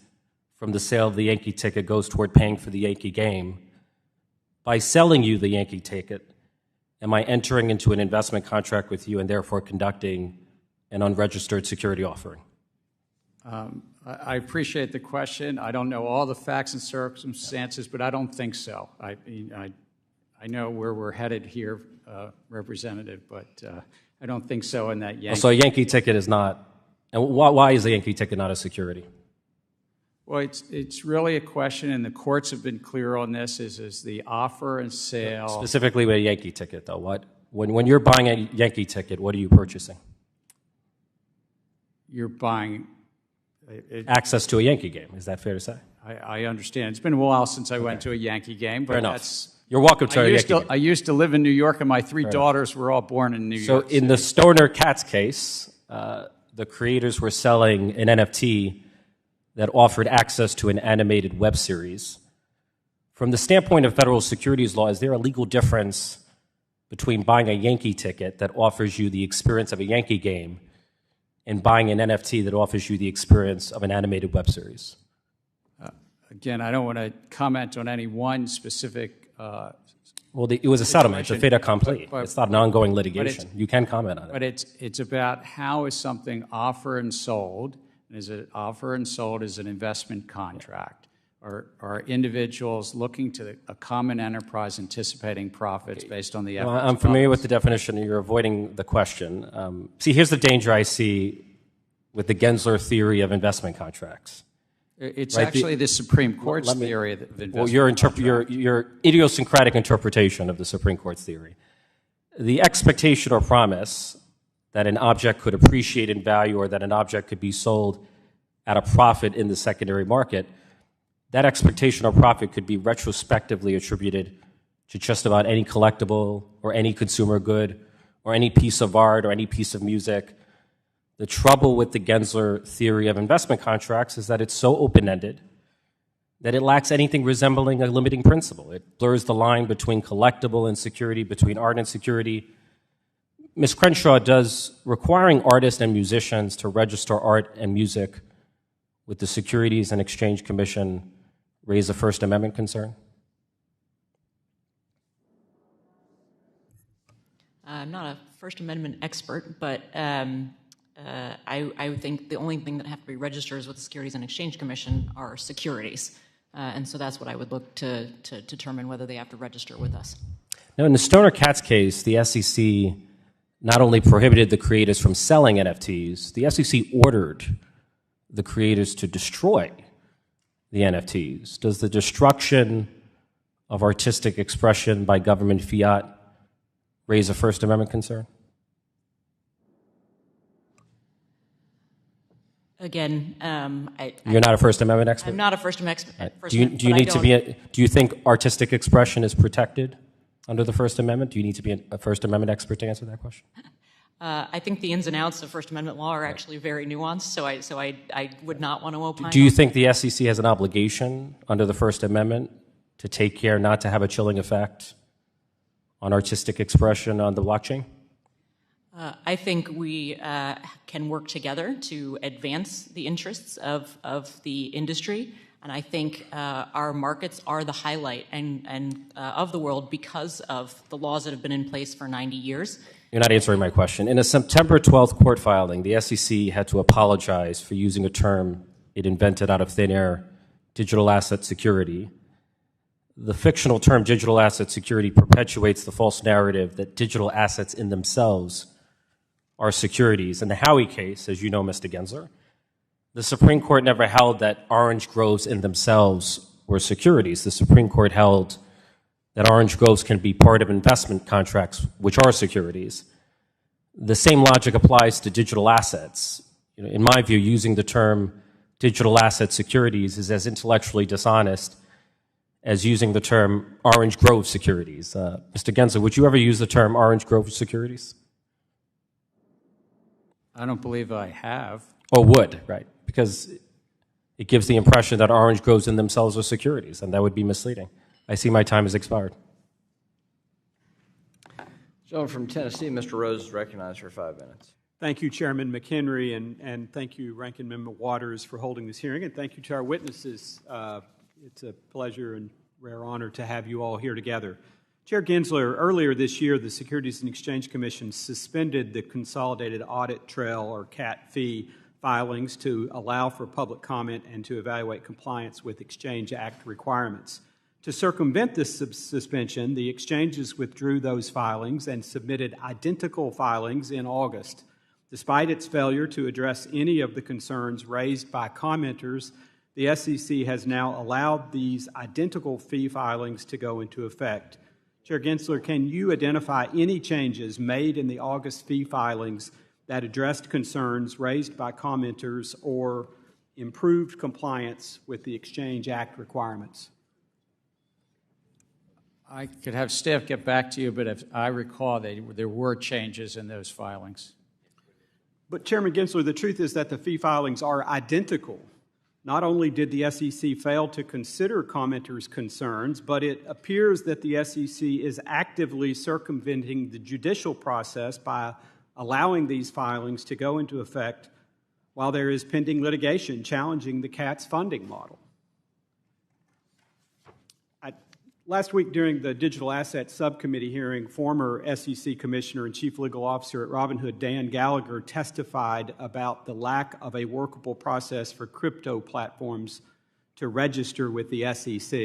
from the sale of the Yankee ticket goes toward paying for the Yankee game. By selling you the Yankee ticket, am I entering into an investment contract with you and therefore conducting an unregistered security offering? I appreciate the question. I don't know all the facts and circumstances, but I don't think so. I know where we're headed here Representative, but I don't think so in that Yankee. So a Yankee ticket is not, and why is a Yankee ticket not a security? Well, it's really a question, and the courts have been clear on this, is the offer and sale. Specifically with a Yankee ticket, though. When you're buying a Yankee ticket, what are you purchasing? You're buying access to a Yankee game. Is that fair to say? I understand. It's been a while since I went to a Yankee game, but Fair enough. that's... You're welcome to a Yankee game. I used to live in New York, and my three daughters were all born in New York. So in the Stoner Cats case, the creators were selling an NFT that offered access to an animated web series. From the standpoint of federal securities law, is there a legal difference between buying a Yankee ticket that offers you the experience of a Yankee game and buying an NFT that offers you the experience of an animated web series? Again, I don't want to comment on any one specific it was a settlement. It's a fait accompli. It's not an ongoing litigation. You can comment on it. But it's about how is something offered and sold, and is it offered and sold as an investment contract? Are individuals looking to a common enterprise anticipating profits based on the efforts? Well, I'm familiar with the definition, and you're avoiding the question. See, here's the danger I see with the Gensler theory of investment contracts. It's right? Actually the Supreme Court's theory of investment. Well, your idiosyncratic interpretation of the Supreme Court's theory. The expectation or promise that an object could appreciate in value or that an object could be sold at a profit in the secondary market, that expectation or profit could be retrospectively attributed to just about any collectible or any consumer good or any piece of art or any piece of music. The trouble with the Gensler theory of investment contracts is that it's so open-ended that it lacks anything resembling a limiting principle. It blurs the line between collectible and security, between art and security. Ms. Crenshaw, does requiring artists and musicians to register art and music with the Securities and Exchange Commission raise a First Amendment concern? I'm not a First Amendment expert, but I would think the only thing that have to be registered with the Securities and Exchange Commission are securities. And so that's what I would look to determine whether they have to register with us. Now, in the Stoner Cats case, the SEC not only prohibited the creators from selling NFTs, the SEC ordered the creators to destroy the NFTs. Does the destruction of artistic expression by government fiat raise a First Amendment concern? Again, you're not a First Amendment expert? I'm not a First Amendment expert. Do you think artistic expression is protected under the First Amendment? Do you need to be a First Amendment expert to answer that question? I think the ins and outs of First Amendment law are actually very nuanced, so I would not want to opine. Do you think the SEC has an obligation under the First Amendment to take care not to have a chilling effect on artistic expression on the blockchain? I think we can work together to advance the interests of the industry, and I think our markets are the highlight of the world because of the laws that have been in place for 90 years. You're not answering my question. In a September 12th court filing, the SEC had to apologize for using a term it invented out of thin air, digital asset security. The fictional term digital asset security perpetuates the false narrative that digital assets in themselves are securities. In the Howey case, as you know, Mr. Gensler, the Supreme Court never held that orange groves in themselves were securities. The Supreme Court held that orange groves can be part of investment contracts, which are securities. The same logic applies to digital assets. In my view, using the term digital asset securities is as intellectually dishonest as using the term orange grove securities. Mr. Gensler, would you ever use the term orange grove securities? I don't believe I have. Or would, right? Because it gives the impression that orange groves in themselves are securities, and that would be misleading. I see my time has expired. Gentleman from Tennessee, Mr. Rose, is recognized for 5 minutes. Thank you, Chairman McHenry, and thank you, Ranking Member Waters, for holding this hearing, and thank you to our witnesses. It's a pleasure and rare honor to have you all here together. Chair Gensler, earlier this year, the Securities and Exchange Commission suspended the consolidated audit trail, or CAT fee, filings to allow for public comment and to evaluate compliance with Exchange Act requirements. To circumvent this suspension, the exchanges withdrew those filings and submitted identical filings in August. Despite its failure to address any of the concerns raised by commenters, the SEC has now allowed these identical fee filings to go into effect. Chair Gensler, can you identify any changes made in the August fee filings that addressed concerns raised by commenters or improved compliance with the Exchange Act requirements? I could have staff get back to you, but if I recall, there were changes in those filings. But Chairman Gensler, the truth is that the fee filings are identical. Not only did the SEC fail to consider commenters' concerns, but it appears that the SEC is actively circumventing the judicial process by allowing these filings to go into effect while there is pending litigation challenging the CAT's funding model. Last week during the Digital Asset Subcommittee hearing, former SEC Commissioner and Chief Legal Officer at Robinhood, Dan Gallagher, testified about the lack of a workable process for crypto platforms to register with the SEC.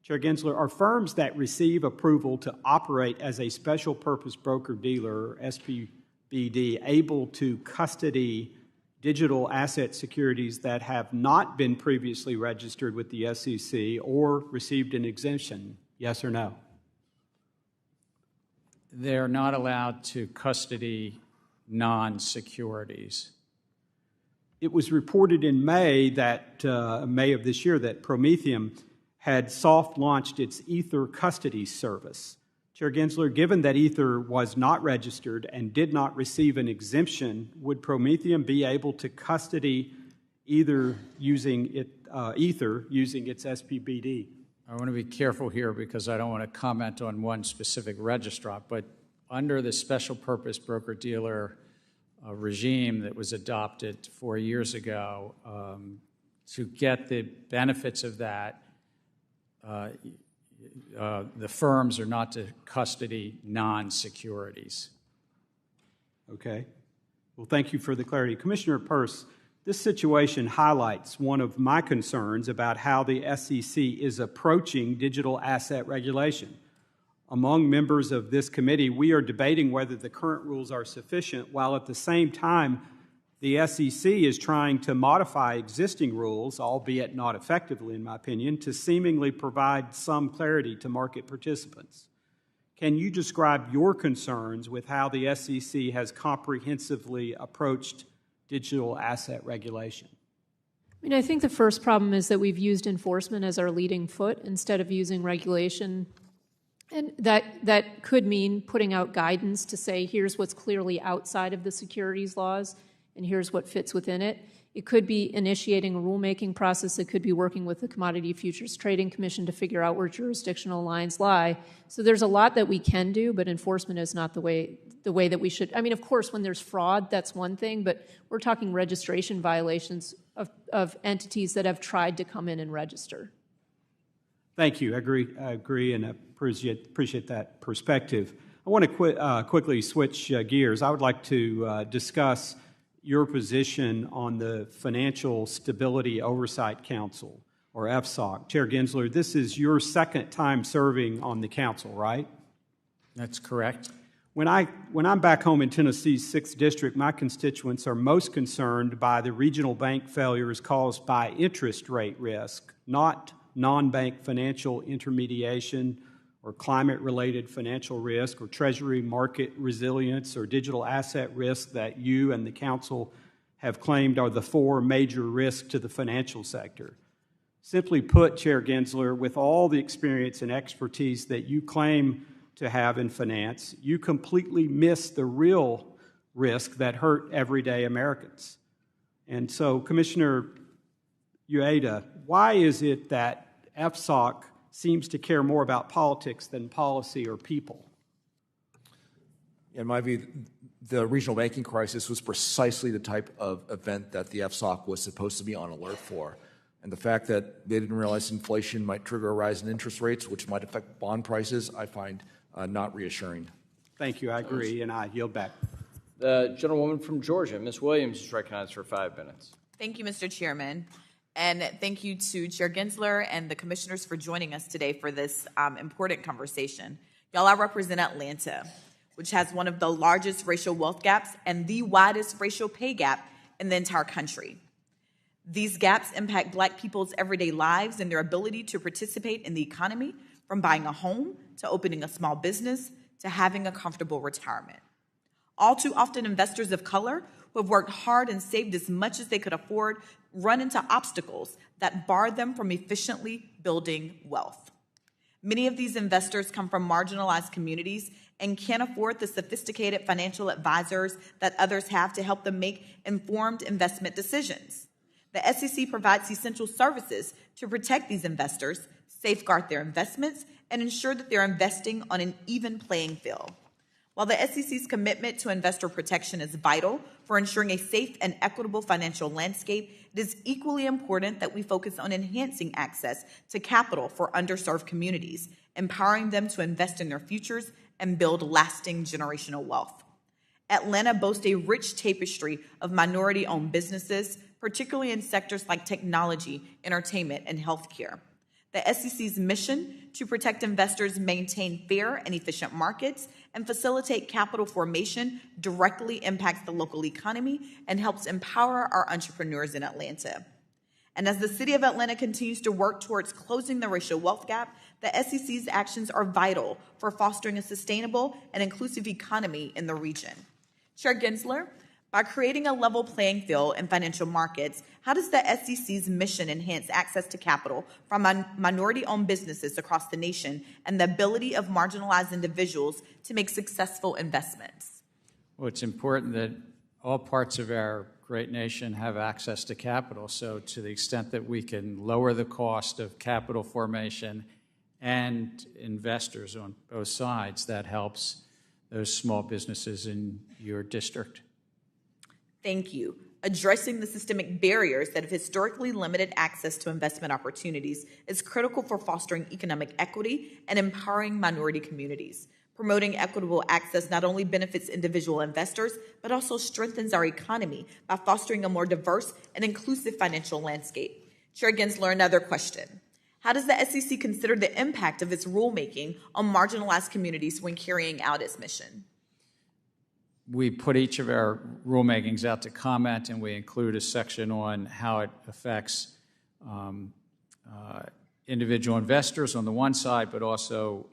Chair Gensler, are firms that receive approval to operate as a special purpose broker-dealer, SPBD, able to custody digital asset securities that have not been previously registered with the SEC or received an exemption? Yes or no? They're not allowed to custody non-securities. It was reported in May of this year that Prometheum had soft launched its Ether custody service. Chair Gensler, given that Ether was not registered and did not receive an exemption, would Prometheum be able to custody Ether using its SPBD? I want to be careful here because I don't want to comment on one specific registrar, but under the special purpose broker-dealer regime that was adopted 4 years ago, to get the benefits of that, the firms are not to custody non-securities. Okay. Well, thank you for the clarity. Commissioner Peirce, this situation highlights one of my concerns about how the SEC is approaching digital asset regulation. Among members of this committee, we are debating whether the current rules are sufficient, while at the same time, the SEC is trying to modify existing rules, albeit not effectively, in my opinion, to seemingly provide some clarity to market participants. Can you describe your concerns with how the SEC has comprehensively approached digital asset regulation? I think the first problem is that we've used enforcement as our leading foot instead of using regulation. And that could mean putting out guidance to say, here's what's clearly outside of the securities laws, and here's what fits within it. It could be initiating a rulemaking process. It could be working with the Commodity Futures Trading Commission to figure out where jurisdictional lines lie. So there's a lot that we can do, but enforcement is not the way that we should. Of course, when there's fraud, that's one thing, but we're talking registration violations of entities that have tried to come in and register. Thank you. I agree and appreciate that perspective. I want to quickly switch gears. I would like to discuss your position on the Financial Stability Oversight Council, or FSOC. Chair Gensler, this is your second time serving on the council, right? That's correct. When I'm back home in Tennessee's 6th District, my constituents are most concerned by the regional bank failures caused by interest rate risk, not non-bank financial intermediation or climate-related financial risk or treasury market resilience or digital asset risk that you and the council have claimed are the 4 major risks to the financial sector. Simply put, Chair Gensler, with all the experience and expertise that you claim to have in finance, you completely miss the real risk that hurt everyday Americans. And so, Commissioner Uyeda, why is it that FSOC seems to care more about politics than policy or people? In my view, the regional banking crisis was precisely the type of event that the FSOC was supposed to be on alert for. And the fact that they didn't realize inflation might trigger a rise in interest rates, which might affect bond prices, I find not reassuring. Thank you. I agree, and I yield back. The gentlewoman from Georgia, Ms. Williams, is recognized for 5 minutes. Thank you, Mr. Chairman. And thank you to Chair Gensler and the commissioners for joining us today for this important conversation. Y'all, I represent Atlanta, which has one of the largest racial wealth gaps and the widest racial pay gap in the entire country. These gaps impact Black people's everyday lives and their ability to participate in the economy, from buying a home to opening a small business to having a comfortable retirement. All too often, investors of color who have worked hard and saved as much as they could afford run into obstacles that bar them from efficiently building wealth. Many of these investors come from marginalized communities and can't afford the sophisticated financial advisors that others have to help them make informed investment decisions. The SEC provides essential services to protect these investors, safeguard their investments, and ensure that they're investing on an even playing field. While the SEC's commitment to investor protection is vital for ensuring a safe and equitable financial landscape, it is equally important that we focus on enhancing access to capital for underserved communities, empowering them to invest in their futures and build lasting generational wealth. Atlanta boasts a rich tapestry of minority-owned businesses, particularly in sectors like technology, entertainment, and healthcare. The SEC's mission to protect investors, maintain fair and efficient markets, and facilitate capital formation directly impacts the local economy and helps empower our entrepreneurs in Atlanta. And as the city of Atlanta continues to work towards closing the racial wealth gap, the SEC's actions are vital for fostering a sustainable and inclusive economy in the region. Chair Gensler, by creating a level playing field in financial markets, how does the SEC's mission enhance access to capital from minority-owned businesses across the nation and the ability of marginalized individuals to make successful investments? Well, it's important that all parts of our great nation have access to capital. So to the extent that we can lower the cost of capital formation and investors on both sides, that helps those small businesses in your district. Thank you. Addressing the systemic barriers that have historically limited access to investment opportunities is critical for fostering economic equity and empowering minority communities. Promoting equitable access not only benefits individual investors, but also strengthens our economy by fostering a more diverse and inclusive financial landscape. Chair Gensler, another question. How does the SEC consider the impact of its rulemaking on marginalized communities when carrying out its mission? We put each of our rulemakings out to comment, and we include a section on how it affects individual investors on the one side, but also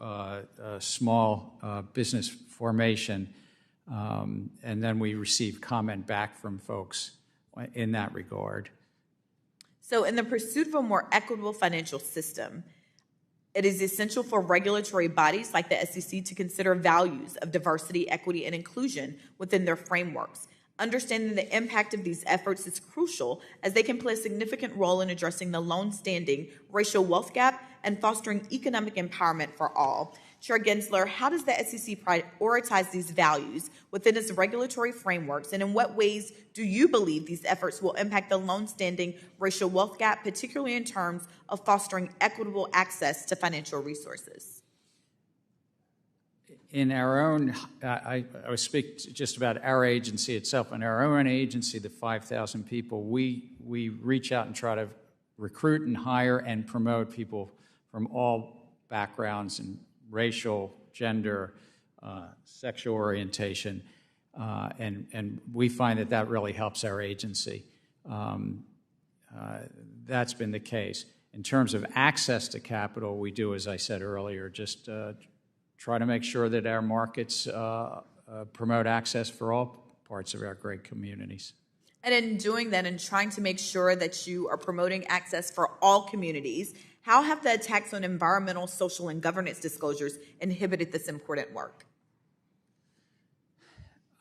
small business formation. And then we receive comment back from folks in that regard. So in the pursuit of a more equitable financial system, it is essential for regulatory bodies like the SEC to consider values of diversity, equity, and inclusion within their frameworks. Understanding the impact of these efforts is crucial, as they can play a significant role in addressing the long-standing racial wealth gap and fostering economic empowerment for all. Chair Gensler, how does the SEC prioritize these values within its regulatory frameworks, and in what ways do you believe these efforts will impact the long-standing racial wealth gap, particularly in terms of fostering equitable access to financial resources? In our own, I speak just about our agency itself. In our own agency, the 5,000 people, we reach out and try to recruit and hire and promote people from all backgrounds and racial, gender, sexual orientation, and we find that really helps our agency. That's been the case. In terms of access to capital, we do, as I said earlier, just try to make sure that our markets promote access for all parts of our great communities. And in doing that and trying to make sure that you are promoting access for all communities, how have the attacks on environmental, social, and governance disclosures inhibited this important work?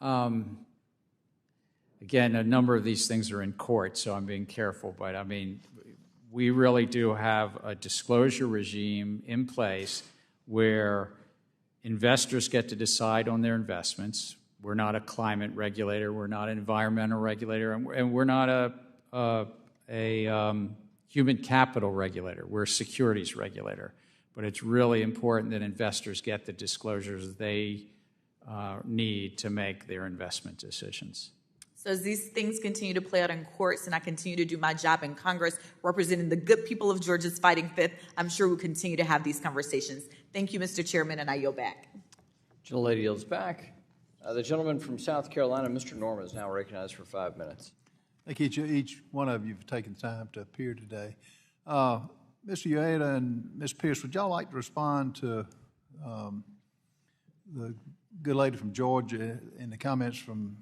Again, a number of these things are in court, so I'm being careful, but I mean, we really do have a disclosure regime in place where investors get to decide on their investments. We're not a climate regulator, we're not an environmental regulator, and we're not a human capital regulator. We're a securities regulator. But it's really important that investors get the disclosures they need to make their investment decisions. So as these things continue to play out in courts and I continue to do my job in Congress representing the good people of Georgia's fighting fifth, I'm sure we'll continue to have these conversations. Thank you, Mr. Chairman, and I yield back. Gentlelady yields back. The gentleman from South Carolina, Mr. Norman, is now recognized for 5 minutes. Thank you, each one of you for taking the time to appear today. Mr. Uyeda and Ms. Peirce, would y'all like to respond to the good lady from Georgia and the comments from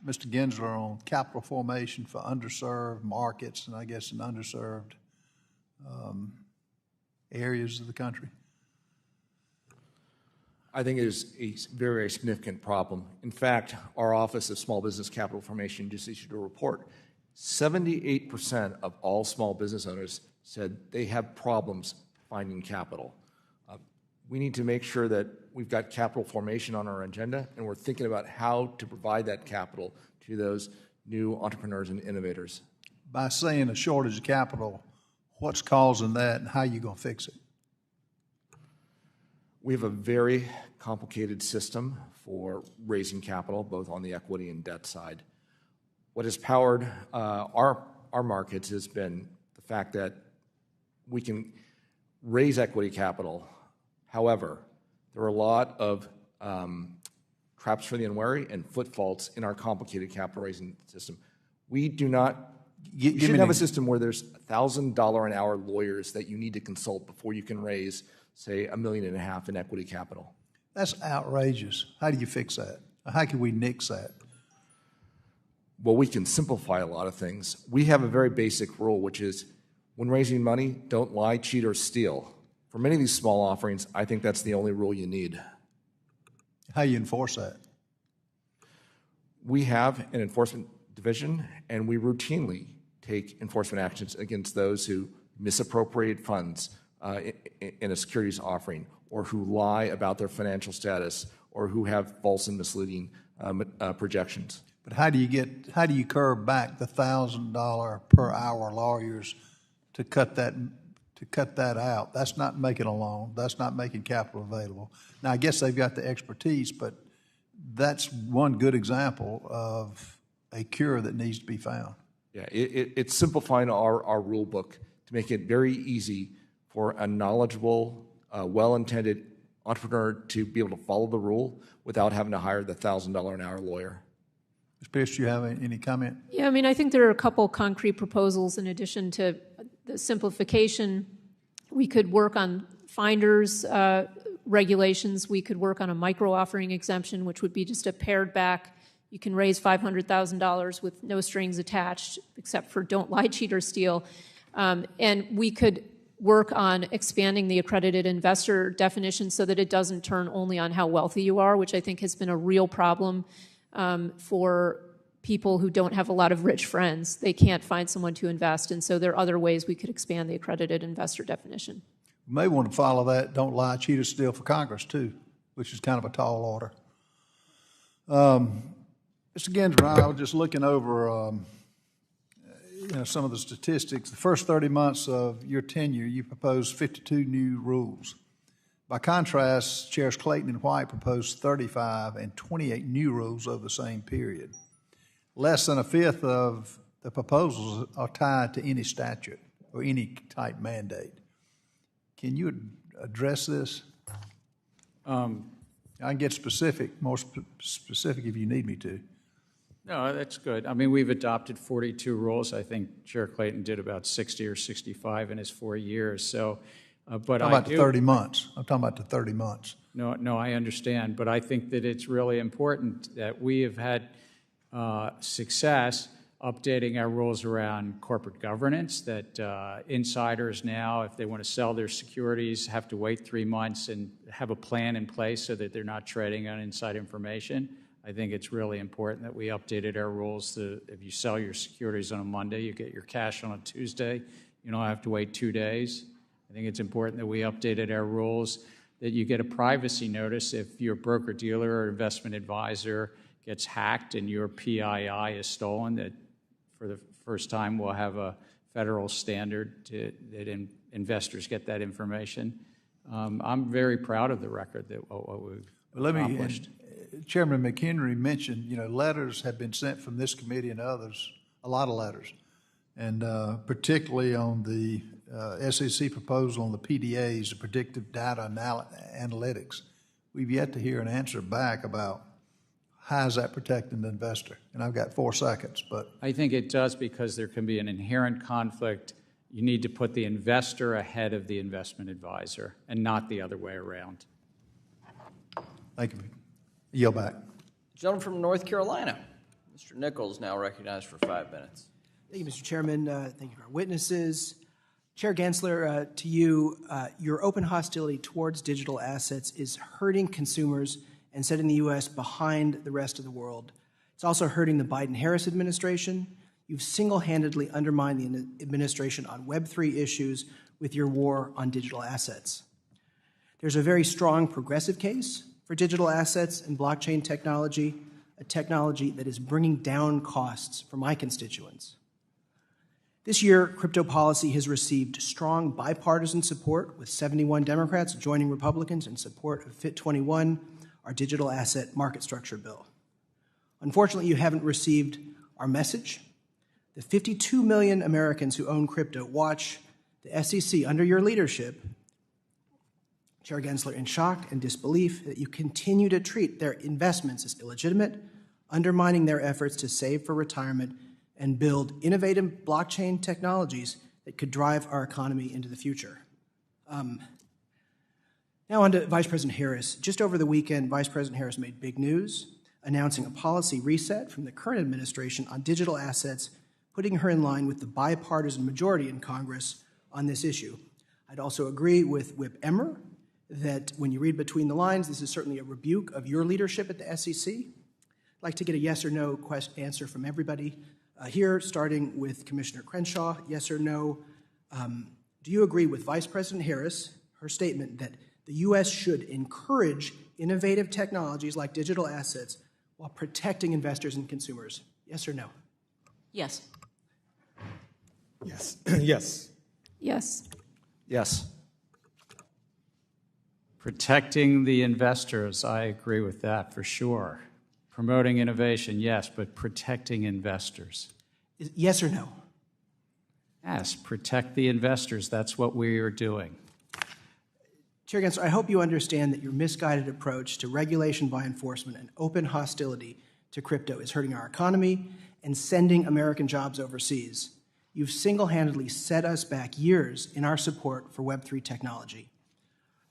Mr. Gensler on capital formation for underserved markets and I guess in underserved areas of the country? I think it is a very significant problem. In fact, our Office of Small Business Capital Formation just issued a report. 78% of all small business owners said they have problems finding capital. We need to make sure that we've got capital formation on our agenda, and we're thinking about how to provide that capital to those new entrepreneurs and innovators. By saying a shortage of capital, what's causing that and how are you going to fix it? We have a very complicated system for raising capital, both on the equity and debt side. What has powered our markets has been the fact that we can raise equity capital. However, there are a lot of traps for the unwary and foot faults in our complicated capital raising system. We do not. You shouldn't have a system where there's $1,000 an hour lawyers that you need to consult before you can raise, say, $1.5 million in equity capital. That's outrageous. How do you fix that? How can we nix that? Well, we can simplify a lot of things. We have a very basic rule, which is when raising money, don't lie, cheat, or steal. For many of these small offerings, I think that's the only rule you need. How do you enforce that? We have an enforcement division, and we routinely take enforcement actions against those who misappropriate funds in a securities offering, or who lie about their financial status, or who have false and misleading projections. But how do you curb back the $1,000 per hour lawyers to cut that out? That's not making a loan. That's not making capital available. Now, I guess they've got the expertise, but that's one good example of a cure that needs to be found. Yeah, it's simplifying our rule book to make it very easy for a knowledgeable, well-intended entrepreneur to be able to follow the rule without having to hire the $1,000 an hour lawyer. Ms. Peirce, do you have any comment? Yeah, I mean, I think there are a couple concrete proposals in addition to the simplification. We could work on finders regulations. We could work on a micro-offering exemption, which would be just a pared back. You can raise $500,000 with no strings attached, except for don't lie, cheat, or steal. And we could work on expanding the accredited investor definition so that it doesn't turn only on how wealthy you are, which I think has been a real problem for people who don't have a lot of rich friends. They can't find someone to invest, and so there are other ways we could expand the accredited investor definition. You may want to follow that don't lie, cheat, or steal for Congress, too, which is kind of a tall order. Mr. Gensler, I was just looking over some of the statistics. The first 30 months of your tenure, you proposed 52 new rules. By contrast, Chairs Clayton and White proposed 35 and 28 new rules over the same period. Less than a fifth of the proposals are tied to any statute or any type mandate. Can you address this? I can get specific, more specific if you need me to. No, that's good. I mean, we've adopted 42 rules. I think Chair Clayton did about 60 or 65 in his 4 years. So, but I'm talking about the 30 months. I'm talking about the 30 months. No, I understand. But I think that it's really important that we have had success updating our rules around corporate governance, that insiders now, if they want to sell their securities, have to wait 3 months and have a plan in place so that they're not trading on inside information. I think it's really important that we updated our rules to, if you sell your securities on a Monday, you get your cash on a Tuesday. You don't have to wait 2 days. I think it's important that we updated our rules, that you get a privacy notice if your broker-dealer or investment advisor gets hacked and your PII is stolen, that for the first time we'll have a federal standard that investors get that information. I'm very proud of the record that what we've accomplished. Chairman McHenry mentioned, letters have been sent from this committee and others, a lot of letters, and particularly on the SEC proposal on the PDAs, the predictive data analytics. We've yet to hear an answer back about how is that protecting the investor. And I've got 4 seconds, but I think it does because there can be an inherent conflict. You need to put the investor ahead of the investment advisor and not the other way around. Thank you. Yield back. Gentleman from North Carolina, Mr. Nichols, now recognized for 5 minutes. Thank you, Mr. Chairman. Thank you to our witnesses. Chair Gensler, to you, your open hostility towards digital assets is hurting consumers and setting the U.S. behind the rest of the world. It's also hurting the Biden-Harris administration. You've single-handedly undermined the administration on Web3 issues with your war on digital assets. There's a very strong progressive case for digital assets and blockchain technology, a technology that is bringing down costs for my constituents. This year, crypto policy has received strong bipartisan support, with 71 Democrats joining Republicans in support of FIT 21, our digital asset market structure bill. Unfortunately, you haven't received our message. The 52 million Americans who own crypto watch the SEC under your leadership, Chair Gensler, in shock and disbelief that you continue to treat their investments as illegitimate, undermining their efforts to save for retirement and build innovative blockchain technologies that could drive our economy into the future. Now on to Vice President Harris. Just over the weekend, Vice President Harris made big news, announcing a policy reset from the current administration on digital assets, putting her in line with the bipartisan majority in Congress on this issue. I'd also agree with Whip Emmer that when you read between the lines, this is certainly a rebuke of your leadership at the SEC. I'd like to get a yes or no answer from everybody here, starting with Commissioner Crenshaw. Yes or no? Do you agree with Vice President Harris, her statement that the U.S. should encourage innovative technologies like digital assets while protecting investors and consumers? Yes or no? Yes. Yes. Yes. Yes. Yes. Protecting the investors, I agree with that for sure. Promoting innovation, yes, but protecting investors. Yes or no? Yes, protect the investors. That's what we are doing. Chair Gensler, I hope you understand that your misguided approach to regulation by enforcement and open hostility to crypto is hurting our economy and sending American jobs overseas. You've single-handedly set us back years in our support for Web3 technology.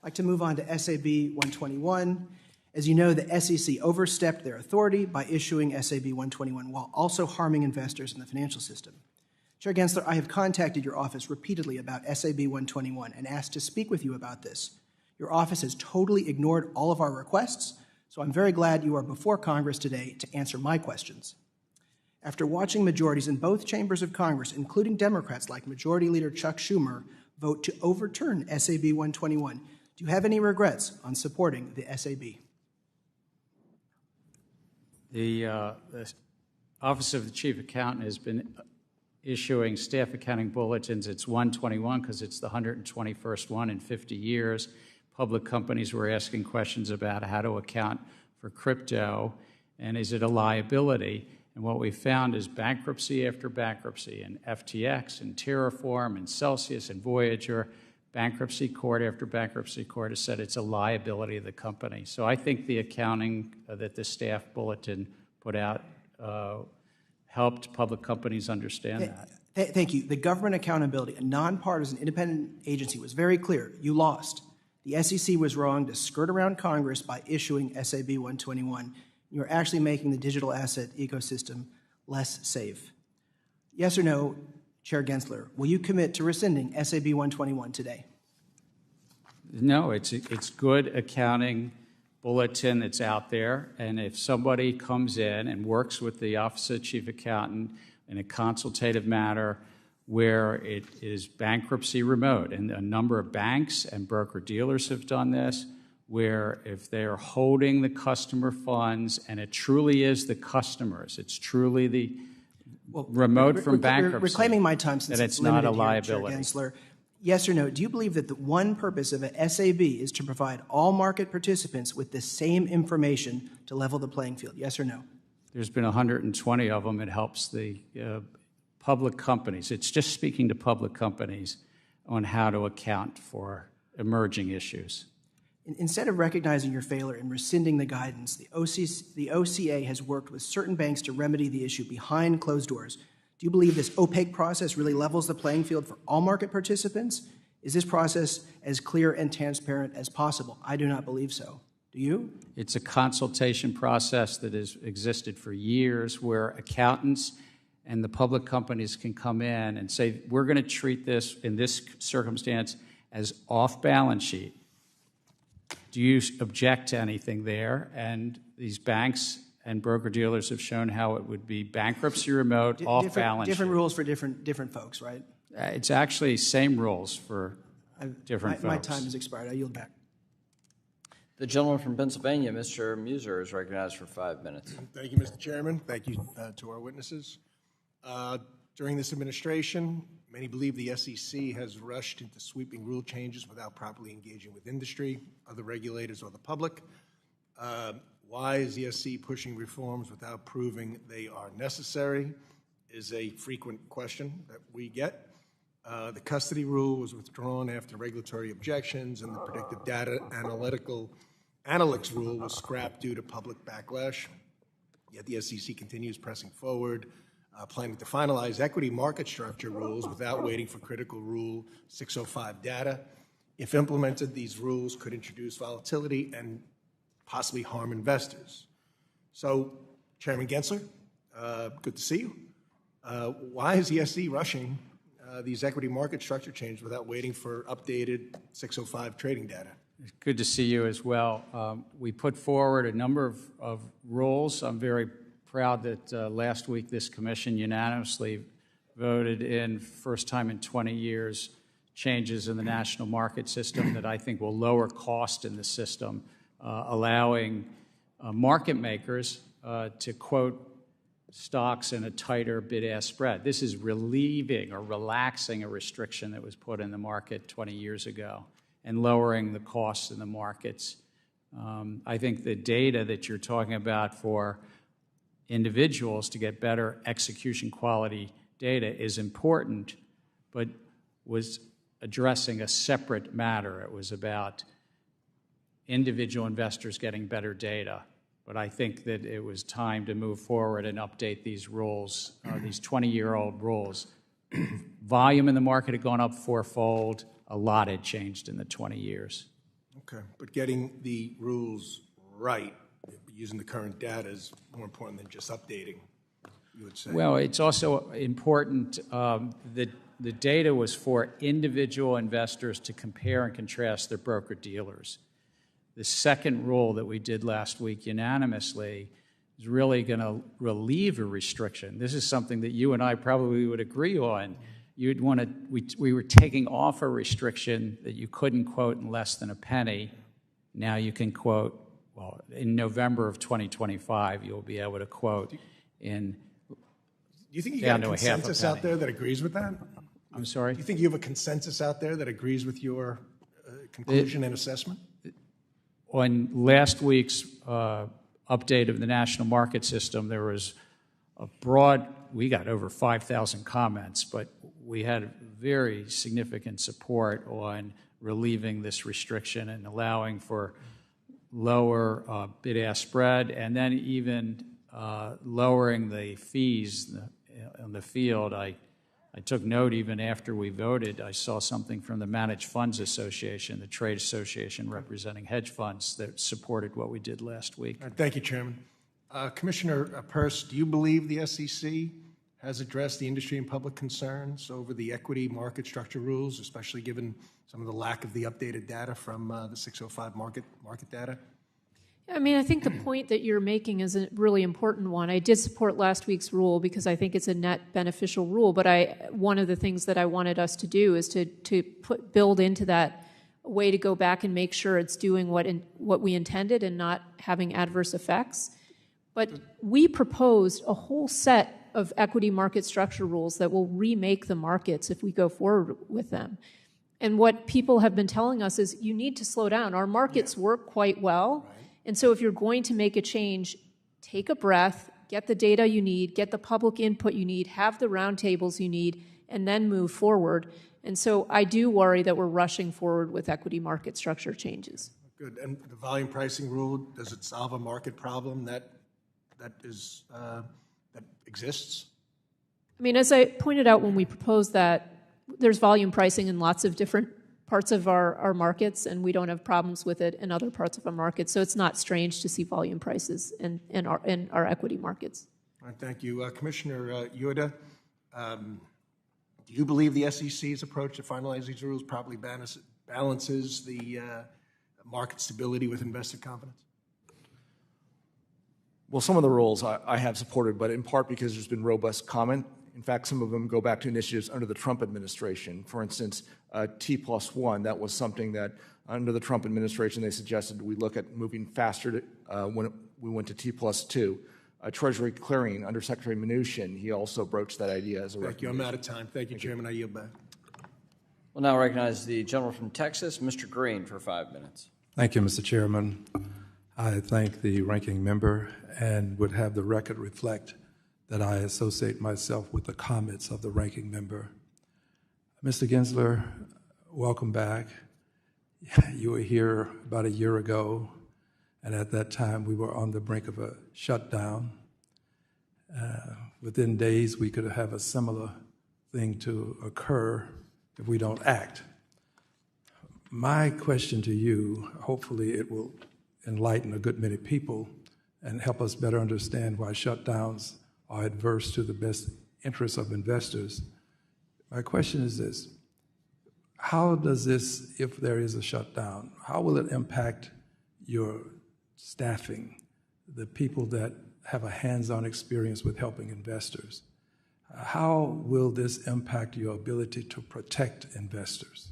I'd like to move on to SAB 121. As you know, the SEC overstepped their authority by issuing SAB 121 while also harming investors in the financial system. Chair Gensler, I have contacted your office repeatedly about SAB 121 and asked to speak with you about this. Your office has totally ignored all of our requests, so I'm very glad you are before Congress today to answer my questions. After watching majorities in both chambers of Congress, including Democrats like Majority Leader Chuck Schumer, vote to overturn SAB 121, do you have any regrets on supporting the SAB? The Office of the Chief Accountant has been issuing staff accounting bulletins. It's 121 because it's the 121st one in 50 years. Public companies were asking questions about how to account for crypto and is it a liability? And what we found is bankruptcy after bankruptcy, and FTX and Terraform and Celsius and Voyager, bankruptcy court after bankruptcy court has said it's a liability of the company. So I think the accounting that the staff bulletin put out helped public companies understand that. Thank you. The Government Accountability, a nonpartisan independent agency, was very clear. You lost. The SEC was wrong to skirt around Congress by issuing SAB 121. You're actually making the digital asset ecosystem less safe. Yes or no, Chair Gensler, will you commit to rescinding SAB 121 today? No, it's good accounting bulletin that's out there, and if somebody comes in and works with the Office of the Chief Accountant in a consultative matter where it is bankruptcy remote, and a number of banks and broker-dealers have done this, where if they're holding the customer funds and it truly is the customers, it's truly the remote from bankruptcy, reclaiming my time since that it's not a liability. Chair Gensler. yes or no, do you believe that the one purpose of an SAB is to provide all market participants with the same information to level the playing field? Yes or no? There's been 120 of them. It helps the public companies. It's just speaking to public companies on how to account for emerging issues. Instead of recognizing your failure and rescinding the guidance, the OCA has worked with certain banks to remedy the issue behind closed doors. Do you believe this opaque process really levels the playing field for all market participants? Is this process as clear and transparent as possible? I do not believe so. Do you? It's a consultation process that has existed for years where accountants and the public companies can come in and say, we're going to treat this in this circumstance as off-balance sheet. Do you object to anything there? And these banks and broker-dealers have shown how it would be bankruptcy remote, off-balance sheet. Different rules for different folks, right? It's actually same rules for different folks. My time has expired. I yield back. The gentleman from Pennsylvania, Mr. Muser, is recognized for 5 minutes. Thank you, Mr. Chairman. Thank you to our witnesses. During this administration, many believe the SEC has rushed into sweeping rule changes without properly engaging with industry, other regulators, or the public. Why is the SEC pushing reforms without proving they are necessary is a frequent question that we get. The custody rule was withdrawn after regulatory objections, and the predictive data analytics rule was scrapped due to public backlash. Yet the SEC continues pressing forward, planning to finalize equity market structure rules without waiting for critical Rule 605 data. If implemented, these rules could introduce volatility and possibly harm investors. So, Chairman Gensler, good to see you. Why is the SEC rushing these equity market structure changes without waiting for updated 605 trading data? Good to see you as well. We put forward a number of rules. I'm very proud that last week this commission unanimously voted in, first time in 20 years, changes in the national market system that I think will lower cost in the system, allowing market makers to quote stocks in a tighter bid-ask spread. This is relieving or relaxing a restriction that was put in the market 20 years ago and lowering the costs in the markets. I think the data that you're talking about for individuals to get better execution quality data is important, but was addressing a separate matter. It was about individual investors getting better data. But I think that it was time to move forward and update these rules, these 20-year-old rules. Volume in the market had gone up fourfold. A lot had changed in the 20 years. Okay, but getting the rules right, using the current data, is more important than just updating, you would say? Well, it's also important that the data was for individual investors to compare and contrast their broker-dealers. The second rule that we did last week unanimously is really going to relieve a restriction. This is something that you and I probably would agree on. You'd want to. We were taking off a restriction that you couldn't quote in less than a penny. Now you can quote. Well, in November of 2025, you'll be able to quote in. Do you think you got a consensus out there that agrees with that? I'm sorry? Do you think you have a consensus out there that agrees with your conclusion and assessment? On last week's update of the national market system, there was a broad, we got over 5,000 comments, but we had very significant support on relieving this restriction and allowing for lower bid-ask spread, and then even lowering the fees on the field. I took note even after we voted. I saw something from the Managed Funds Association, the trade association representing hedge funds, that supported what we did last week. Thank you, Chairman. Commissioner Peirce, do you believe the SEC has addressed the industry and public concerns over the equity market structure rules, especially given some of the lack of the updated data from the 605 market data? I mean, I think the point that you're making is a really important one. I did support last week's rule because I think it's a net beneficial rule, but one of the things that I wanted us to do is to build into that a way to go back and make sure it's doing what we intended and not having adverse effects. But we proposed a whole set of equity market structure rules that will remake the markets if we go forward with them. And what people have been telling us is you need to slow down. Our markets work quite well. And so if you're going to make a change, take a breath, get the data you need, get the public input you need, have the roundtables you need, and then move forward. And so I do worry that we're rushing forward with equity market structure changes. Good. And the volume pricing rule, does it solve a market problem that exists? I mean, as I pointed out when we proposed that, there's volume pricing in lots of different parts of our markets, and we don't have problems with it in other parts of our markets. So it's not strange to see volume prices in our equity markets. All right, thank you. Commissioner Uyeda, do you believe the SEC's approach to finalize these rules properly balances the market stability with investor confidence? Well, some of the rules I have supported, but in part because there's been robust comment. In fact, some of them go back to initiatives under the Trump administration. For instance, T+1, that was something that under the Trump administration they suggested we look at moving faster when we went to T+2. Treasury clearing under Secretary Mnuchin, he also broached that idea as a recommendation. Thank you. I'm out of time. Thank you, Chairman. I yield back. We'll now recognize the gentleman from Texas, Mr. Green, for 5 minutes. Thank you, Mr. Chairman. I thank the ranking member and would have the record reflect that I associate myself with the comments of the ranking member. Mr. Gensler, welcome back. You were here about a year ago, and at that time we were on the brink of a shutdown. Within days, we could have a similar thing to occur if we don't act. My question to you, hopefully it will enlighten a good many people and help us better understand why shutdowns are adverse to the best interests of investors. My question is this: how does this, if there is a shutdown, how will it impact your staffing, the people that have a hands-on experience with helping investors? How will this impact your ability to protect investors?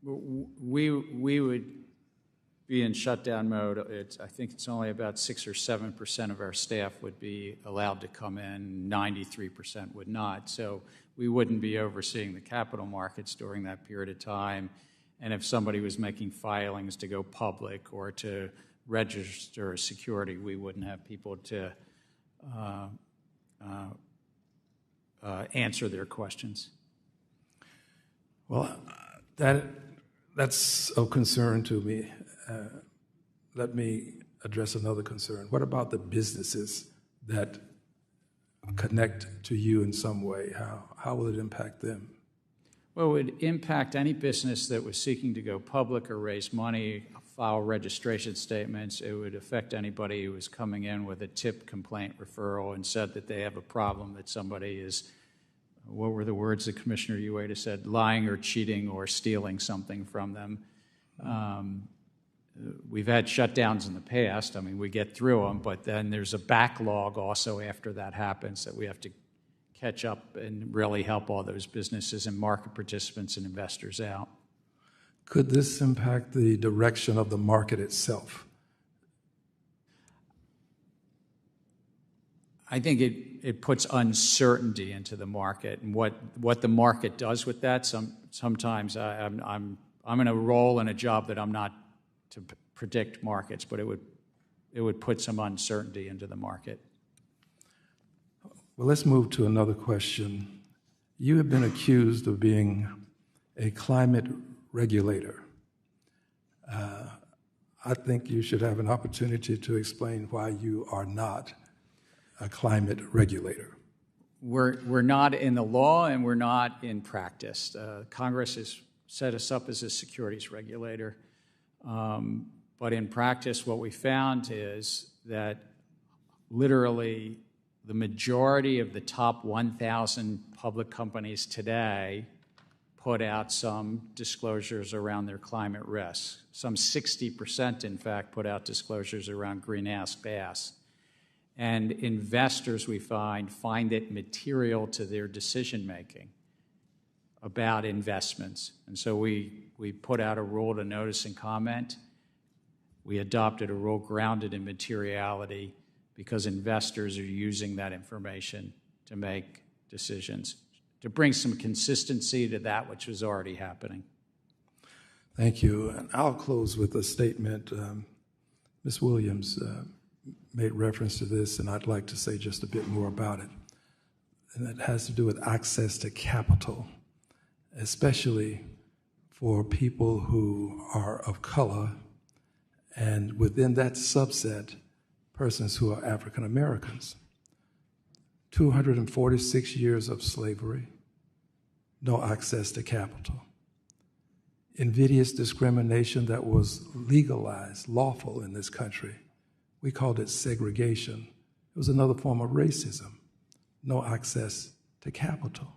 We would be in shutdown mode. I think it's only about 6 or 7% of our staff would be allowed to come in. 93% would not. So we wouldn't be overseeing the capital markets during that period of time. And if somebody was making filings to go public or to register a security, we wouldn't have people to answer their questions. Well, that's of concern to me. Let me address another concern. What about the businesses that connect to you in some way? How will it impact them? Well, it would impact any business that was seeking to go public or raise money, file registration statements. It would affect anybody who was coming in with a tip complaint referral and said that they have a problem, that somebody is, what were the words that Commissioner Uyeda said, lying or cheating or stealing something from them. We've had shutdowns in the past. I mean, we get through them, but then there's a backlog also after that happens that we have to catch up and really help all those businesses and market participants and investors out. Could this impact the direction of the market itself? I think it puts uncertainty into the market, and what the market does with that. Sometimes I'm in a role in a job that I'm not to predict markets, but it would put some uncertainty into the market. Well, let's move to another question. You have been accused of being a climate regulator. I think you should have an opportunity to explain why you are not a climate regulator. We're not in the law and we're not in practice. Congress has set us up as a securities regulator. But in practice, what we found is that literally the majority of the top 1,000 public companies today put out some disclosures around their climate risks. Some 60%, in fact, put out disclosures around greenhouse gas. And investors, we find it material to their decision-making about investments. And so we put out a rule to notice and comment. We adopted a rule grounded in materiality because investors are using that information to make decisions, to bring some consistency to that which was already happening. Thank you. And I'll close with a statement. Ms. Williams made reference to this, and I'd like to say just a bit more about it. And it has to do with access to capital, especially for people who are of color, and within that subset, persons who are African Americans. 246 years of slavery, no access to capital. Invidious discrimination that was legalized, lawful in this country. We called it segregation. It was another form of racism. No access to capital.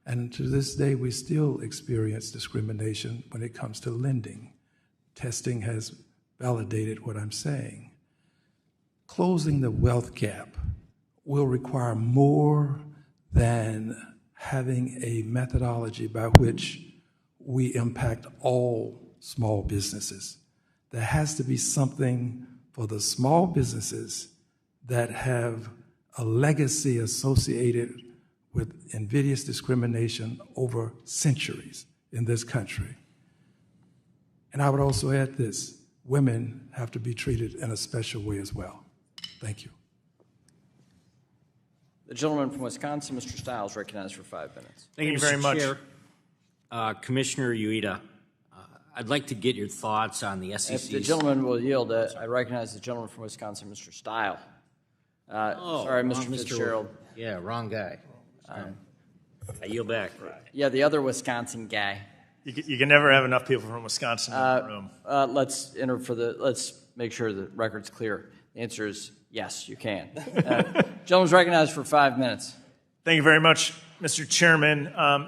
And to this day, we still experience discrimination when it comes to lending. Testing has validated what I'm saying. Closing the wealth gap will require more than having a methodology by which we impact all small businesses. There has to be something for the small businesses that have a legacy associated with invidious discrimination over centuries in this country. And I would also add this, women have to be treated in a special way as well. Thank you. The gentleman from Wisconsin, Mr. Stiles, recognized for 5 minutes. Thank you very much. Chair. Commissioner Uyeda, I'd like to get your thoughts on the SEC's... If the gentleman will yield, I recognize the gentleman from Wisconsin, Mr. Stiles. Sorry, Mr. Fitzgerald. Yeah, wrong guy. I yield back. Yeah, the other Wisconsin guy. You can never have enough people from Wisconsin in the room. Let's make sure the record's clear. The answer is yes, you can. Gentleman's recognized for 5 minutes. Thank you very much, Mr. Chairman.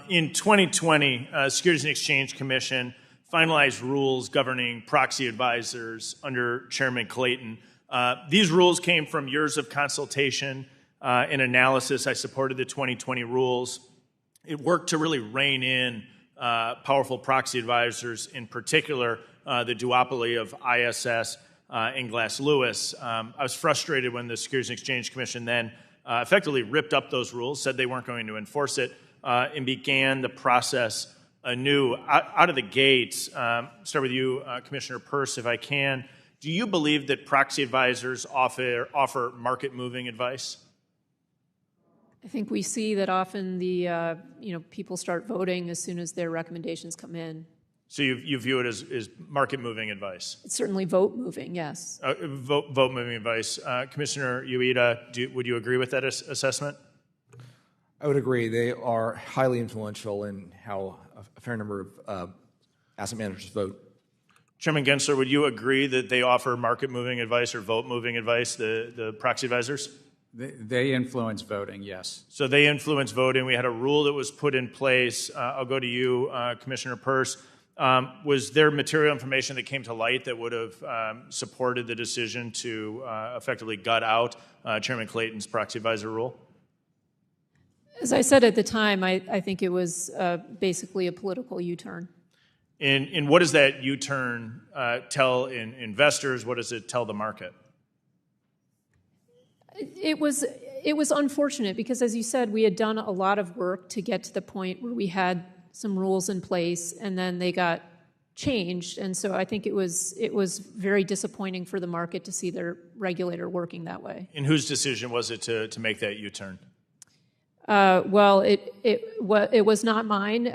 In 2020, Securities and Exchange Commission finalized rules governing proxy advisors under Chairman Clayton. These rules came from years of consultation and analysis. I supported the 2020 rules. It worked to really rein in powerful proxy advisors, in particular the duopoly of ISS and Glass Lewis. I was frustrated when the Securities and Exchange Commission then effectively ripped up those rules, said they weren't going to enforce it, and began the process anew. Out of the gates, start with you, Commissioner Peirce, if I can. Do you believe that proxy advisors offer market-moving advice? I think we see that often the people start voting as soon as their recommendations come in. So you view it as market-moving advice? It's certainly vote-moving, yes. Vote-moving advice. Commissioner Uyeda, would you agree with that assessment? I would agree. They are highly influential in how a fair number of asset managers vote. Chairman Gensler, would you agree that they offer market-moving advice or vote-moving advice, the proxy advisors? They influence voting, yes. So they influence voting. We had a rule that was put in place. I'll go to you, Commissioner Peirce. Was there material information that came to light that would have supported the decision to effectively gut out Chairman Clayton's proxy advisor rule? As I said at the time, I think it was basically a political U-turn. And what does that U-turn tell investors? What does it tell the market? It was unfortunate because, as you said, we had done a lot of work to get to the point where we had some rules in place, and then they got changed. And so I think it was very disappointing for the market to see their regulator working that way. And whose decision was it to make that U-turn? Well, it was not mine.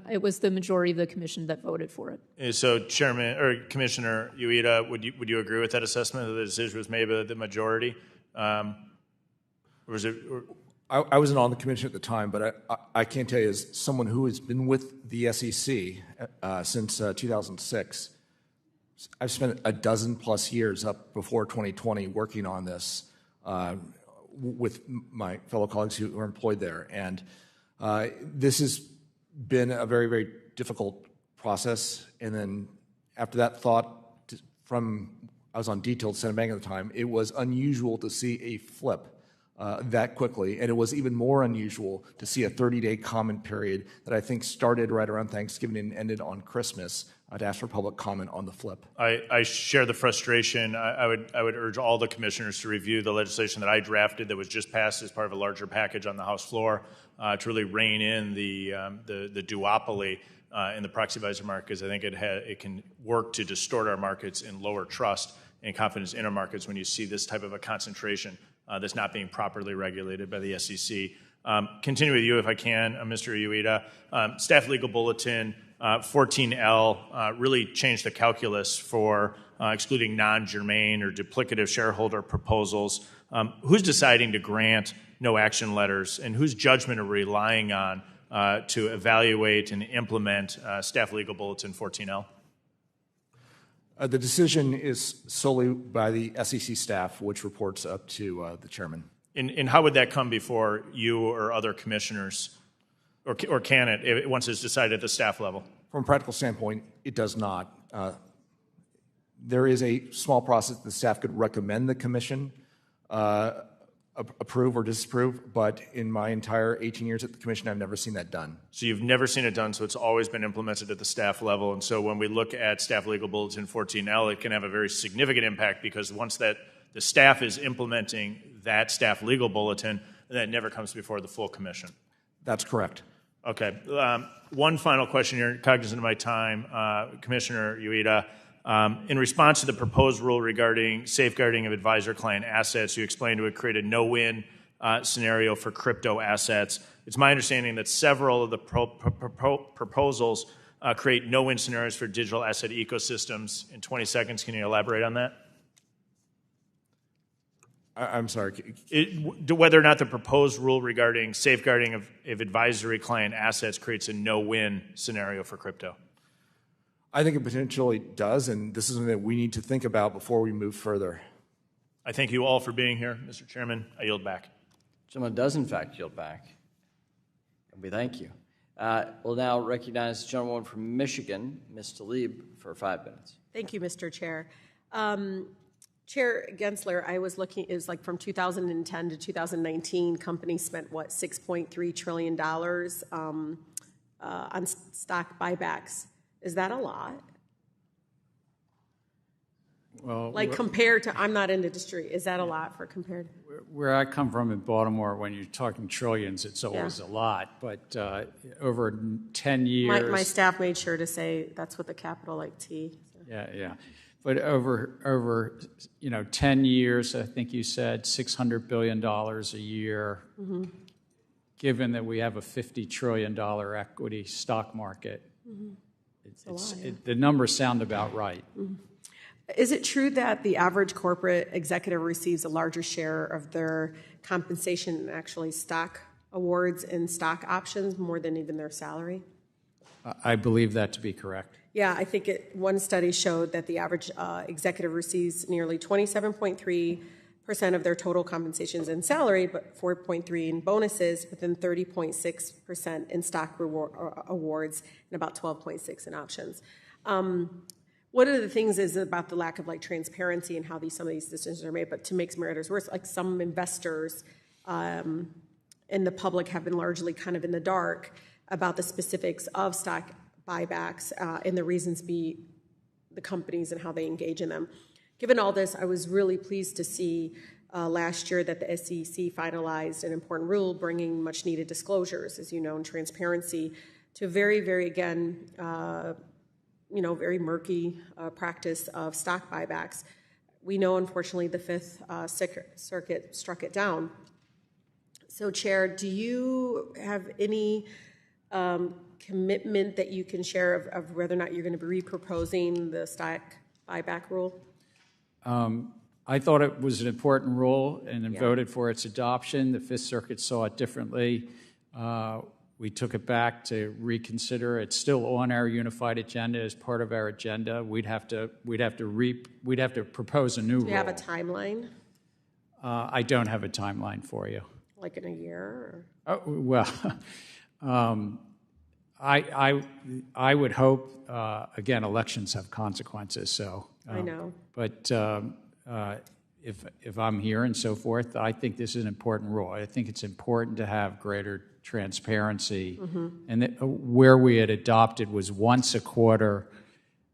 It was the majority of the commission that voted for it. And so, Chairman or Commissioner Uyeda, would you agree with that assessment that the decision was made by the majority? Or was it? I wasn't on the commission at the time, but I can tell you, as someone who has been with the SEC since 2006, I've spent a dozen plus years up before 2020 working on this with my fellow colleagues who are employed there. And this has been a very, very difficult process. And then after that thought, I was on detailed Senate Bank at the time, it was unusual to see a flip that quickly, and it was even more unusual to see a 30-day comment period that I think started right around Thanksgiving and ended on Christmas to ask for public comment on the flip. I share the frustration. I would urge all the commissioners to review the legislation that I drafted that was just passed as part of a larger package on the House floor to really rein in the duopoly in the proxy advisor market, because I think it can work to distort our markets and lower trust and confidence in our markets when you see this type of a concentration that's not being properly regulated by the SEC. Continue with you if I can, Mr. Uyeda. Staff Legal Bulletin 14L really changed the calculus for excluding non-germane or duplicative shareholder proposals. Who's deciding to grant no action letters, and whose judgment are we relying on to evaluate and implement Staff Legal Bulletin 14L? The decision is solely by the SEC staff, which reports up to the chairman. And how would that come before you or other commissioners, or can it, once it's decided at the staff level? From a practical standpoint, it does not. There is a small process the staff could recommend the commission approve or disapprove, but in my entire 18 years at the commission, I've never seen that done. So you've never seen it done, so it's always been implemented at the staff level. And so when we look at Staff Legal Bulletin 14L, it can have a very significant impact, because once that the staff is implementing that staff legal bulletin, that never comes before the full commission. That's correct. Okay. One final question here, cognizant of my time, Commissioner Uyeda. In response to the proposed rule regarding safeguarding of advisor-client assets, you explained it would create a no-win scenario for crypto assets. It's my understanding that several of the proposals create no-win scenarios for digital asset ecosystems. In 20 seconds, can you elaborate on that? I'm sorry. Whether or not the proposed rule regarding safeguarding of advisory client assets creates a no-win scenario for crypto. I think it potentially does, and this is something that we need to think about before we move further. I thank you all for being here, Mr. Chairman. I yield back. Gentleman does, in fact, yield back. And we thank you. We'll now recognize the gentlewoman from Michigan, Ms. Tlaib, for 5 minutes. Thank you, Mr. Chair. Chair Gensler, I was looking, it was like from 2010 to 2019, companies spent, what, $6.3 trillion on stock buybacks. Is that a lot? Well, like compared to, I'm not in the industry, is that a lot for compared? Where I come from in Baltimore, when you're talking trillions, it's always a lot. But over 10 years... My staff made sure to say that's with a capital like T. So. Yeah. But over 10 years, I think you said $600 billion a year, given that we have a $50 trillion equity stock market. The numbers sound about right. Is it true that the average corporate executive receives a larger share of their compensation in actually stock awards and stock options more than even their salary? I believe that to be correct. Yeah, I think one study showed that the average executive receives nearly 27.3% of their total compensations in salary, but 4.3% in bonuses, within 30.6% in stock awards, and about 12.6% in options. One of the things is about the lack of transparency and how some of these decisions are made, but to make matters worse, some investors and the public have been largely kind of in the dark about the specifics of stock buybacks and the reasons be the companies and how they engage in them. Given all this, I was really pleased to see last year that the SEC finalized an important rule bringing much needed disclosures, as you know, and transparency to very, very, again, very murky practice of stock buybacks. We know, unfortunately, the Fifth Circuit struck it down. So, Chair, do you have any commitment that you can share of whether or not you're going to be reproposing the stock buyback rule? I thought it was an important rule and voted for its adoption. The Fifth Circuit saw it differently. We took it back to reconsider. It's still on our unified agenda as part of our agenda. We'd have to propose a new rule. Do you have a timeline? I don't have a timeline for you. Like in a year? I would hope. Again, elections have consequences. So I know. But if I'm here and so forth, I think this is an important rule. I think it's important to have greater transparency. And where we had adopted was once a quarter,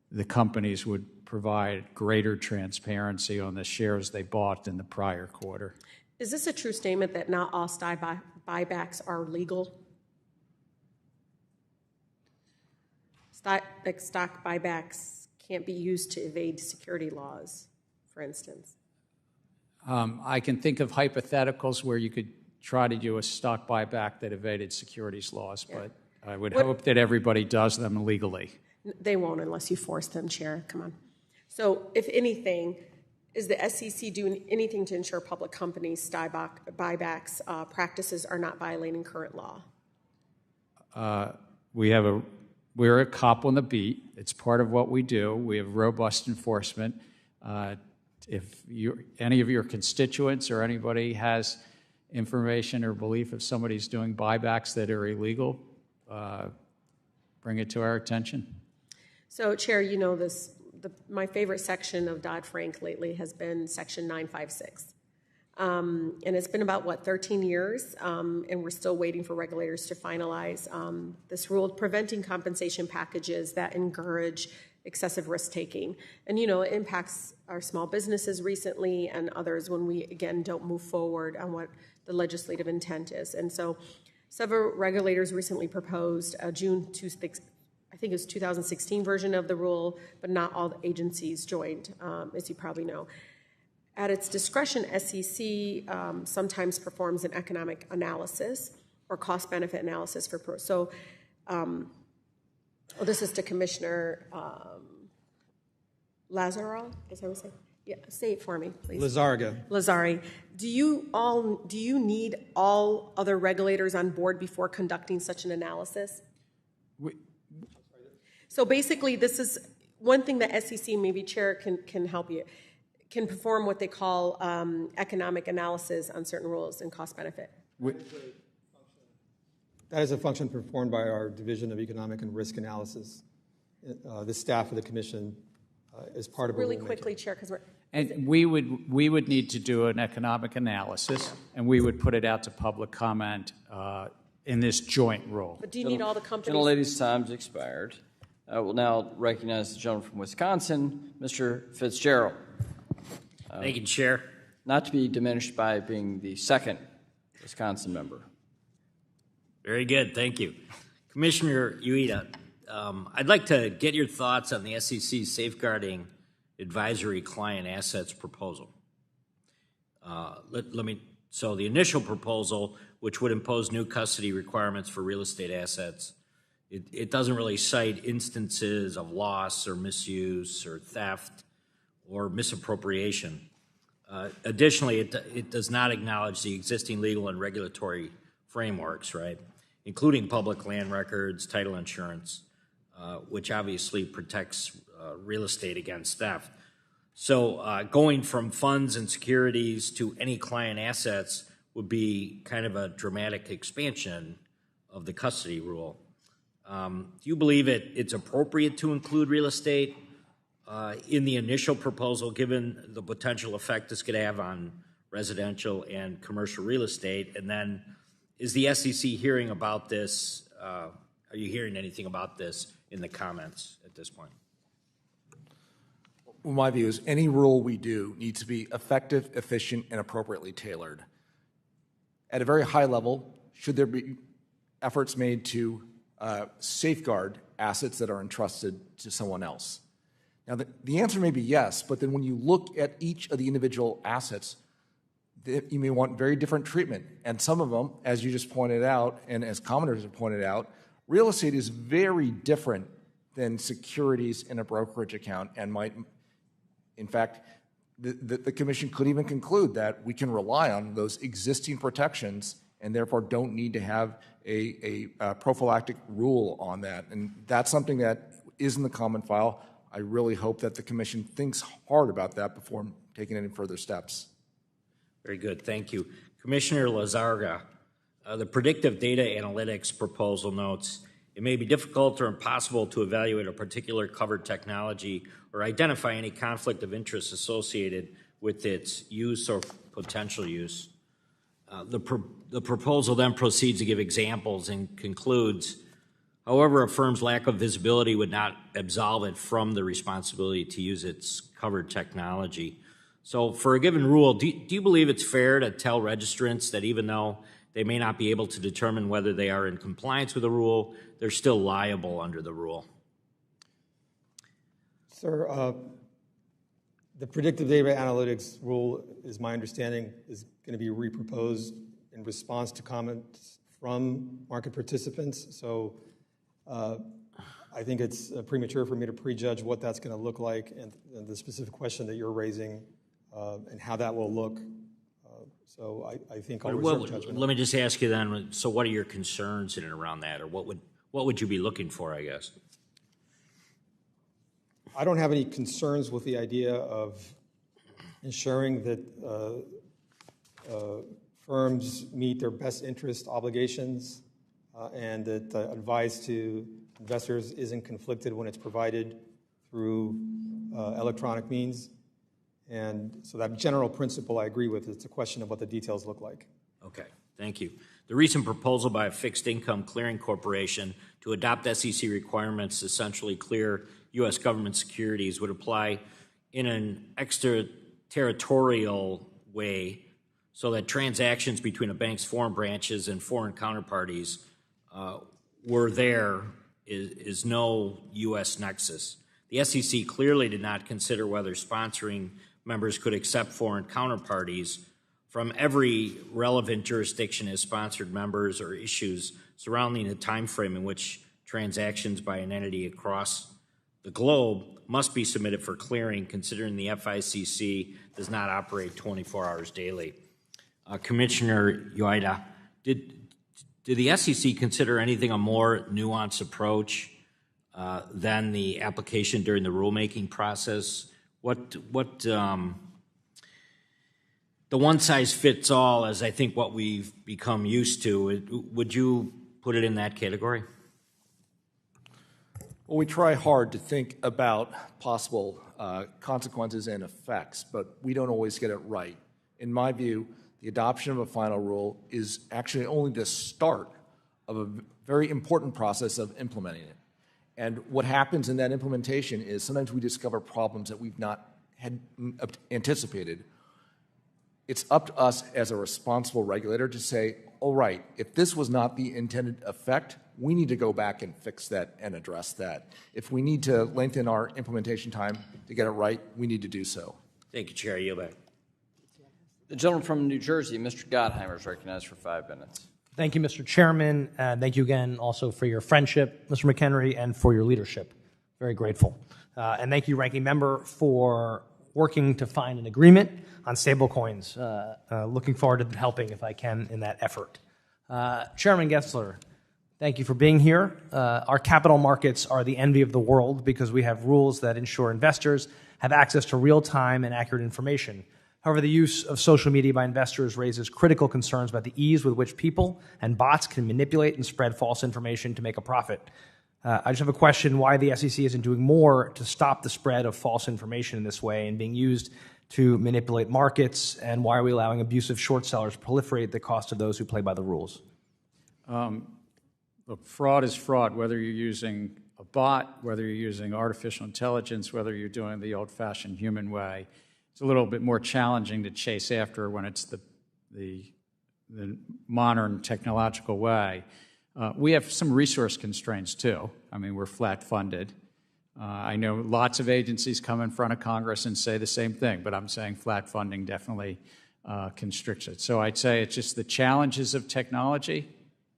the companies would provide greater transparency on the shares they bought in the prior quarter. Is this a true statement that not all stock buybacks are legal? stock buybacks can't be used to evade security laws, for instance? I can think of hypotheticals where you could try to do a stock buyback that evaded securities laws, but I would hope that everybody does them legally. They won't unless you force them, Chair. Come on. So, if anything, is the SEC doing anything to ensure public companies' stock buybacks practices are not violating current law? We're a cop on the beat. It's part of what we do. We have robust enforcement. If any of your constituents or anybody has information or belief if somebody's doing buybacks that are illegal, bring it to our attention. So, Chair, you know this. My favorite section of Dodd-Frank lately has been Section 956. And it's been about, 13 years, and we're still waiting for regulators to finalize this rule preventing compensation packages that encourage excessive risk-taking. And, it impacts our small businesses recently and others when we, again, don't move forward on what the legislative intent is. And so several regulators recently proposed a I think it was 2016 version of the rule, but not all the agencies joined, as you probably know. At its discretion, SEC sometimes performs an economic analysis or cost-benefit analysis for So, this is to Commissioner Lizárraga, is that what I'm saying? Yeah, say it for me, please. Lizárraga. Do you need all other regulators on board before conducting such an analysis? So basically, this is one thing that SEC, maybe Chair can help you, can perform what they call economic analysis on certain rules and cost-benefit. That is a function performed by our Division of Economic and Risk Analysis. The staff of the Commission is part of really quickly, Chair, because we're... And we would need to do an economic analysis, and we would put it out to public comment in this joint rule. But do you need all the companies? Gentlelady's time's expired. I will now recognize the gentleman from Wisconsin, Mr. Fitzgerald. Thank you, Chair. Not to be diminished by being the second Wisconsin member. Very good, thank you. Commissioner Uyeda, I'd like to get your thoughts on the SEC's Safeguarding Advisory Client Assets proposal. So the initial proposal, which would impose new custody requirements for real estate assets, it doesn't really cite instances of loss or misuse or theft or misappropriation. Additionally, it does not acknowledge the existing legal and regulatory frameworks, right, including public land records, title insurance, which obviously protects real estate against theft. So going from funds and securities to any client assets would be kind of a dramatic expansion of the custody rule. Do you believe it's appropriate to include real estate in the initial proposal, given the potential effect this could have on residential and commercial real estate? And then is the SEC hearing about this? Are you hearing anything about this in the comments at this point? Well, my view is any rule we do needs to be effective, efficient, and appropriately tailored. At a very high level, should there be efforts made to safeguard assets that are entrusted to someone else? Now, the answer may be yes, but then when you look at each of the individual assets, you may want very different treatment. And some of them, as you just pointed out, and as commenters have pointed out, real estate is very different than securities in a brokerage account and might, in fact, the Commission could even conclude that we can rely on those existing protections and therefore don't need to have a prophylactic rule on that. And that's something that is in the comment file. I really hope that the Commission thinks hard about that before taking any further steps. Very good, thank you. Commissioner Lizárraga, the predictive data analytics proposal notes, it may be difficult or impossible to evaluate a particular covered technology or identify any conflict of interest associated with its use or potential use. The proposal then proceeds to give examples and concludes, however, a firm's lack of visibility would not absolve it from the responsibility to use its covered technology. So for a given rule, do you believe it's fair to tell registrants that even though they may not be able to determine whether they are in compliance with the rule, they're still liable under the rule? Sir, the predictive data analytics rule, is my understanding, is going to be reproposed in response to comments from market participants. So I think it's premature for me to prejudge what that's going to look like and the specific question that you're raising and how that will look. So I think I'll reserve judgment. Let me just ask you then, so what are your concerns in and around that, or what would you be looking for, I guess? I don't have any concerns with the idea of ensuring that firms meet their best interest obligations and that advice to investors isn't conflicted when it's provided through electronic means. And so that general principle I agree with. It's a question of what the details look like. Okay, thank you. The recent proposal by a fixed income clearing corporation to adopt SEC requirements to essentially clear U.S. government securities would apply in an extraterritorial way so that transactions between a bank's foreign branches and foreign counterparties were there is no U.S. nexus. The SEC clearly did not consider whether sponsoring members could accept foreign counterparties from every relevant jurisdiction as sponsored members or issues surrounding the time frame in which transactions by an entity across the globe must be submitted for clearing, considering the FICC does not operate 24 hours daily. Commissioner Uyeda, did the SEC consider anything a more nuanced approach than the application during the rulemaking process? The one-size-fits-all is, I think, what we've become used to. Would you put it in that category? Well, we try hard to think about possible consequences and effects, but we don't always get it right. In my view, the adoption of a final rule is actually only the start of a very important process of implementing it. And what happens in that implementation is sometimes we discover problems that we've not had anticipated. It's up to us as a responsible regulator to say, all right, if this was not the intended effect, we need to go back and fix that and address that. If we need to lengthen our implementation time to get it right, we need to do so. Thank you, Chair. Yield back. The gentleman from New Jersey, Mr. Gottheimer, is recognized for 5 minutes. Thank you, Mr. Chairman. Thank you again also for your friendship, Mr. McHenry, and for your leadership. Very grateful. And thank you, Ranking Member, for working to find an agreement on stablecoins. Looking forward to helping, if I can, in that effort. Chairman Gensler, thank you for being here. Our capital markets are the envy of the world because we have rules that ensure investors have access to real-time and accurate information. However, the use of social media by investors raises critical concerns about the ease with which people and bots can manipulate and spread false information to make a profit. I just have a question why the SEC isn't doing more to stop the spread of false information in this way and being used to manipulate markets, and why are we allowing abusive short sellers proliferate at the cost of those who play by the rules? Look, fraud is fraud, whether you're using a bot, whether you're using artificial intelligence, whether you're doing the old-fashioned human way. It's a little bit more challenging to chase after when it's the modern technological way. We have some resource constraints, too. I mean, we're flat-funded. I know lots of agencies come in front of Congress and say the same thing, but I'm saying flat funding definitely constricts it. So I'd say it's just the challenges of technology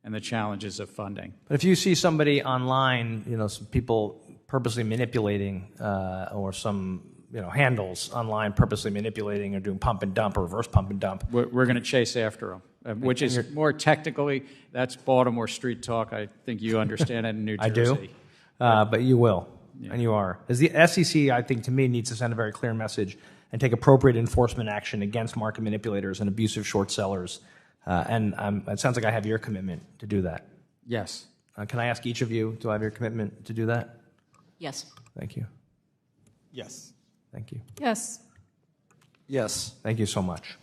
and the challenges of funding. But if you see somebody online, some people purposely manipulating or some handles online purposely manipulating or doing pump and dump or reverse pump and dump. We're going to chase after them, which is more technically, that's Baltimore street talk. I think you understand it in New Jersey. I do, but you will, and you are. As the SEC, I think, to me, needs to send a very clear message and take appropriate enforcement action against market manipulators and abusive short sellers. And it sounds like I have your commitment to do that. Yes. Can I ask each of you, do I have your commitment to do that? Yes. Thank you. Yes. Thank you. Yes. Yes. Thank you so much.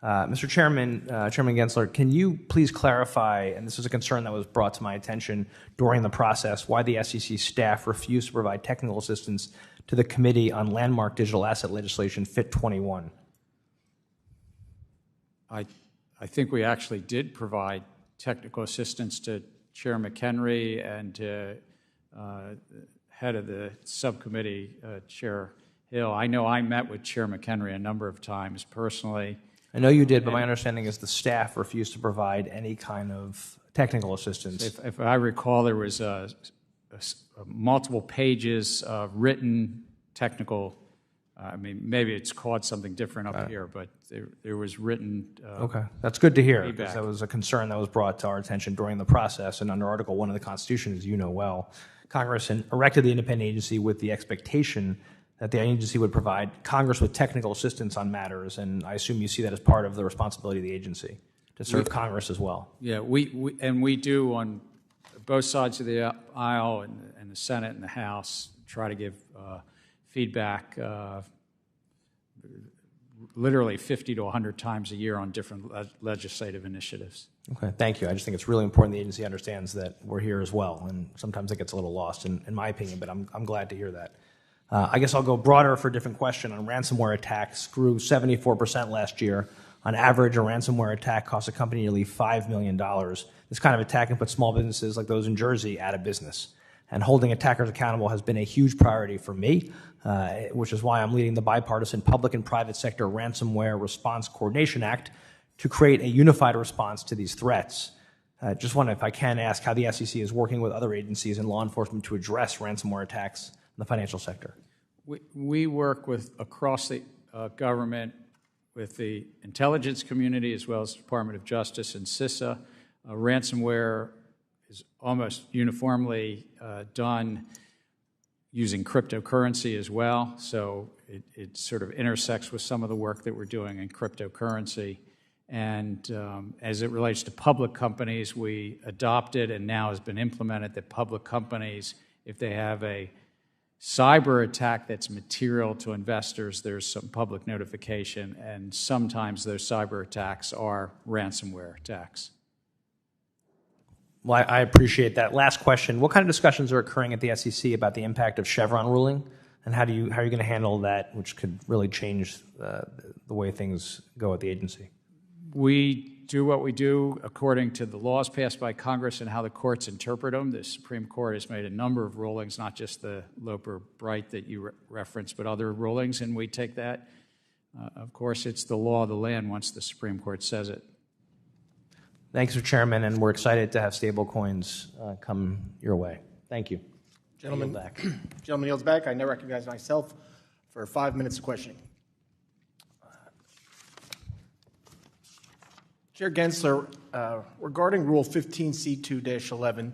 Mr. Chairman, Chairman Gensler, can you please clarify, and this is a concern that was brought to my attention during the process, why the SEC staff refused to provide technical assistance to the Committee on Landmark Digital Asset Legislation, FIT 21? I think we actually did provide technical assistance to Chair McHenry and to head of the subcommittee, Chair Hill, I know I met with Chair McHenry a number of times personally. I know you did, but my understanding is the staff refused to provide any kind of technical assistance. If I recall, there was multiple pages of written technical. I mean, maybe it's called something different up here, but there was written. Okay, that's good to hear, because feedback. that was a concern that was brought to our attention during the process. And under Article 1 of the Constitution, as you know well, Congress erected the independent agency with the expectation that the agency would provide Congress with technical assistance on matters, and I assume you see that as part of the responsibility of the agency to serve Congress as well. Yeah, we do on both sides of the aisle, and the Senate and the House, try to give feedback literally 50 to 100 times a year on different legislative initiatives. Okay, thank you. I just think it's really important the agency understands that we're here as well, and sometimes it gets a little lost, in my opinion, but I'm glad to hear that. I guess I'll go broader for a different question on ransomware attacks. Grew 74% last year. On average, a ransomware attack costs a company nearly $5 million. This kind of attack can put small businesses like those in Jersey out of business. And holding attackers accountable has been a huge priority for me, which is why I'm leading the bipartisan Public and Private Sector Ransomware Response Coordination Act to create a unified response to these threats. Just want to, if I can, ask how the SEC is working with other agencies and law enforcement to address ransomware attacks in the financial sector. We work with across the government, with the intelligence community as well as the Department of Justice and CISA. Ransomware is almost uniformly done using cryptocurrency as well, so it sort of intersects with some of the work that we're doing in cryptocurrency. And as it relates to public companies, we adopted and now has been implemented that public companies, if they have a cyber attack that's material to investors, there's some public notification, and sometimes those cyber attacks are ransomware attacks. Well, I appreciate that. Last question. What kind of discussions are occurring at the SEC about the impact of Chevron ruling, and how are you going to handle that, which could really change the way things go at the agency? We do what we do according to the laws passed by Congress and how the courts interpret them. The Supreme Court has made a number of rulings, not just the Loper-Bright that you referenced, but other rulings, and we take that. Of course, it's the law of the land once the Supreme Court says it. Thanks, Mr. Chairman, and we're excited to have stablecoins come your way. Thank you. Gentleman yields back. I now recognize myself for 5 minutes of questioning. Chair Gensler, regarding Rule 15C2-11,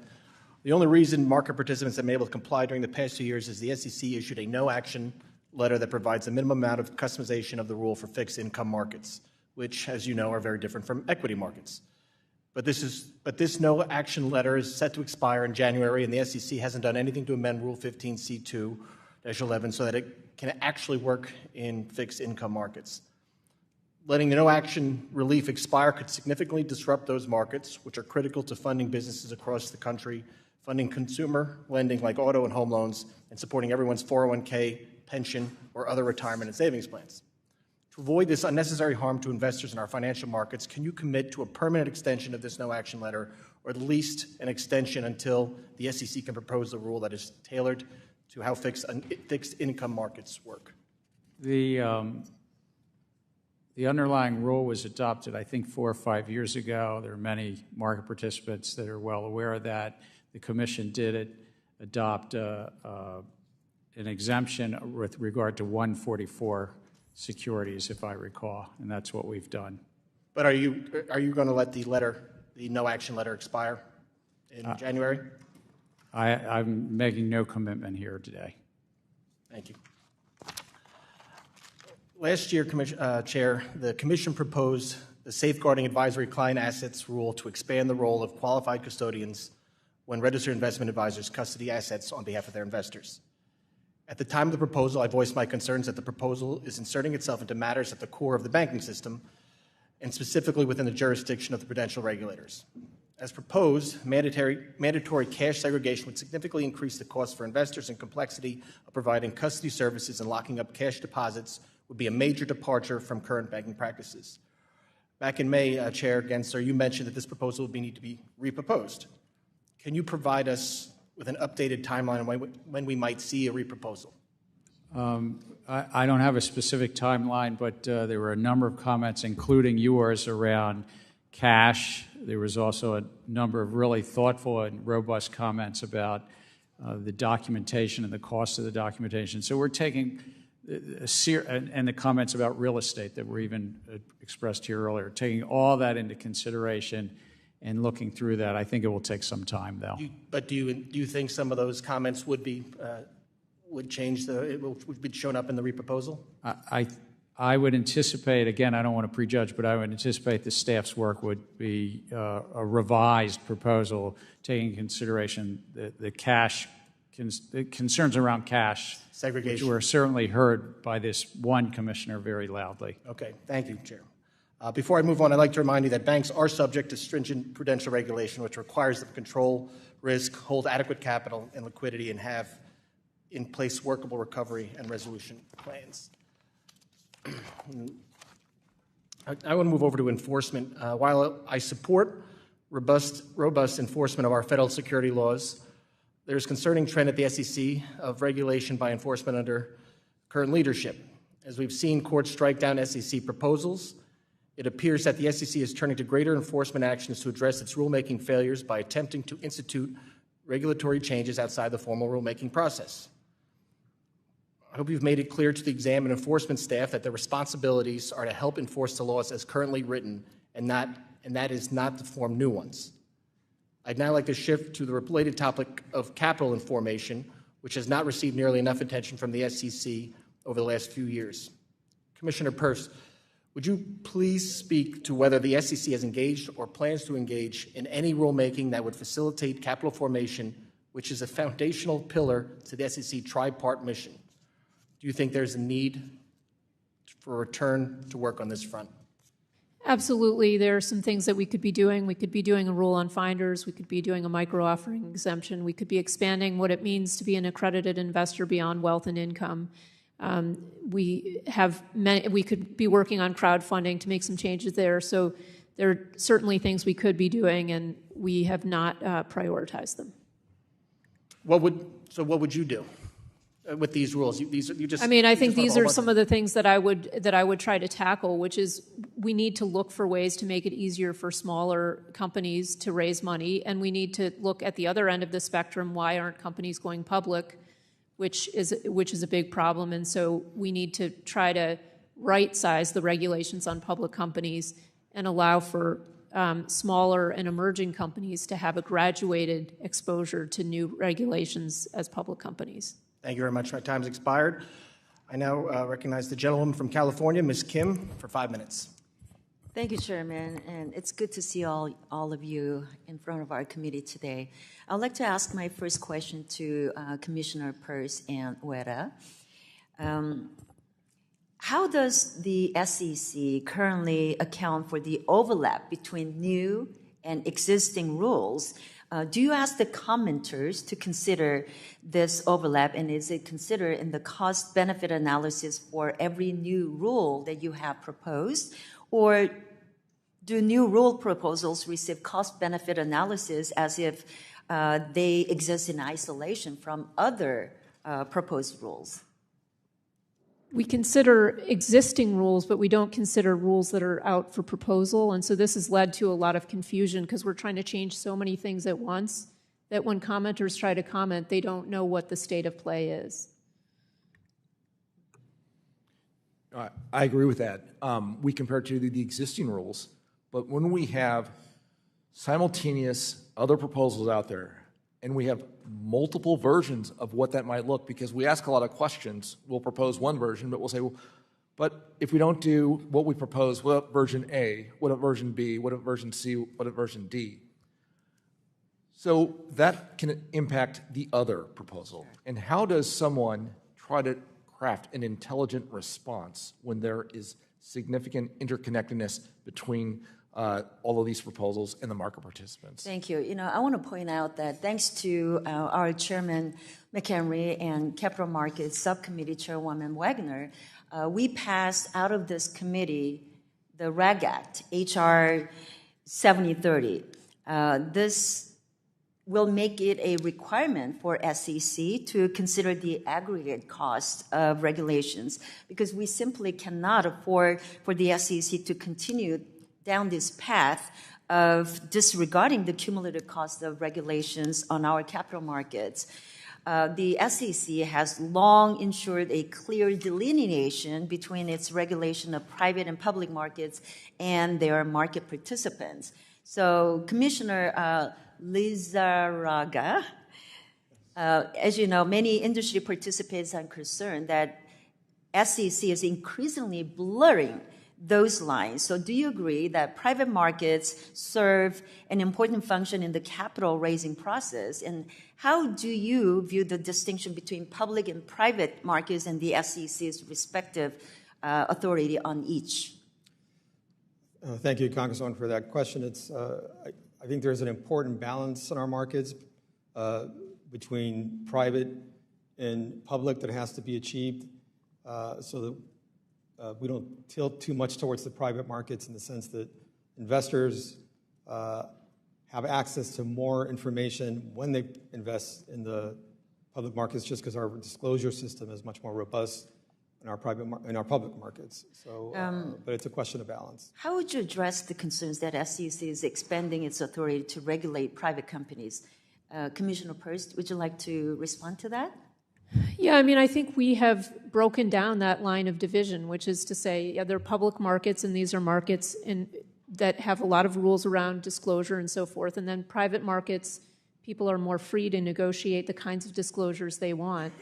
the only reason market participants have been able to comply during the past 2 years is the SEC issued a no-action letter that provides a minimum amount of customization of the rule for fixed income markets, which, as you know, are very different from equity markets. But this no-action letter is set to expire in January, and the SEC hasn't done anything to amend Rule 15C2-11 so that it can actually work in fixed income markets. Letting the no-action relief expire could significantly disrupt those markets, which are critical to funding businesses across the country, funding consumer lending like auto and home loans, and supporting everyone's 401k, pension, or other retirement and savings plans. To avoid this unnecessary harm to investors in our financial markets, can you commit to a permanent extension of this no-action letter, or at least an extension until the SEC can propose a rule that is tailored to how fixed income markets work? The underlying rule was adopted, I think, 4 or 5 years ago. There are many market participants that are well aware of that. The Commission did adopt an exemption with regard to 144 securities, if I recall, and that's what we've done. But are you going to let the no-action letter expire in January? I'm making no commitment here today. Thank you. Last year, Chair, the Commission proposed the Safeguarding Advisory Client Assets rule to expand the role of qualified custodians when registered investment advisors custody assets on behalf of their investors. At the time of the proposal, I voiced my concerns that the proposal is inserting itself into matters at the core of the banking system, and specifically within the jurisdiction of the prudential regulators. As proposed, mandatory cash segregation would significantly increase the cost for investors and complexity of providing custody services and locking up cash deposits would be a major departure from current banking practices. Back in May, Chair Gensler, you mentioned that this proposal would need to be reproposed. Can you provide us with an updated timeline when we might see a reproposal? I don't have a specific timeline, but there were a number of comments, including yours, around cash. There was also a number of really thoughtful and robust comments about the documentation and the cost of the documentation. So we're taking, and the comments about real estate that were even expressed here earlier, taking all that into consideration and looking through that. I think it will take some time, though. But do you think some of those comments would be would change would be shown up in the reproposal? I would anticipate, again, I don't want to prejudge, but I would anticipate the staff's work would be a revised proposal taking into consideration the cash, the concerns around cash, segregation, which were certainly heard by this one commissioner very loudly. Okay, thank you, Chair. Before I move on, I'd like to remind you that banks are subject to stringent prudential regulation, which requires them to control risk, hold adequate capital and liquidity, and have in place workable recovery and resolution plans. I want to move over to enforcement. While I support robust enforcement of our federal security laws, there's a concerning trend at the SEC of regulation by enforcement under current leadership. As we've seen courts strike down SEC proposals, it appears that the SEC is turning to greater enforcement actions to address its rulemaking failures by attempting to institute regulatory changes outside the formal rulemaking process. I hope you've made it clear to the exam and enforcement staff that their responsibilities are to help enforce the laws as currently written, and that is not to form new ones. I'd now like to shift to the related topic of capital information, which has not received nearly enough attention from the SEC over the last few years. Commissioner Peirce, would you please speak to whether the SEC has engaged or plans to engage in any rulemaking that would facilitate capital formation, which is a foundational pillar to the SEC tri-part mission? Do you think there's a need for a return to work on this front? Absolutely. There are some things that we could be doing. We could be doing a rule on finders. We could be doing a micro-offering exemption. We could be expanding what it means to be an accredited investor beyond wealth and income. We could be working on crowdfunding to make some changes there. So there are certainly things we could be doing, and we have not prioritized them. What would you do with these rules? I think these are some of the things that I would try to tackle, which is we need to look for ways to make it easier for smaller companies to raise money, and we need to look at the other end of the spectrum. Why aren't companies going public? Which is a big problem, and so we need to try to right-size the regulations on public companies and allow for smaller and emerging companies to have a graduated exposure to new regulations as public companies. Thank you very much. My time's expired. I now recognize the gentlewoman from California, Ms. Kim, for 5 minutes. Thank you, Chairman, and it's good to see all of you in front of our committee today. I'd like to ask my first question to Commissioner Peirce and Uyeda. How does the SEC currently account for the overlap between new and existing rules? Do you ask the commenters to consider this overlap, and is it considered in the cost-benefit analysis for every new rule that you have proposed? Or do new rule proposals receive cost-benefit analysis as if they exist in isolation from other proposed rules? We consider existing rules, but we don't consider rules that are out for proposal. And so this has led to a lot of confusion because we're trying to change so many things at once that when commenters try to comment, they don't know what the state of play is. I agree with that. We compare to the existing rules, but when we have simultaneous other proposals out there, and we have multiple versions of what that might look, because we ask a lot of questions. We'll propose one version, but we'll say, well, but if we don't do what we propose, what about version A? What about version B? What about version C? What about version D? So that can impact the other proposal. And how does someone try to craft an intelligent response when there is significant interconnectedness between all of these proposals and the market participants? Thank you. I want to point out that thanks to our Chairman McHenry and Capital Markets Subcommittee Chairwoman Wagner, we passed out of this committee the REG Act, HR 7030. This will make it a requirement for SEC to consider the aggregate cost of regulations, because we simply cannot afford for the SEC to continue down this path of disregarding the cumulative cost of regulations on our capital markets. The SEC has long ensured a clear delineation between its regulation of private and public markets and their market participants. So Commissioner Lizárraga, as you know, many industry participants are concerned that SEC is increasingly blurring those lines. So do you agree that private markets serve an important function in the capital raising process? And how do you view the distinction between public and private markets and the SEC's respective authority on each? Thank you, Congresswoman, for that question. I think there's an important balance in our markets between private and public that has to be achieved so that we don't tilt too much towards the private markets in the sense that investors have access to more information when they invest in the public markets, just because our disclosure system is much more robust in our public markets. So, but it's a question of balance. How would you address the concerns that SEC is expanding its authority to regulate private companies? Commissioner Peirce, would you like to respond to that? Yeah, I mean, I think we have broken down that line of division, which is to say, yeah, there are public markets, and these are markets that have a lot of rules around disclosure and so forth. And then private markets, people are more free to negotiate the kinds of disclosures they want.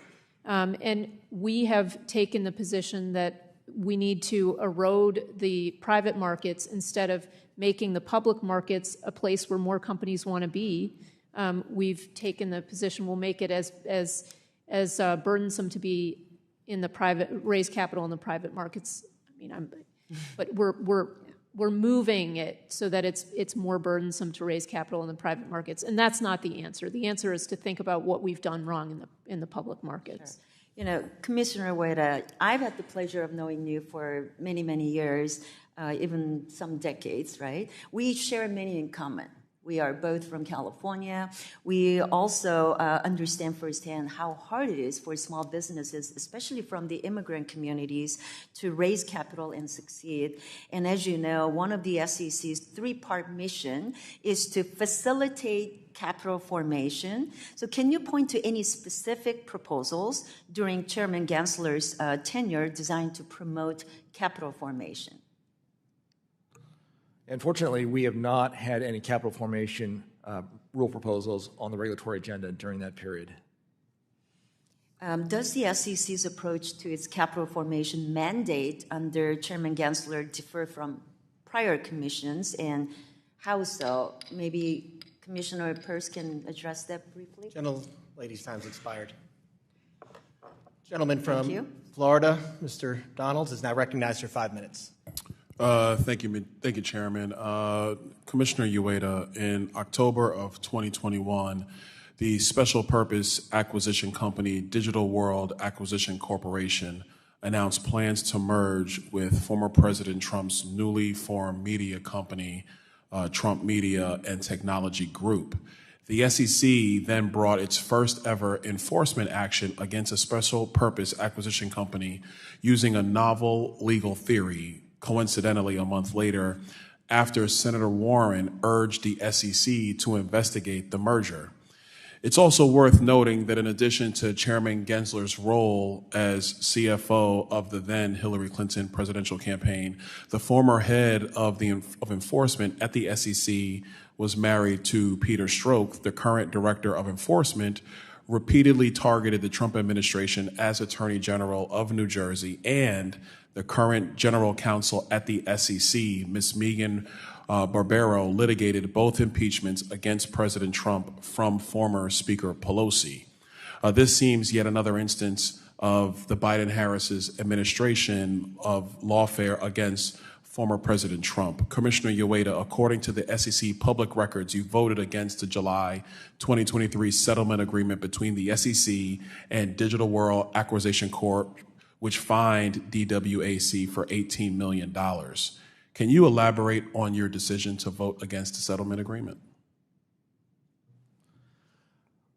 And we have taken the position that we need to erode the private markets instead of making the public markets a place where more companies want to be. We've taken the position we'll make it as burdensome to be in the private, raise capital in the private markets. I mean, but we're moving it so that it's more burdensome to raise capital in the private markets, and that's not the answer. The answer is to think about what we've done wrong in the public markets. Sure. You know, Commissioner Uyeda, I've had the pleasure of knowing you for many, many years, even some decades, right? We share many in common. We are both from California. We also understand firsthand how hard it is for small businesses, especially from the immigrant communities, to raise capital and succeed. And as you know, one of the SEC's three-part mission is to facilitate capital formation. So can you point to any specific proposals during Chairman Gensler's tenure designed to promote capital formation? Unfortunately, we have not had any capital formation rule proposals on the regulatory agenda during that period. Does the SEC's approach to its capital formation mandate under Chairman Gensler differ from prior commissions, and how so? Maybe Commissioner Peirce can address that briefly. Lady's time's expired. Gentleman from Florida, Mr. Donalds, is now recognized for 5 minutes. Thank you, Chairman. Commissioner Uyeda, in October of 2021, the special purpose acquisition company Digital World Acquisition Corporation announced plans to merge with former President Trump's newly formed media company, Trump Media and Technology Group. The SEC then brought its first ever enforcement action against a special purpose acquisition company using a novel legal theory, coincidentally a month later, after Senator Warren urged the SEC to investigate the merger. It's also worth noting that in addition to Chairman Gensler's role as CFO of the then Hillary Clinton presidential campaign, the former head of enforcement at the SEC was married to Peter Strzok, the current director of enforcement, repeatedly targeted the Trump administration as Attorney General of New Jersey, and the current general counsel at the SEC, Ms. Megan Barbero, litigated both impeachments against President Trump from former Speaker Pelosi. This seems yet another instance of the Biden-Harris administration of lawfare against former President Trump. Commissioner Uyeda, according to the SEC public records, you voted against the July 2023 settlement agreement between the SEC and Digital World Acquisition Corp., which fined DWAC for $18 million. Can you elaborate on your decision to vote against the settlement agreement?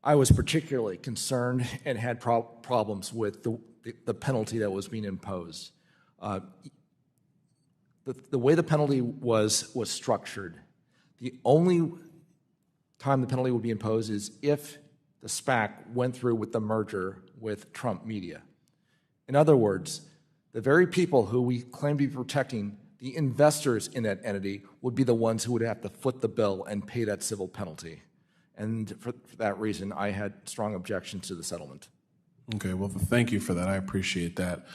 I was particularly concerned and had problems with the penalty that was being imposed. The way the penalty was structured, the only time the penalty would be imposed is if the SPAC went through with the merger with Trump Media. In other words, the very people who we claim to be protecting, the investors in that entity, would be the ones who would have to foot the bill and pay that civil penalty. And for that reason, I had strong objections to the settlement. Okay, well, thank you for that. I appreciate that.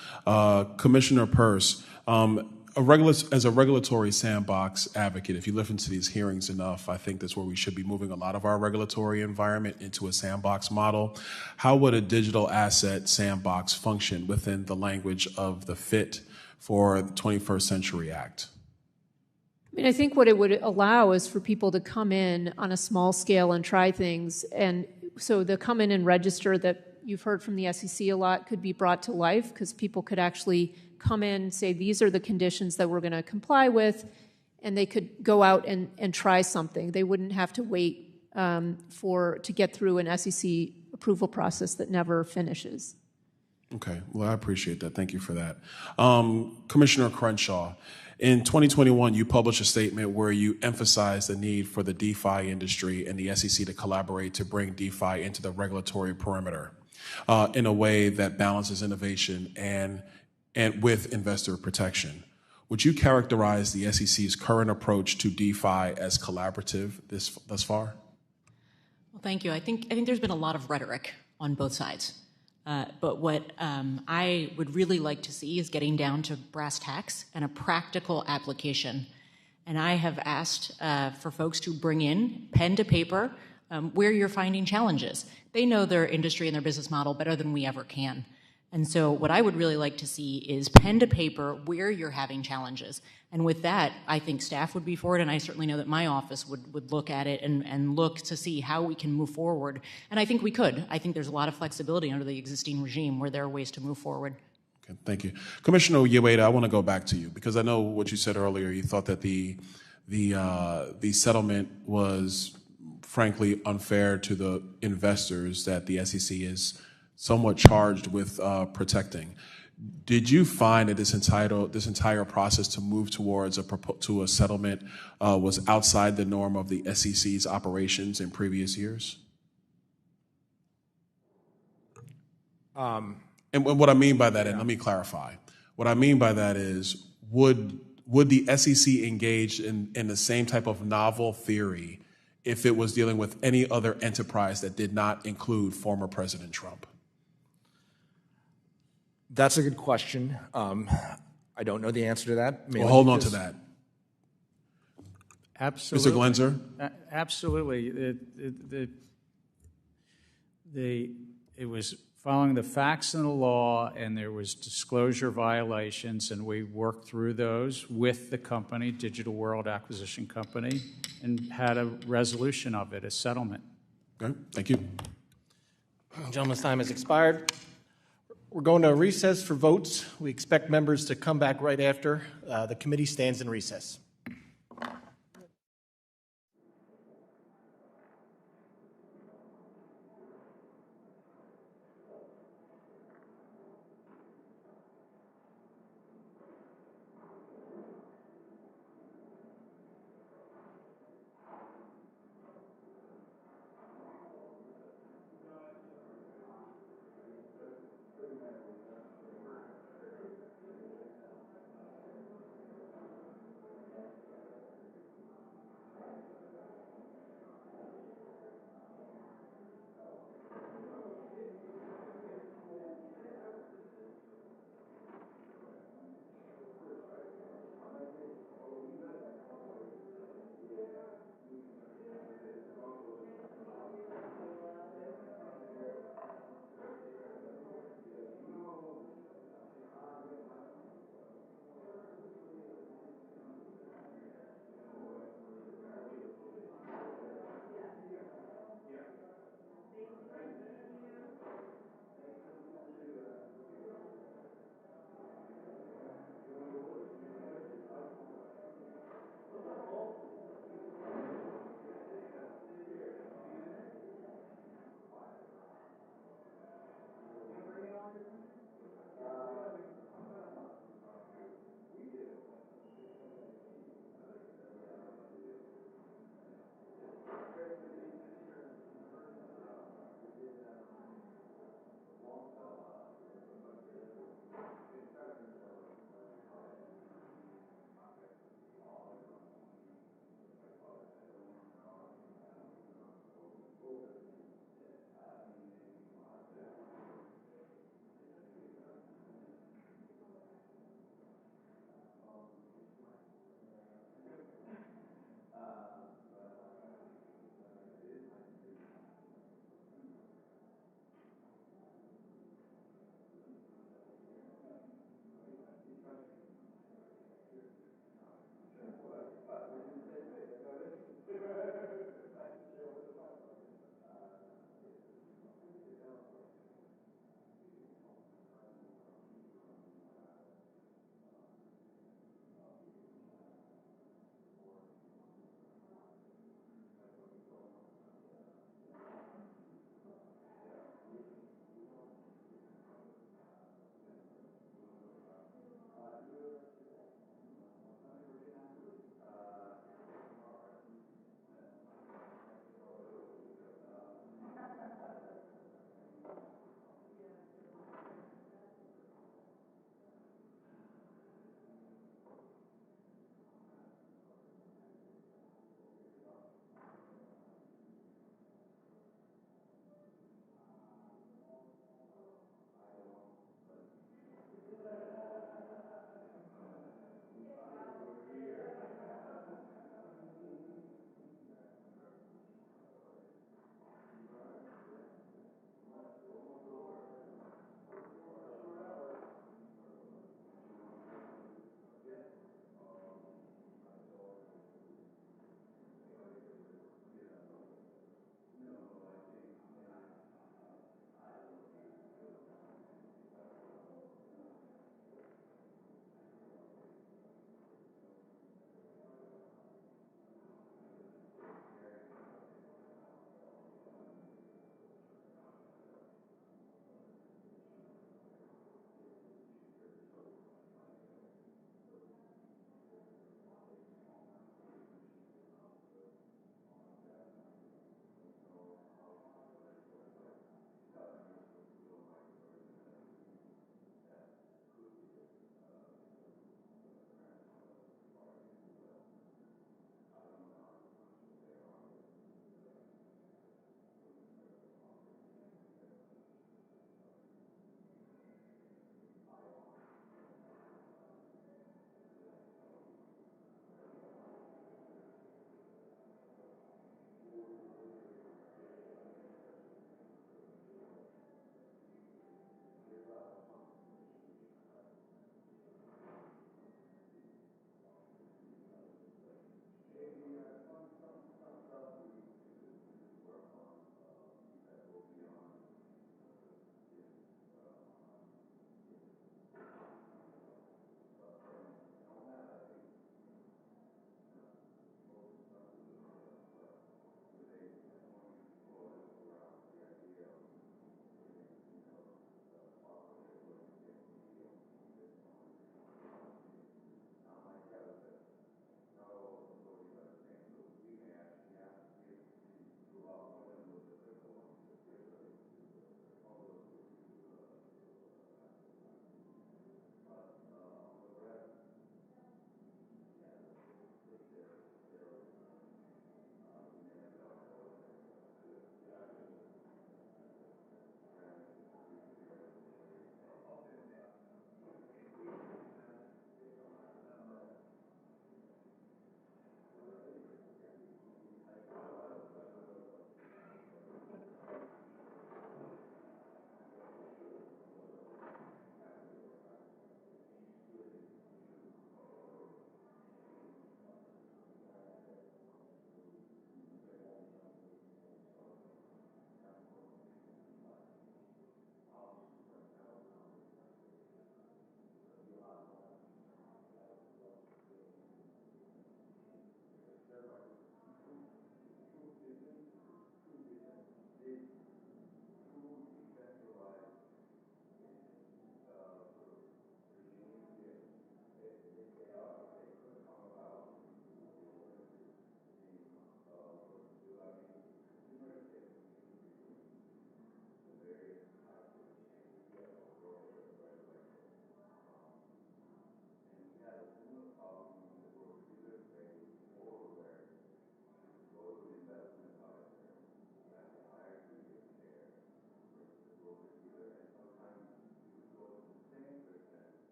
Commissioner Peirce, as a regulatory sandbox advocate, if you listen to these hearings enough, I think that's where we should be moving a lot of our regulatory environment into a sandbox model. How would a digital asset sandbox function within the language of the Fit for the 21st Century Act? I mean, I think what it would allow is for people to come in on a small scale and try things. And so the come in and register that you've heard from the SEC a lot could be brought to life because people could actually come in, say, these are the conditions that we're going to comply with, and they could go out and try something. They wouldn't have to wait to get through an SEC approval process that never finishes. Okay, well, I appreciate that. Thank you for that. Commissioner Crenshaw, in 2021, you published a statement where you emphasized the need for the DeFi industry and the SEC to collaborate to bring DeFi into the regulatory perimeter in a way that balances innovation and with investor protection. Would you characterize the SEC's current approach to DeFi as collaborative thus far? Well, thank you. I think there's been a lot of rhetoric on both sides. But what I would really like to see is getting down to brass tacks and a practical application. And I have asked for folks to bring in pen to paper where you're finding challenges. They know their industry and their business model better than we ever can. And so what I would really like to see is pen to paper where you're having challenges. And with that, I think staff would be for it, and I certainly know that my office would look at it and look to see how we can move forward. And I think we could. I think there's a lot of flexibility under the existing regime where there are ways to move forward. Okay, thank you. Commissioner Uyeda, I want to go back to you because I know what you said earlier. You thought that the settlement was frankly unfair to the investors that the SEC is somewhat charged with protecting. Did you find that this entire process to move towards a settlement was outside the norm of the SEC's operations in previous years? And what I mean by that, and let me clarify, what I mean by that is, would the SEC engage in the same type of novel theory if it was dealing with any other enterprise that did not include former President Trump? That's a good question. I don't know the answer to that. Well, hold on to that. Absolutely. Mr. Gensler? Absolutely. It was following the facts and the law, and there was disclosure violations, and we worked through those with the company, Digital World Acquisition Company, and had a resolution of it, a settlement. Okay, thank you. Gentleman's time has expired. We're going to recess for votes. We expect members to come back right after. The committee stands in recess.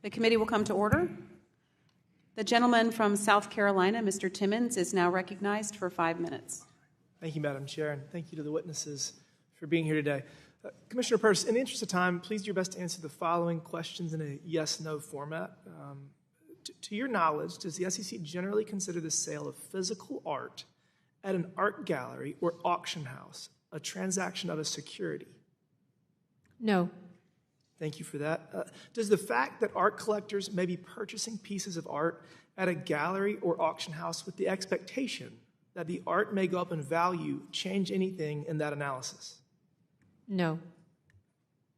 The committee will come to order. The gentleman from South Carolina, Mr. Timmons, is now recognized for 5 minutes. Thank you, Madam Chair, and thank you to the witnesses for being here today. Commissioner Peirce, in the interest of time, please do your best to answer the following questions in a yes-no format. To your knowledge, does the SEC generally consider the sale of physical art at an art gallery or auction house a transaction of a security? No. Thank you for that. Does the fact that art collectors may be purchasing pieces of art at a gallery or auction house with the expectation that the art may go up in value change anything in that analysis? No.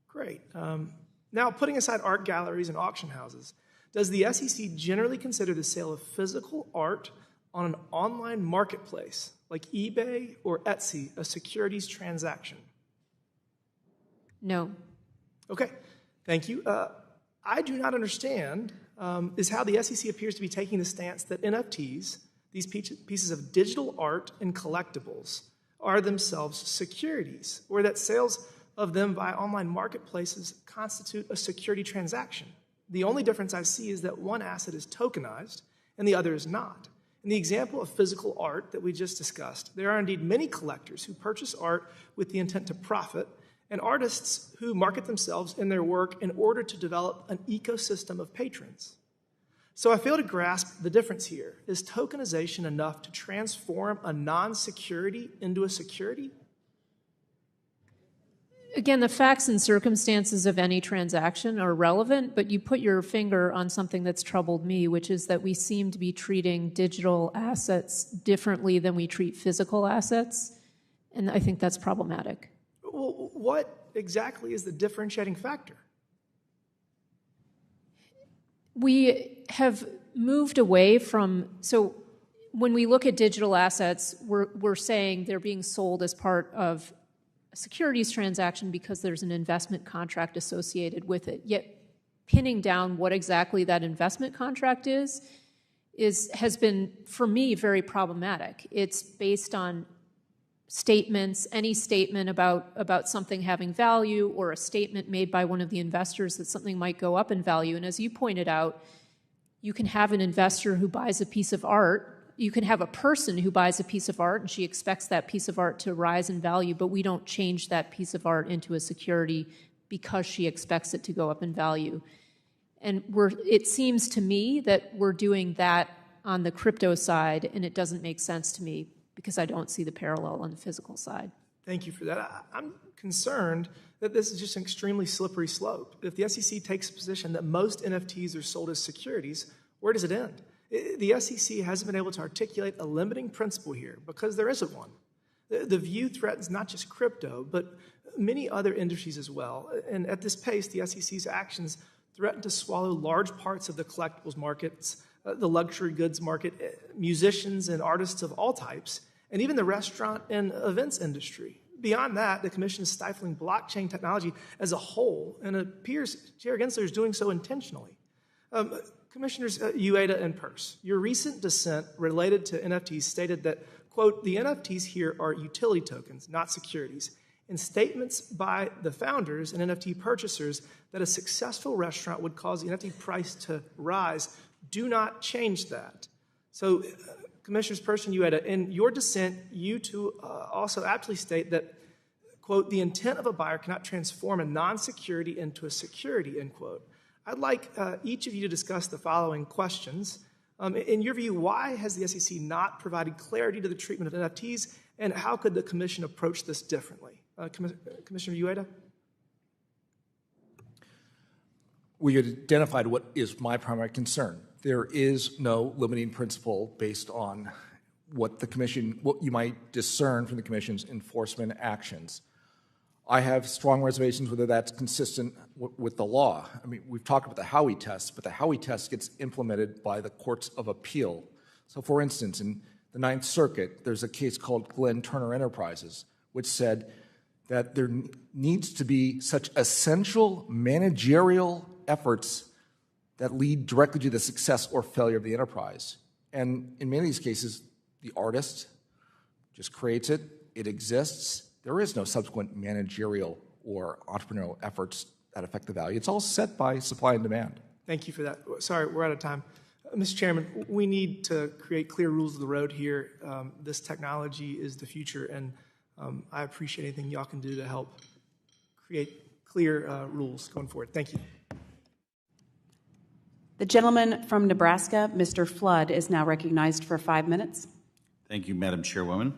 Great. Now, putting aside art galleries and auction houses, does the SEC generally consider the sale of physical art on an online marketplace like eBay or Etsy a securities transaction? No. Okay, thank you. I do not understand is how the SEC appears to be taking the stance that NFTs, these pieces of digital art and collectibles, are themselves securities, or that sales of them via online marketplaces constitute a security transaction. The only difference I see is that one asset is tokenized and the other is not. In the example of physical art that we just discussed, there are indeed many collectors who purchase art with the intent to profit, and artists who market themselves and their work in order to develop an ecosystem of patrons. So I fail to grasp the difference here. Is tokenization enough to transform a non-security into a security? Again, the facts and circumstances of any transaction are relevant, but you put your finger on something that's troubled me, which is that we seem to be treating digital assets differently than we treat physical assets, and I think that's problematic. Well, what exactly is the differentiating factor? We have moved away from, so when we look at digital assets, we're saying they're being sold as part of a securities transaction because there's an investment contract associated with it. Yet pinning down what exactly that investment contract has been, for me, very problematic. It's based on statements, any statement about something having value, or a statement made by one of the investors that something might go up in value. And as you pointed out, you can have an investor who buys a piece of art. You can have a person who buys a piece of art and she expects that piece of art to rise in value, but we don't change that piece of art into a security because she expects it to go up in value. And it seems to me that we're doing that on the crypto side, and it doesn't make sense to me because I don't see the parallel on the physical side. Thank you for that. I'm concerned that this is just an extremely slippery slope. If the SEC takes a position that most NFTs are sold as securities, where does it end? The SEC hasn't been able to articulate a limiting principle here because there isn't one. The view threatens not just crypto, but many other industries as well. And at this pace, the SEC's actions threaten to swallow large parts of the collectibles markets, the luxury goods market, musicians and artists of all types, and even the restaurant and events industry. Beyond that, the Commission is stifling blockchain technology as a whole, and it appears Chair Gensler is doing so intentionally. Commissioners Uyeda and Peirce, your recent dissent related to NFTs stated that, quote, the NFTs here are utility tokens, not securities, and statements by the founders and NFT purchasers that a successful restaurant would cause the NFT price to rise do not change that. So, Commissioners Peirce and Uyeda, in your dissent, you two also aptly state that, quote, the intent of a buyer cannot transform a non-security into a security, end quote. I'd like each of you to discuss the following questions. In your view, why has the SEC not provided clarity to the treatment of NFTs, and how could the Commission approach this differently? Commissioner Uyeda? We identified what is my primary concern. There is no limiting principle based on what you might discern from the Commission's enforcement actions. I have strong reservations whether that's consistent with the law. I mean, we've talked about the Howey test, but the Howey test gets implemented by the courts of appeal. So, for instance, in the Ninth Circuit, there's a case called Glenn Turner Enterprises, which said that there needs to be such essential managerial efforts that lead directly to the success or failure of the enterprise. And in many of these cases, the artist just creates it, it exists. There is no subsequent managerial or entrepreneurial efforts that affect the value. It's all set by supply and demand. Thank you for that. Sorry, we're out of time. Mr. Chairman, we need to create clear rules of the road here. This technology is the future, and I appreciate anything y'all can do to help create clear rules going forward. Thank you. The gentleman from Nebraska, Mr. Flood, is now recognized for 5 minutes. Thank you, Madam Chairwoman.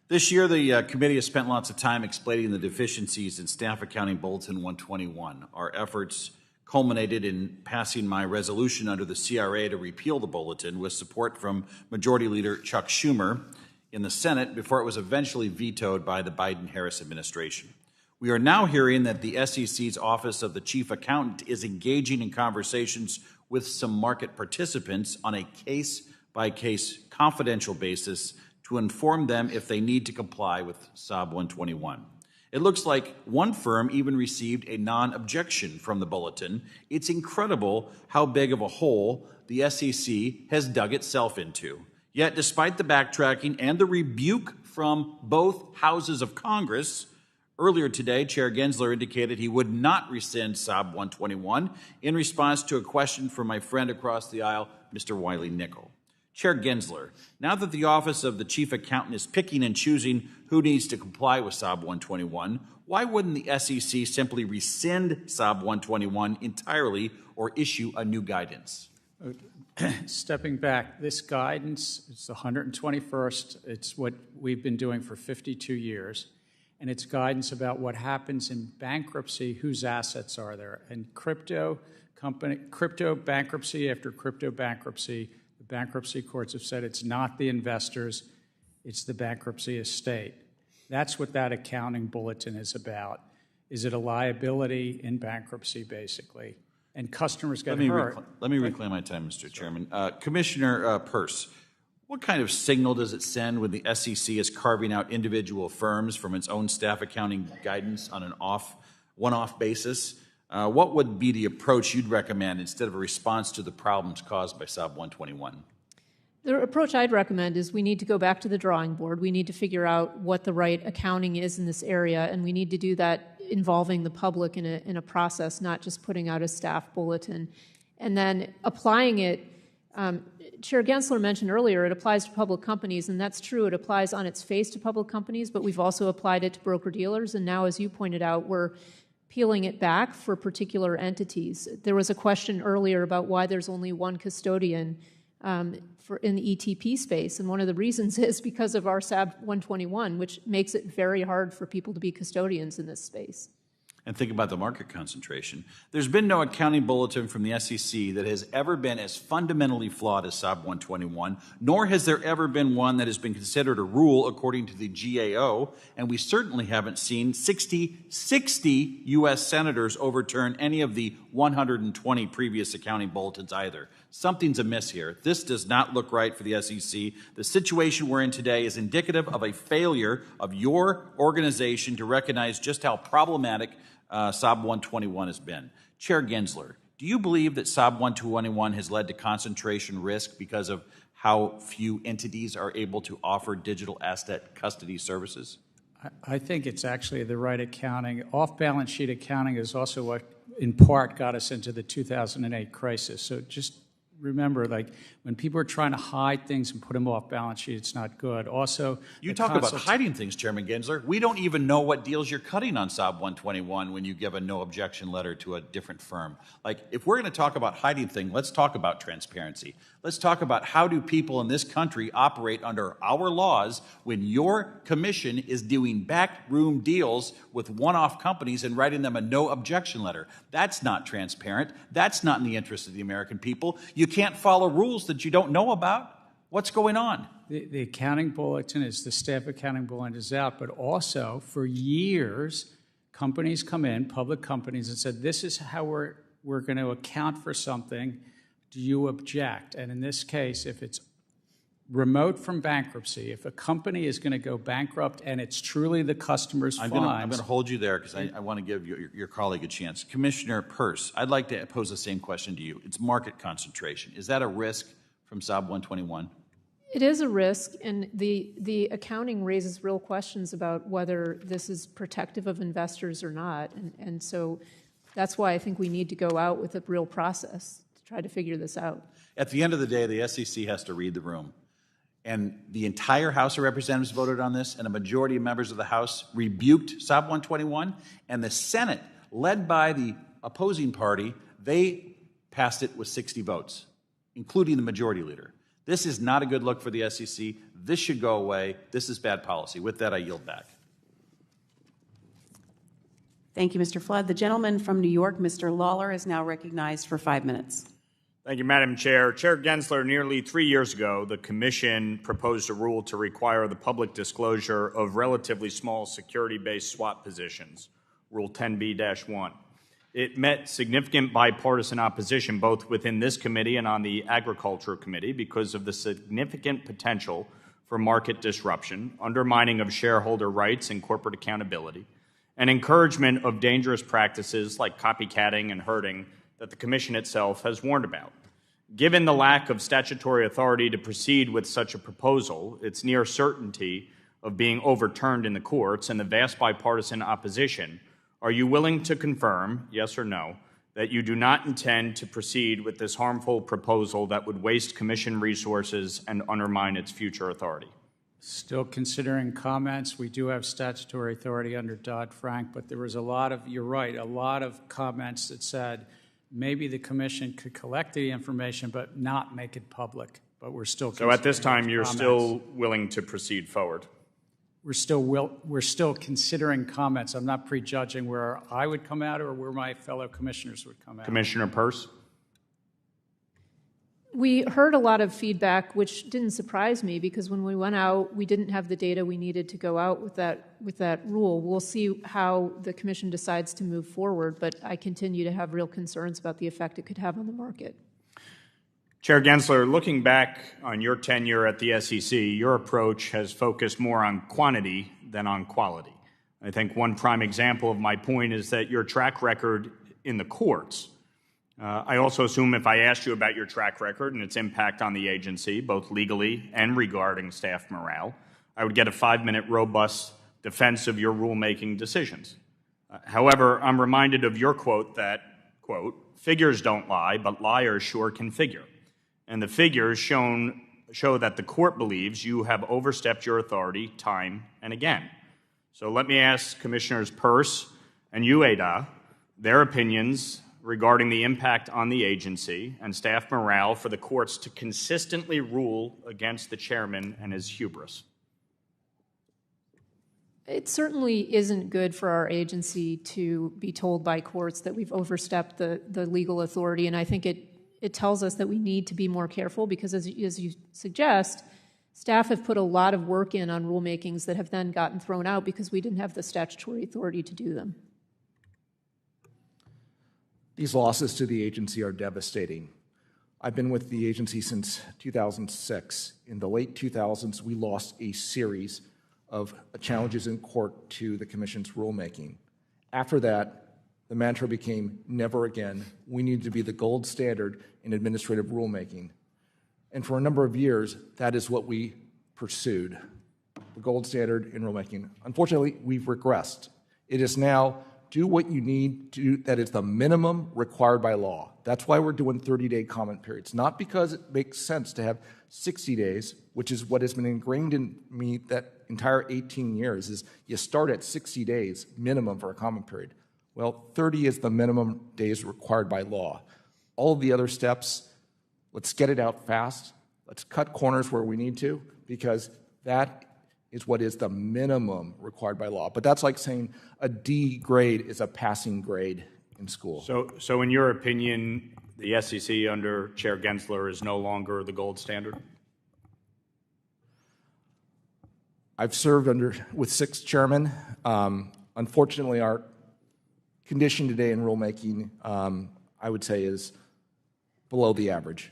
This year, the committee has spent lots of time explaining the deficiencies in Staff Accounting Bulletin 121. Our efforts culminated in passing my resolution under the CRA to repeal the bulletin with support from Majority Leader Chuck Schumer in the Senate before it was eventually vetoed by the Biden-Harris administration. We are now hearing that the SEC's Office of the Chief Accountant is engaging in conversations with some market participants on a case-by-case confidential basis to inform them if they need to comply with SOB 121. It looks like one firm even received a non-objection from the bulletin. It's incredible how big of a hole the SEC has dug itself into. Yet, despite the backtracking and the rebuke from both houses of Congress, earlier today, Chair Gensler indicated he would not rescind SOB 121 in response to a question from my friend across the aisle, Mr. Wiley Nickel. Chair Gensler, now that the Office of the Chief Accountant is picking and choosing who needs to comply with SOB 121, why wouldn't the SEC simply rescind SOB 121 entirely or issue a new guidance? Stepping back, this guidance, it's the 121st. It's what we've been doing for 52 years. And it's guidance about what happens in bankruptcy, whose assets are there. And crypto bankruptcy after crypto bankruptcy, the bankruptcy courts have said it's not the investors, it's the bankruptcy estate. That's what that accounting bulletin is about. Is it a liability in bankruptcy, basically? And customers get hurt. Let me reclaim my time, Mr. Chairman. Commissioner Peirce, what kind of signal does it send when the SEC is carving out individual firms from its own staff accounting guidance on an one-off basis? What would be the approach you'd recommend instead of a response to the problems caused by SOB 121? The approach I'd recommend is we need to go back to the drawing board. We need to figure out what the right accounting is in this area, and we need to do that involving the public in a process, not just putting out a staff bulletin. And then applying it, Chair Gensler mentioned earlier, it applies to public companies, and that's true. It applies on its face to public companies, but we've also applied it to broker-dealers, and now, as you pointed out, we're peeling it back for particular entities. There was a question earlier about why there's only one custodian in the ETP space, and one of the reasons is because of our SAB 121, which makes it very hard for people to be custodians in this space. And think about the market concentration. There's been no accounting bulletin from the SEC that has ever been as fundamentally flawed as SOB 121, nor has there ever been one that has been considered a rule according to the GAO, and we certainly haven't seen 60 U.S. senators overturn any of the 120 previous accounting bulletins either. Something's amiss here. This does not look right for the SEC. The situation we're in today is indicative of a failure of your organization to recognize just how problematic SOB 121 has been. Chair Gensler, do you believe that SOB 121 has led to concentration risk because of how few entities are able to offer digital asset custody services? I think it's actually the right accounting. Off-balance sheet accounting is also what, in part, got us into the 2008 crisis. So just remember, like, when people are trying to hide things and put them off balance sheet, it's not good. Also, you talk about hiding things, Chairman Gensler. We don't even know what deals you're cutting on SOB 121 when you give a no objection letter to a different firm. Like, if we're going to talk about hiding things, let's talk about transparency. Let's talk about how do people in this country operate under our laws when your commission is doing backroom deals with one-off companies and writing them a no objection letter. That's not transparent. That's not in the interest of the American people. You can't follow rules that you don't know about. What's going on? The accounting bulletin is, the staff accounting bulletin is out, but also for years, companies come in, public companies, and said, this is how we're going to account for something. Do you object? And in this case, if it's remote from bankruptcy, if a company is going to go bankrupt and it's truly the customer's funds. I'm going to hold you there because I want to give your colleague a chance. Commissioner Peirce, I'd like to pose the same question to you. It's market concentration. Is that a risk from SOB 121? It is a risk, and the accounting raises real questions about whether this is protective of investors or not. And so That's why I think we need to go out with a real process to try to figure this out. At the end of the day, the SEC has to read the room. And the entire House of Representatives voted on this, and a majority of members of the House rebuked SOP 121, and the Senate, led by the opposing party, they passed it with 60 votes, including the majority leader. This is not a good look for the SEC. This should go away. This is bad policy. With that, I yield back. Thank you, Mr. Flood. The gentleman from New York, Mr. Lawler, is now recognized for 5 minutes. Thank you, Madam Chair. Chair Gensler, nearly 3 years ago, the Commission proposed a rule to require the public disclosure of relatively small security-based swap positions, Rule 10b-1. It met significant bipartisan opposition both within this committee and on the Agriculture Committee because of the significant potential for market disruption, undermining of shareholder rights and corporate accountability, and encouragement of dangerous practices like copycatting and herding that the Commission itself has warned about. Given the lack of statutory authority to proceed with such a proposal, its near certainty of being overturned in the courts, and the vast bipartisan opposition, are you willing to confirm, yes or no, that you do not intend to proceed with this harmful proposal that would waste Commission resources and undermine its future authority? Still considering comments. We do have statutory authority under Dodd-Frank, but there was a lot of, you're right, a lot of comments that said maybe the Commission could collect the information but not make it public. But we're still So at this time, you're still willing to proceed forward? We're still considering comments. I'm not prejudging where I would come out or where my fellow commissioners would come out. Commissioner Peirce? We heard a lot of feedback, which didn't surprise me because when we went out, we didn't have the data we needed to go out with that rule. We'll see how the Commission decides to move forward, but I continue to have real concerns about the effect it could have on the market. Chair Gensler, looking back on your tenure at the SEC, your approach has focused more on quantity than on quality. I think one prime example of my point is that your track record in the courts. I also assume if I asked you about your track record and its impact on the agency, both legally and regarding staff morale, I would get a 5-minute robust defense of your rulemaking decisions. However, I'm reminded of your quote that, quote, figures don't lie, but liars sure can figure. And the figures show that the court believes you have overstepped your authority time and again. So let me ask Commissioners Peirce and Uyeda their opinions regarding the impact on the agency and staff morale for the courts to consistently rule against the chairman and his hubris. It certainly isn't good for our agency to be told by courts that we've overstepped the legal authority, and I think it tells us that we need to be more careful because, as you suggest, staff have put a lot of work in on rulemakings that have then gotten thrown out because we didn't have the statutory authority to do them. These losses to the agency are devastating. I've been with the agency since 2006. In the late 2000s, we lost a series of challenges in court to the Commission's rulemaking. After that, the mantra became never again. We need to be the gold standard in administrative rulemaking. And for a number of years, that is what we pursued, the gold standard in rulemaking. Unfortunately, we've regressed. It is now do what you need to do, that is the minimum required by law. That's why we're doing 30-day comment periods, not because it makes sense to have 60 days, which is what has been ingrained in me that entire 18 years, is you start at 60 days minimum for a comment period. Well, 30 is the minimum days required by law. All of the other steps, let's get it out fast. Let's cut corners where we need to, because that is what is the minimum required by law. But that's like saying a D grade is a passing grade in school. So in your opinion, the SEC under Chair Gensler is no longer the gold standard? I've served with 6 chairmen. Unfortunately, our condition today in rulemaking, I would say, is below the average.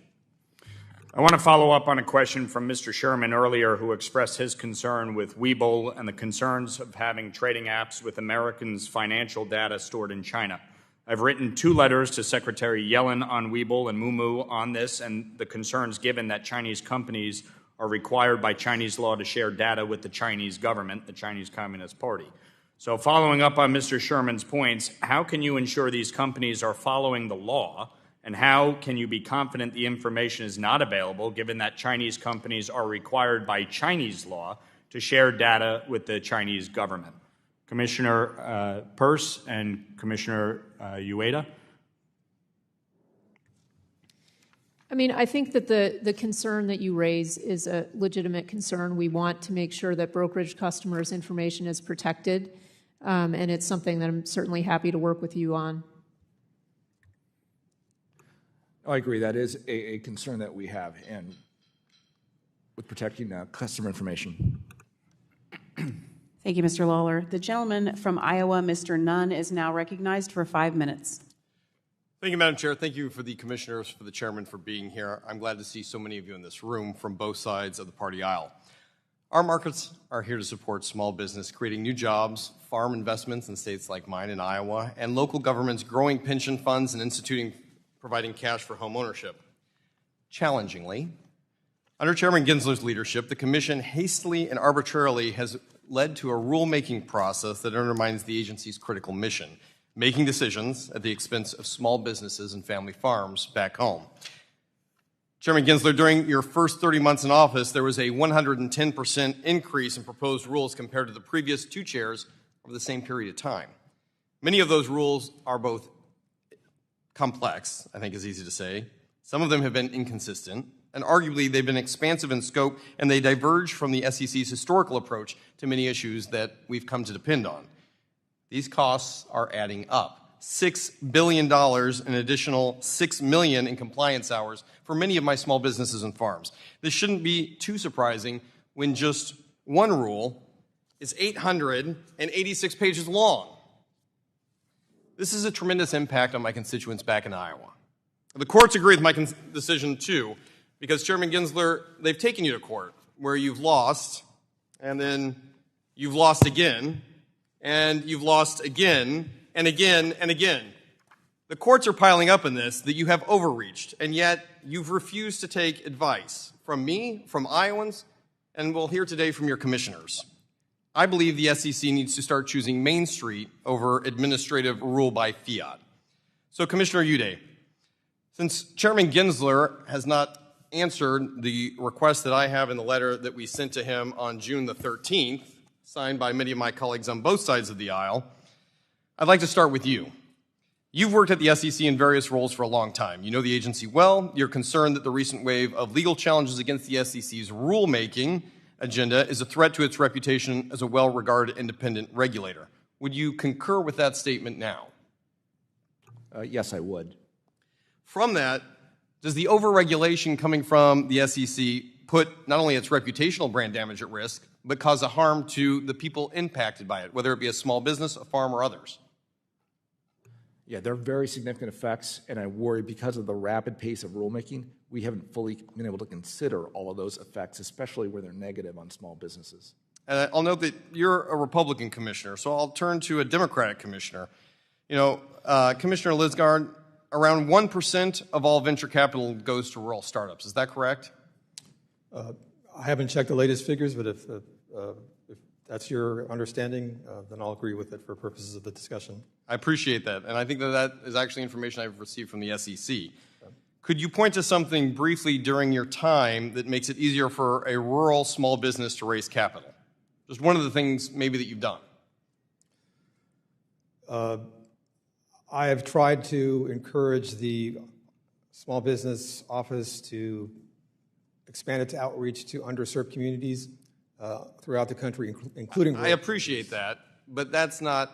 I want to follow up on a question from Mr. Sherman earlier, who expressed his concern with Webull and the concerns of having trading apps with Americans' financial data stored in China. I've written 2 letters to Secretary Yellen on Webull and Mumu on this and the concerns given that Chinese companies are required by Chinese law to share data with the Chinese government, the Chinese Communist Party. So following up on Mr. Sherman's points, how can you ensure these companies are following the law? And how can you be confident the information is not available, given that Chinese companies are required by Chinese law to share data with the Chinese government? Commissioner Peirce and Commissioner Uyeda. I mean, I think that the concern that you raise is a legitimate concern. We want to make sure that brokerage customers' information is protected, and it's something that I'm certainly happy to work with you on. I agree. That is a concern that we have with protecting customer information. Thank you, Mr. Lawler. The gentleman from Iowa, Mr. Nunn, is now recognized for 5 minutes. Thank you, Madam Chair. Thank you for the commissioners, for the chairman for being here. I'm glad to see so many of you in this room from both sides of the party aisle. Our markets are here to support small business, creating new jobs, farm investments in states like mine in Iowa, and local governments growing pension funds and providing cash for home ownership. Challengingly, under Chairman Gensler's leadership, the Commission hastily and arbitrarily has led to a rulemaking process that undermines the agency's critical mission, making decisions at the expense of small businesses and family farms back home. Chairman Gensler, during your first 30 months in office, there was a 110% increase in proposed rules compared to the previous 2 chairs over the same period of time. Many of those rules are both complex, I think is easy to say. Some of them have been inconsistent, and arguably they've been expansive in scope, and they diverge from the SEC's historical approach to many issues that we've come to depend on. These costs are adding up. $6 billion, an additional $6 million in compliance hours for many of my small businesses and farms. This shouldn't be too surprising when just one rule is 886 pages long. This is a tremendous impact on my constituents back in Iowa. The courts agree with my decision too, because Chairman Gensler, they've taken you to court where you've lost, and then you've lost again, and you've lost again, and again, and again. The courts are piling up in this that you have overreached, and yet you've refused to take advice from me, from Iowans, and we'll hear today from your commissioners. I believe the SEC needs to start choosing Main Street over administrative rule by fiat. So, Commissioner Uyeda, since Chairman Gensler has not answered the request that I have in the letter that we sent to him on June the 13th, signed by many of my colleagues on both sides of the aisle, I'd like to start with you. You've worked at the SEC in various roles for a long time. You know the agency well. You're concerned that the recent wave of legal challenges against the SEC's rulemaking agenda is a threat to its reputation as a well-regarded independent regulator. Would you concur with that statement now? Yes, I would. From that, does the overregulation coming from the SEC put not only its reputational brand damage at risk, but cause a harm to the people impacted by it, whether it be a small business, a farm, or others? Yeah, there are very significant effects, and I worry because of the rapid pace of rulemaking, we haven't fully been able to consider all of those effects, especially where they're negative on small businesses. And I'll note that you're a Republican commissioner, so I'll turn to a Democratic commissioner. You know, Commissioner Lizárraga, around 1% of all venture capital goes to rural startups. Is that correct? I haven't checked the latest figures, but if that's your understanding, then I'll agree with it for purposes of the discussion. I appreciate that, and I think that that is actually information I've received from the SEC. Could you point to something briefly during your time that makes it easier for a rural small business to raise capital? Just one of the things maybe that you've done. I have tried to encourage the Small Business Office to expand its outreach to underserved communities throughout the country, including... I appreciate that, but that's not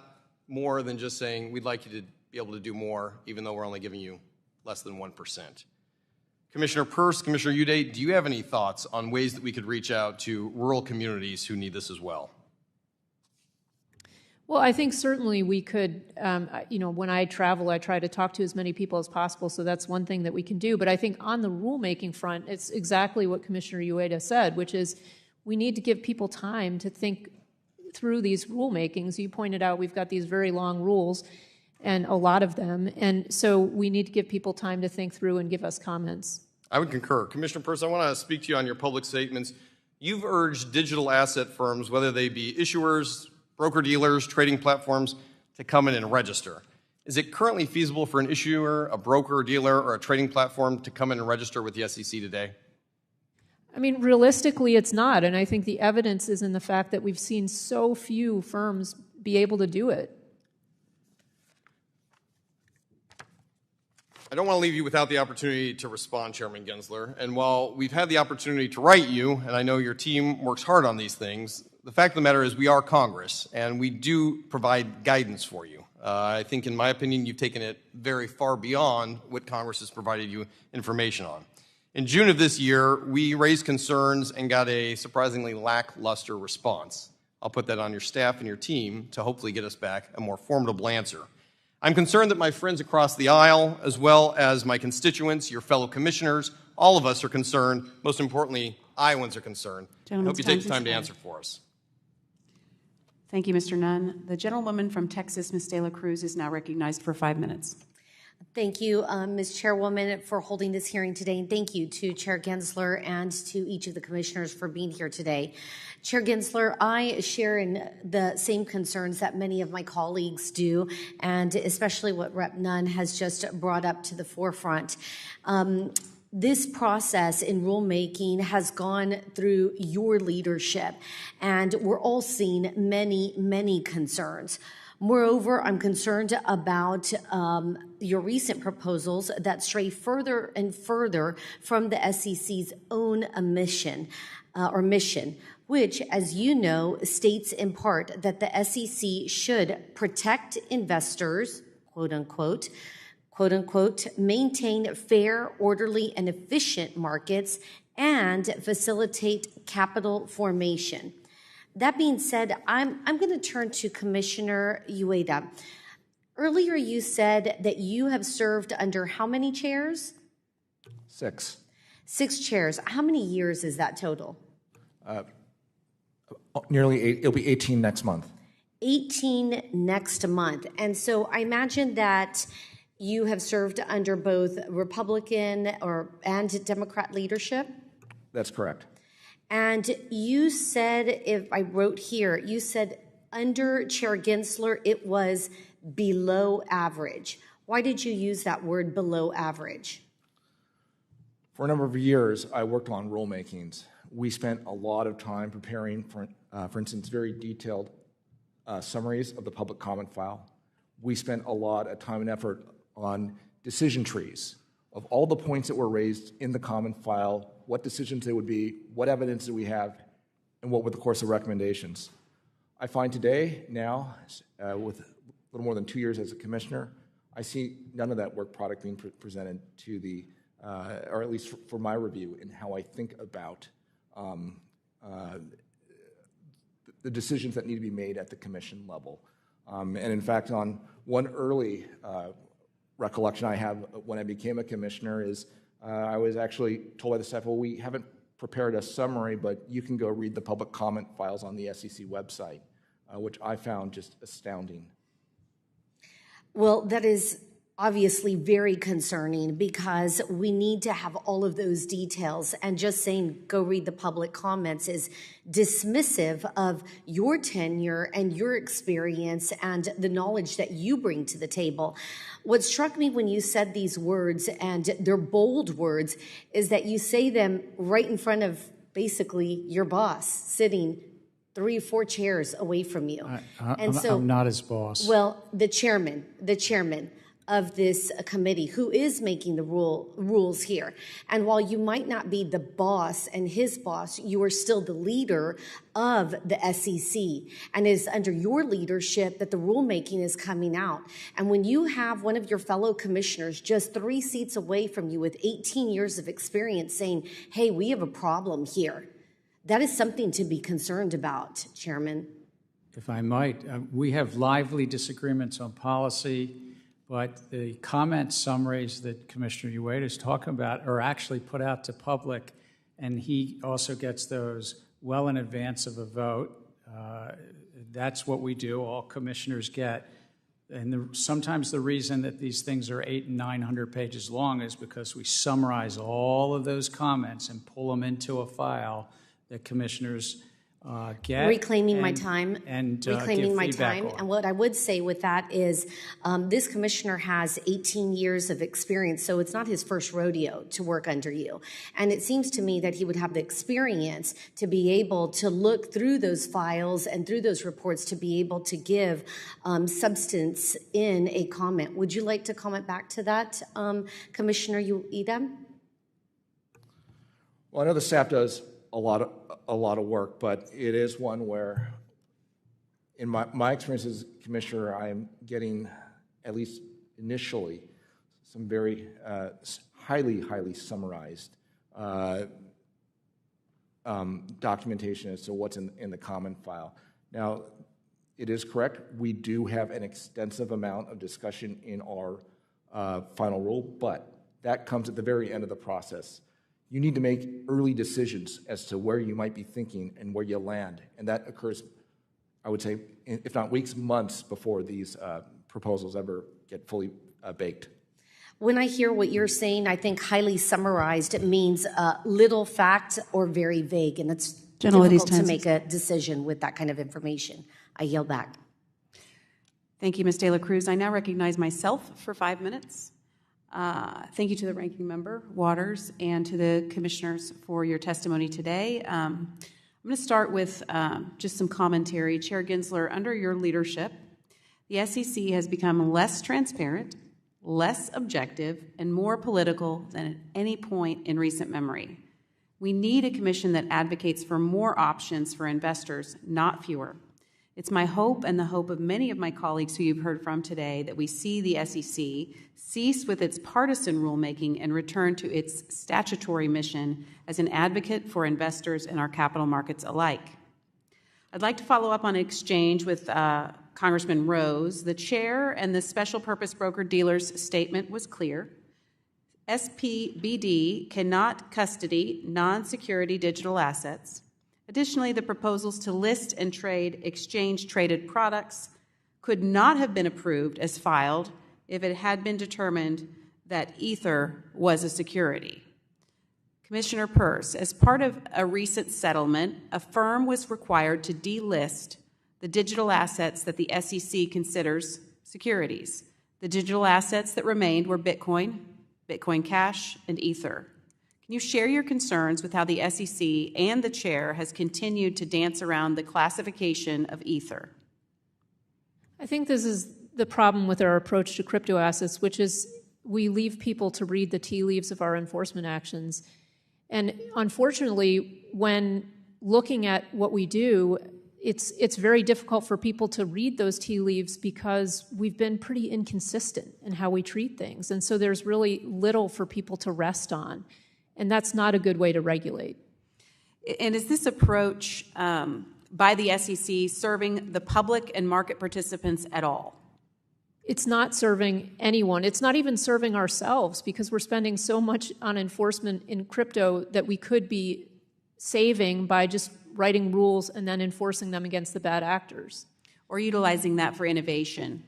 more than just saying we'd like you to be able to do more, even though we're only giving you less than 1%. Commissioner Peirce, Commissioner Uyeda, do you have any thoughts on ways that we could reach out to rural communities who need this as well? Well, I think certainly we could, you know, when I travel, I try to talk to as many people as possible, so that's one thing that we can do. But I think on the rulemaking front, it's exactly what Commissioner Uyeda said, which is we need to give people time to think through these rulemakings. You pointed out we've got these very long rules, and a lot of them, and so we need to give people time to think through and give us comments. I would concur. Commissioner Peirce, I want to speak to you on your public statements. You've urged digital asset firms, whether they be issuers, broker-dealers, trading platforms to come in and register. Is it currently feasible for an issuer, a broker, dealer, or a trading platform to come in and register with the SEC today? I mean, realistically, it's not, and I think the evidence is in the fact that we've seen so few firms be able to do it. I don't want to leave you without the opportunity to respond, Chairman Gensler. And while we've had the opportunity to write you, and I know your team works hard on these things, the fact of the matter is we are Congress, and we do provide guidance for you. I think, in my opinion, you've taken it very far beyond what Congress has provided you information on. In June of this year, we raised concerns and got a surprisingly lackluster response. I'll put that on your staff and your team to hopefully get us back a more formidable answer. I'm concerned that my friends across the aisle, as well as my constituents, your fellow commissioners, all of us are concerned. Most importantly, Iowans are concerned. I hope you take the time to answer for us. Thank you, Mr. Nunn. The gentlewoman from Texas, Ms. De La Cruz, is now recognized for 5 minutes. Thank you, Ms. Chairwoman, for holding this hearing today, and thank you to Chair Gensler and to each of the commissioners for being here today. Chair Gensler, I share in the same concerns that many of my colleagues do, and especially what Rep. Nunn has just brought up to the forefront. This process in rulemaking has gone through your leadership, and we're all seeing many, many concerns. Moreover, I'm concerned about your recent proposals that stray further and further from the SEC's own mission, which, as you know, states in part that the SEC should protect investors, quote unquote, maintain fair, orderly, and efficient markets, and facilitate capital formation. That being said, I'm going to turn to Commissioner Uyeda. Earlier you said that you have served under how many chairs? 6. 6 chairs. How many years is that total? Nearly 8. It'll be 18 next month. 18 next month. And so I imagine that you have served under both Republican and Democrat leadership? That's correct. And you said, if I wrote here, you said under Chair Gensler, it was below average. Why did you use that word below average? For a number of years, I worked on rulemakings. We spent a lot of time preparing, for instance, very detailed summaries of the public comment file. We spent a lot of time and effort on decision trees of all the points that were raised in the comment file, what decisions they would be, what evidence do we have, and what were the course of recommendations. I find today, now, with a little more than 2 years as a commissioner, I see none of that work product being presented to the, or at least for my review in how I think about the decisions that need to be made at the commission level. And in fact, on one early recollection I have when I became a commissioner is I was actually told by the staff, well, we haven't prepared a summary, but you can go read the public comment files on the SEC website, which I found just astounding. Well, that is obviously very concerning because we need to have all of those details, and just saying go read the public comments is dismissive of your tenure and your experience and the knowledge that you bring to the table. What struck me when you said these words, and they're bold words, is that you say them right in front of basically your boss sitting 3 or 4 chairs away from you. I'm not his boss. Well, the chairman of this committee who is making the rules here. And while you might not be the boss and his boss, you are still the leader of the SEC. And it is under your leadership that the rulemaking is coming out. And when you have one of your fellow commissioners just 3 seats away from you with 18 years of experience saying, hey, we have a problem here, that is something to be concerned about, Chairman. If I might, we have lively disagreements on policy, but the comment summaries that Commissioner Uyeda is talking about are actually put out to public, and he also gets those well in advance of a vote. That's what we do, all commissioners get. And sometimes the reason that these things are 800 and 900 pages long is because we summarize all of those comments and pull them into a file that commissioners get. Reclaiming my time. And reclaiming give my feedback time. on. And what I would say with that is this commissioner has 18 years of experience, so it's not his first rodeo to work under you. And it seems to me that he would have the experience to be able to look through those files and through those reports to be able to give substance in a comment. Would you like to comment back to that, Commissioner Uyeda? Well, I know the staff does a lot of work, but it is one where, in my experience as commissioner, I am getting, at least initially, some very highly summarized documentation as to what's in the common file. Now, it is correct, we do have an extensive amount of discussion in our final rule, but that comes at the very end of the process. You need to make early decisions as to where you might be thinking and where you land. And that occurs, I would say, if not weeks, months before these proposals ever get fully baked. When I hear what you're saying, I think highly summarized, it means little fact or very vague. And it's difficult to make a decision with that kind of information. I yield back. Thank you, Ms. De La Cruz. I now recognize myself for 5 minutes. Thank you to the ranking member, Waters, and to the commissioners for your testimony today. I'm going to start with just some commentary. Chair Gensler, under your leadership, the SEC has become less transparent, less objective, and more political than at any point in recent memory. We need a commission that advocates for more options for investors, not fewer. It's my hope and the hope of many of my colleagues who you've heard from today that we see the SEC cease with its partisan rulemaking and return to its statutory mission as an advocate for investors and our capital markets alike. I'd like to follow up on an exchange with Congressman Rose. The chair and the special purpose broker-dealers statement was clear. SPBD cannot custody non-security digital assets. Additionally, the proposals to list and trade exchange-traded products could not have been approved as filed if it had been determined that Ether was a security. Commissioner Peirce, as part of a recent settlement, a firm was required to delist the digital assets that the SEC considers securities. The digital assets that remained were Bitcoin, Bitcoin Cash, and Ether. Can you share your concerns with how the SEC and the chair has continued to dance around the classification of Ether? I think this is the problem with our approach to crypto assets, which is we leave people to read the tea leaves of our enforcement actions. And unfortunately, when looking at what we do, it's very difficult for people to read those tea leaves because we've been pretty inconsistent in how we treat things. And so there's really little for people to rest on. And that's not a good way to regulate. And is this approach by the SEC serving the public and market participants at all? It's not serving anyone. It's not even serving ourselves because we're spending so much on enforcement in crypto that we could be saving by just writing rules and then enforcing them against the bad actors. Or utilizing that for innovation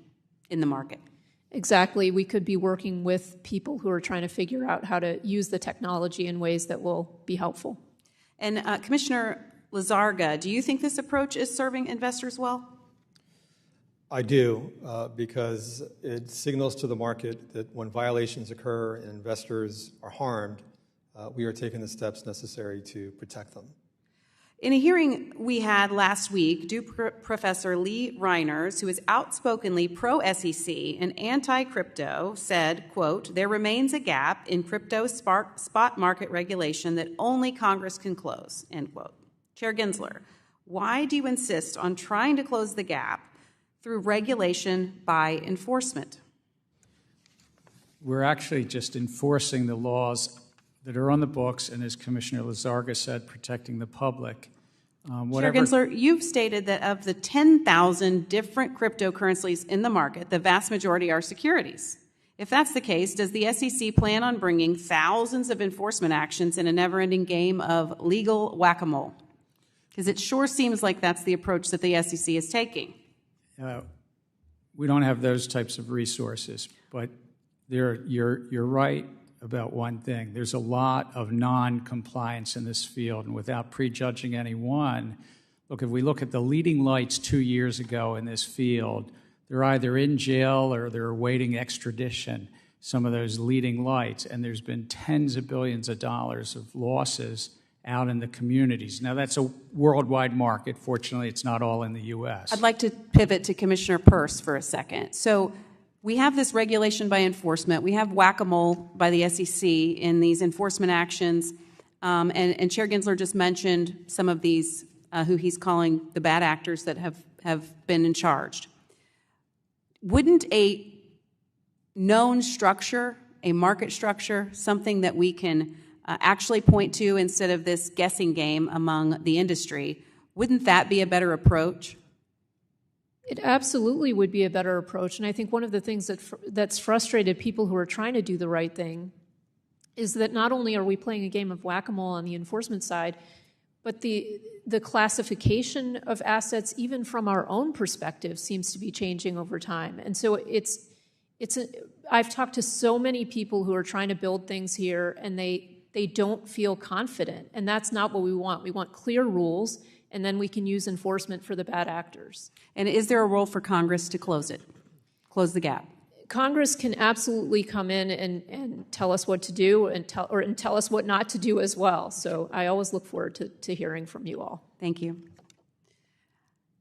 in the market. Exactly. We could be working with people who are trying to figure out how to use the technology in ways that will be helpful. And Commissioner Lizárraga, do you think this approach is serving investors well? I do, because it signals to the market that when violations occur and investors are harmed, we are taking the steps necessary to protect them. In a hearing we had last week, Professor Lee Reiners, who is outspokenly pro-SEC and anti-crypto, said, quote, "There remains a gap in crypto spot market regulation that only Congress can close," end quote. Chair Gensler, why do you insist on trying to close the gap through regulation by enforcement? We're actually just enforcing the laws that are on the books, and as Commissioner Lizárraga said, protecting the public. Chair Gensler, you've stated that of the 10,000 different cryptocurrencies in the market, the vast majority are securities. If that's the case, does the SEC plan on bringing thousands of enforcement actions in a never-ending game of legal whack-a-mole? Because it sure seems like that's the approach that the SEC is taking. We don't have those types of resources, but you're right about one thing. There's a lot of non-compliance in this field, and without prejudging anyone, Look, if we look at the leading lights 2 years ago in this field, they're either in jail or they're awaiting extradition, some of those leading lights, and there's been tens of billions of dollars of losses out in the communities. Now, that's a worldwide market. Fortunately, it's not all in the U.S. I'd like to pivot to Commissioner Peirce for a second. So we have this regulation by enforcement. We have whack-a-mole by the SEC in these enforcement actions. And Chair Gensler just mentioned some of these, who he's calling the bad actors that have been in charge. Wouldn't a known structure, a market structure, something that we can actually point to instead of this guessing game among the industry, wouldn't that be a better approach? It absolutely would be a better approach. And I think one of the things that's frustrated people who are trying to do the right thing is that not only are we playing a game of whack-a-mole on the enforcement side, but the classification of assets, even from our own perspective, seems to be changing over time. And so I've talked to so many people who are trying to build things here, and they don't feel confident. And that's not what we want. We want clear rules, and then we can use enforcement for the bad actors. And is there a role for Congress to close the gap? Congress can absolutely come in and tell us what to do and tell us what not to do as well. So I always look forward to hearing from you all. Thank you.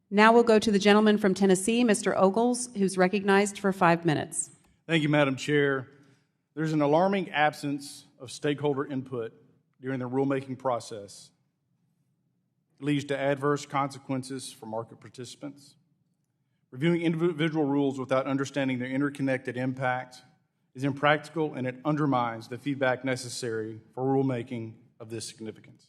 Now we'll go to the gentleman from Tennessee, Mr. Ogles, who's recognized for 5 minutes. Thank you, Madam Chair. There's an alarming absence of stakeholder input during the rulemaking process. It leads to adverse consequences for market participants. Reviewing individual rules without understanding their interconnected impact is impractical, and it undermines the feedback necessary for rulemaking of this significance.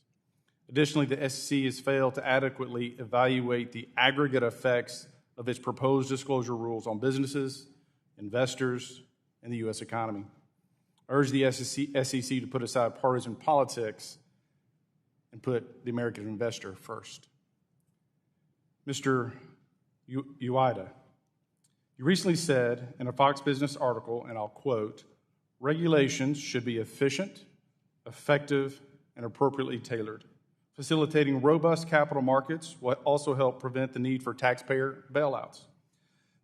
Additionally, the SEC has failed to adequately evaluate the aggregate effects of its proposed disclosure rules on businesses, investors, and the U.S. economy. I urge the SEC to put aside partisan politics and put the American investor first. Mr. Uyeda, you recently said in a Fox Business article, and I'll quote, "Regulations should be efficient, effective, and appropriately tailored. Facilitating robust capital markets will also help prevent the need for taxpayer bailouts."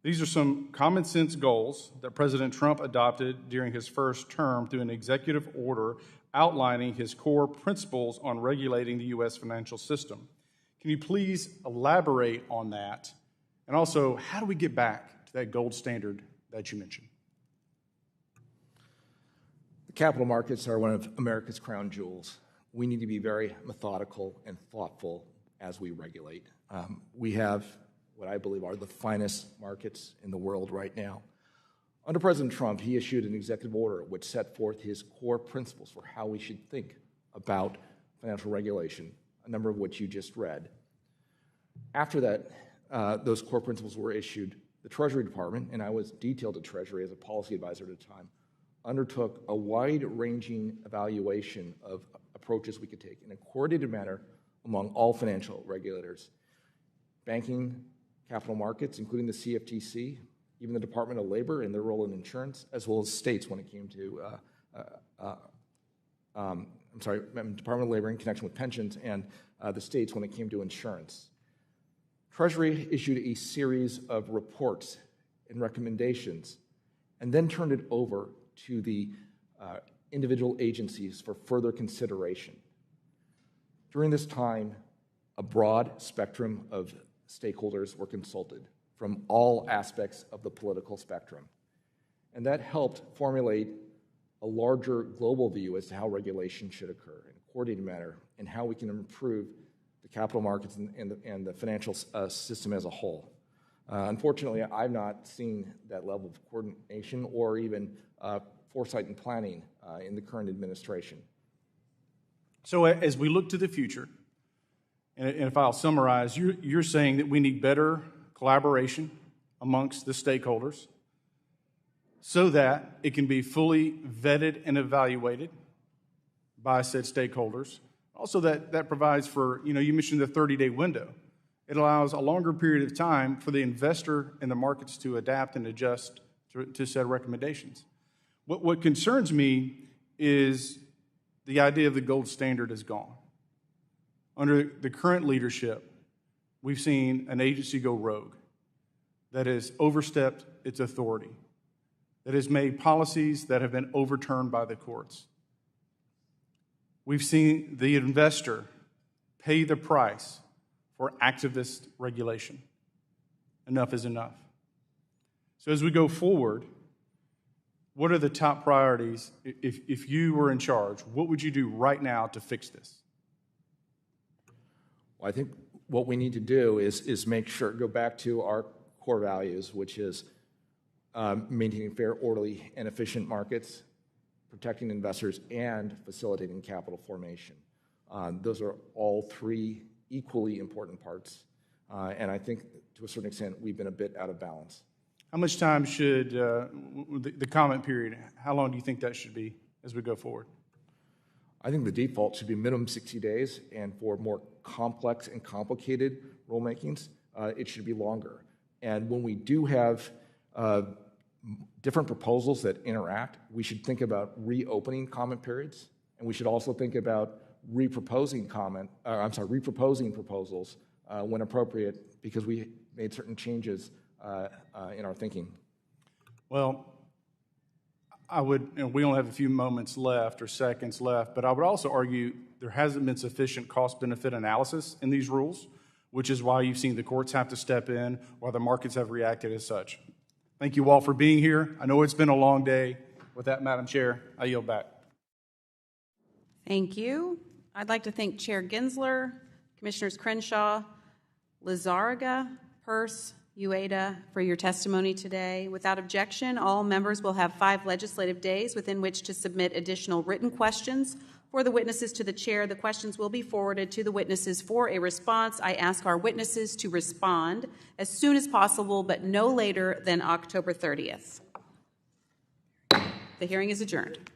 These are some common sense goals that President Trump adopted during his first term through an executive order outlining his core principles on regulating the U.S. financial system. Can you please elaborate on that? And also, how do we get back to that gold standard that you mentioned? The capital markets are one of America's crown jewels. We need to be very methodical and thoughtful as we regulate. We have what I believe are the finest markets in the world right now. Under President Trump, he issued an executive order which set forth his core principles for how we should think about financial regulation, a number of which you just read. After that, those core principles were issued, the Treasury Department, and I was detailed at Treasury as a policy advisor at the time, undertook a wide-ranging evaluation of approaches we could take in a coordinated manner among all financial regulators, banking, capital markets, including the CFTC, even the Department of Labor and their role in insurance, as well as states when it came to, Department of Labor in connection with pensions, and the states when it came to insurance. Treasury issued a series of reports and recommendations and then turned it over to the individual agencies for further consideration. During this time, a broad spectrum of stakeholders were consulted from all aspects of the political spectrum. And that helped formulate a larger global view as to how regulation should occur in a coordinated manner and how we can improve the capital markets and the financial system as a whole. Unfortunately, I've not seen that level of coordination or even foresight and planning in the current administration. So as we look to the future, and if I'll summarize, you're saying that we need better collaboration amongst the stakeholders so that it can be fully vetted and evaluated by said stakeholders. Also that provides for, you mentioned the 30-day window. It allows a longer period of time for the investor and the markets to adapt and adjust to said recommendations. What concerns me is the idea of the gold standard is gone. Under the current leadership, we've seen an agency go rogue that has overstepped its authority, that has made policies that have been overturned by the courts. We've seen the investor pay the price for activist regulation. Enough is enough. So as we go forward, what are the top priorities? If you were in charge, what would you do right now to fix this? Well, I think what we need to do is make sure, go back to our core values, which is maintaining fair, orderly, and efficient markets, protecting investors, and facilitating capital formation. Those are all three equally important parts. And I think, to a certain extent, we've been a bit out of balance. How much time should the comment period, how long do you think that should be as we go forward? I think the default should be minimum 60 days, and for more complex and complicated rulemakings, it should be longer. And when we do have different proposals that interact, we should think about reopening comment periods, and we should also think about reproposing proposals when appropriate, because we made certain changes in our thinking. Well, I would, and we only have a few moments left or seconds left, but I would also argue there hasn't been sufficient cost-benefit analysis in these rules, which is why you've seen the courts have to step in, while the markets have reacted as such. Thank you all for being here. I know it's been a long day. With that, Madam Chair, I yield back. Thank you. I'd like to thank Chair Gensler, Commissioners Crenshaw, Lizárraga, Peirce, Uyeda for your testimony today. Without objection, all members will have 5 legislative days within which to submit additional written questions for the witnesses to the chair. The questions will be forwarded to the witnesses for a response. I ask our witnesses to respond as soon as possible, but no later than October 30th. The hearing is adjourned.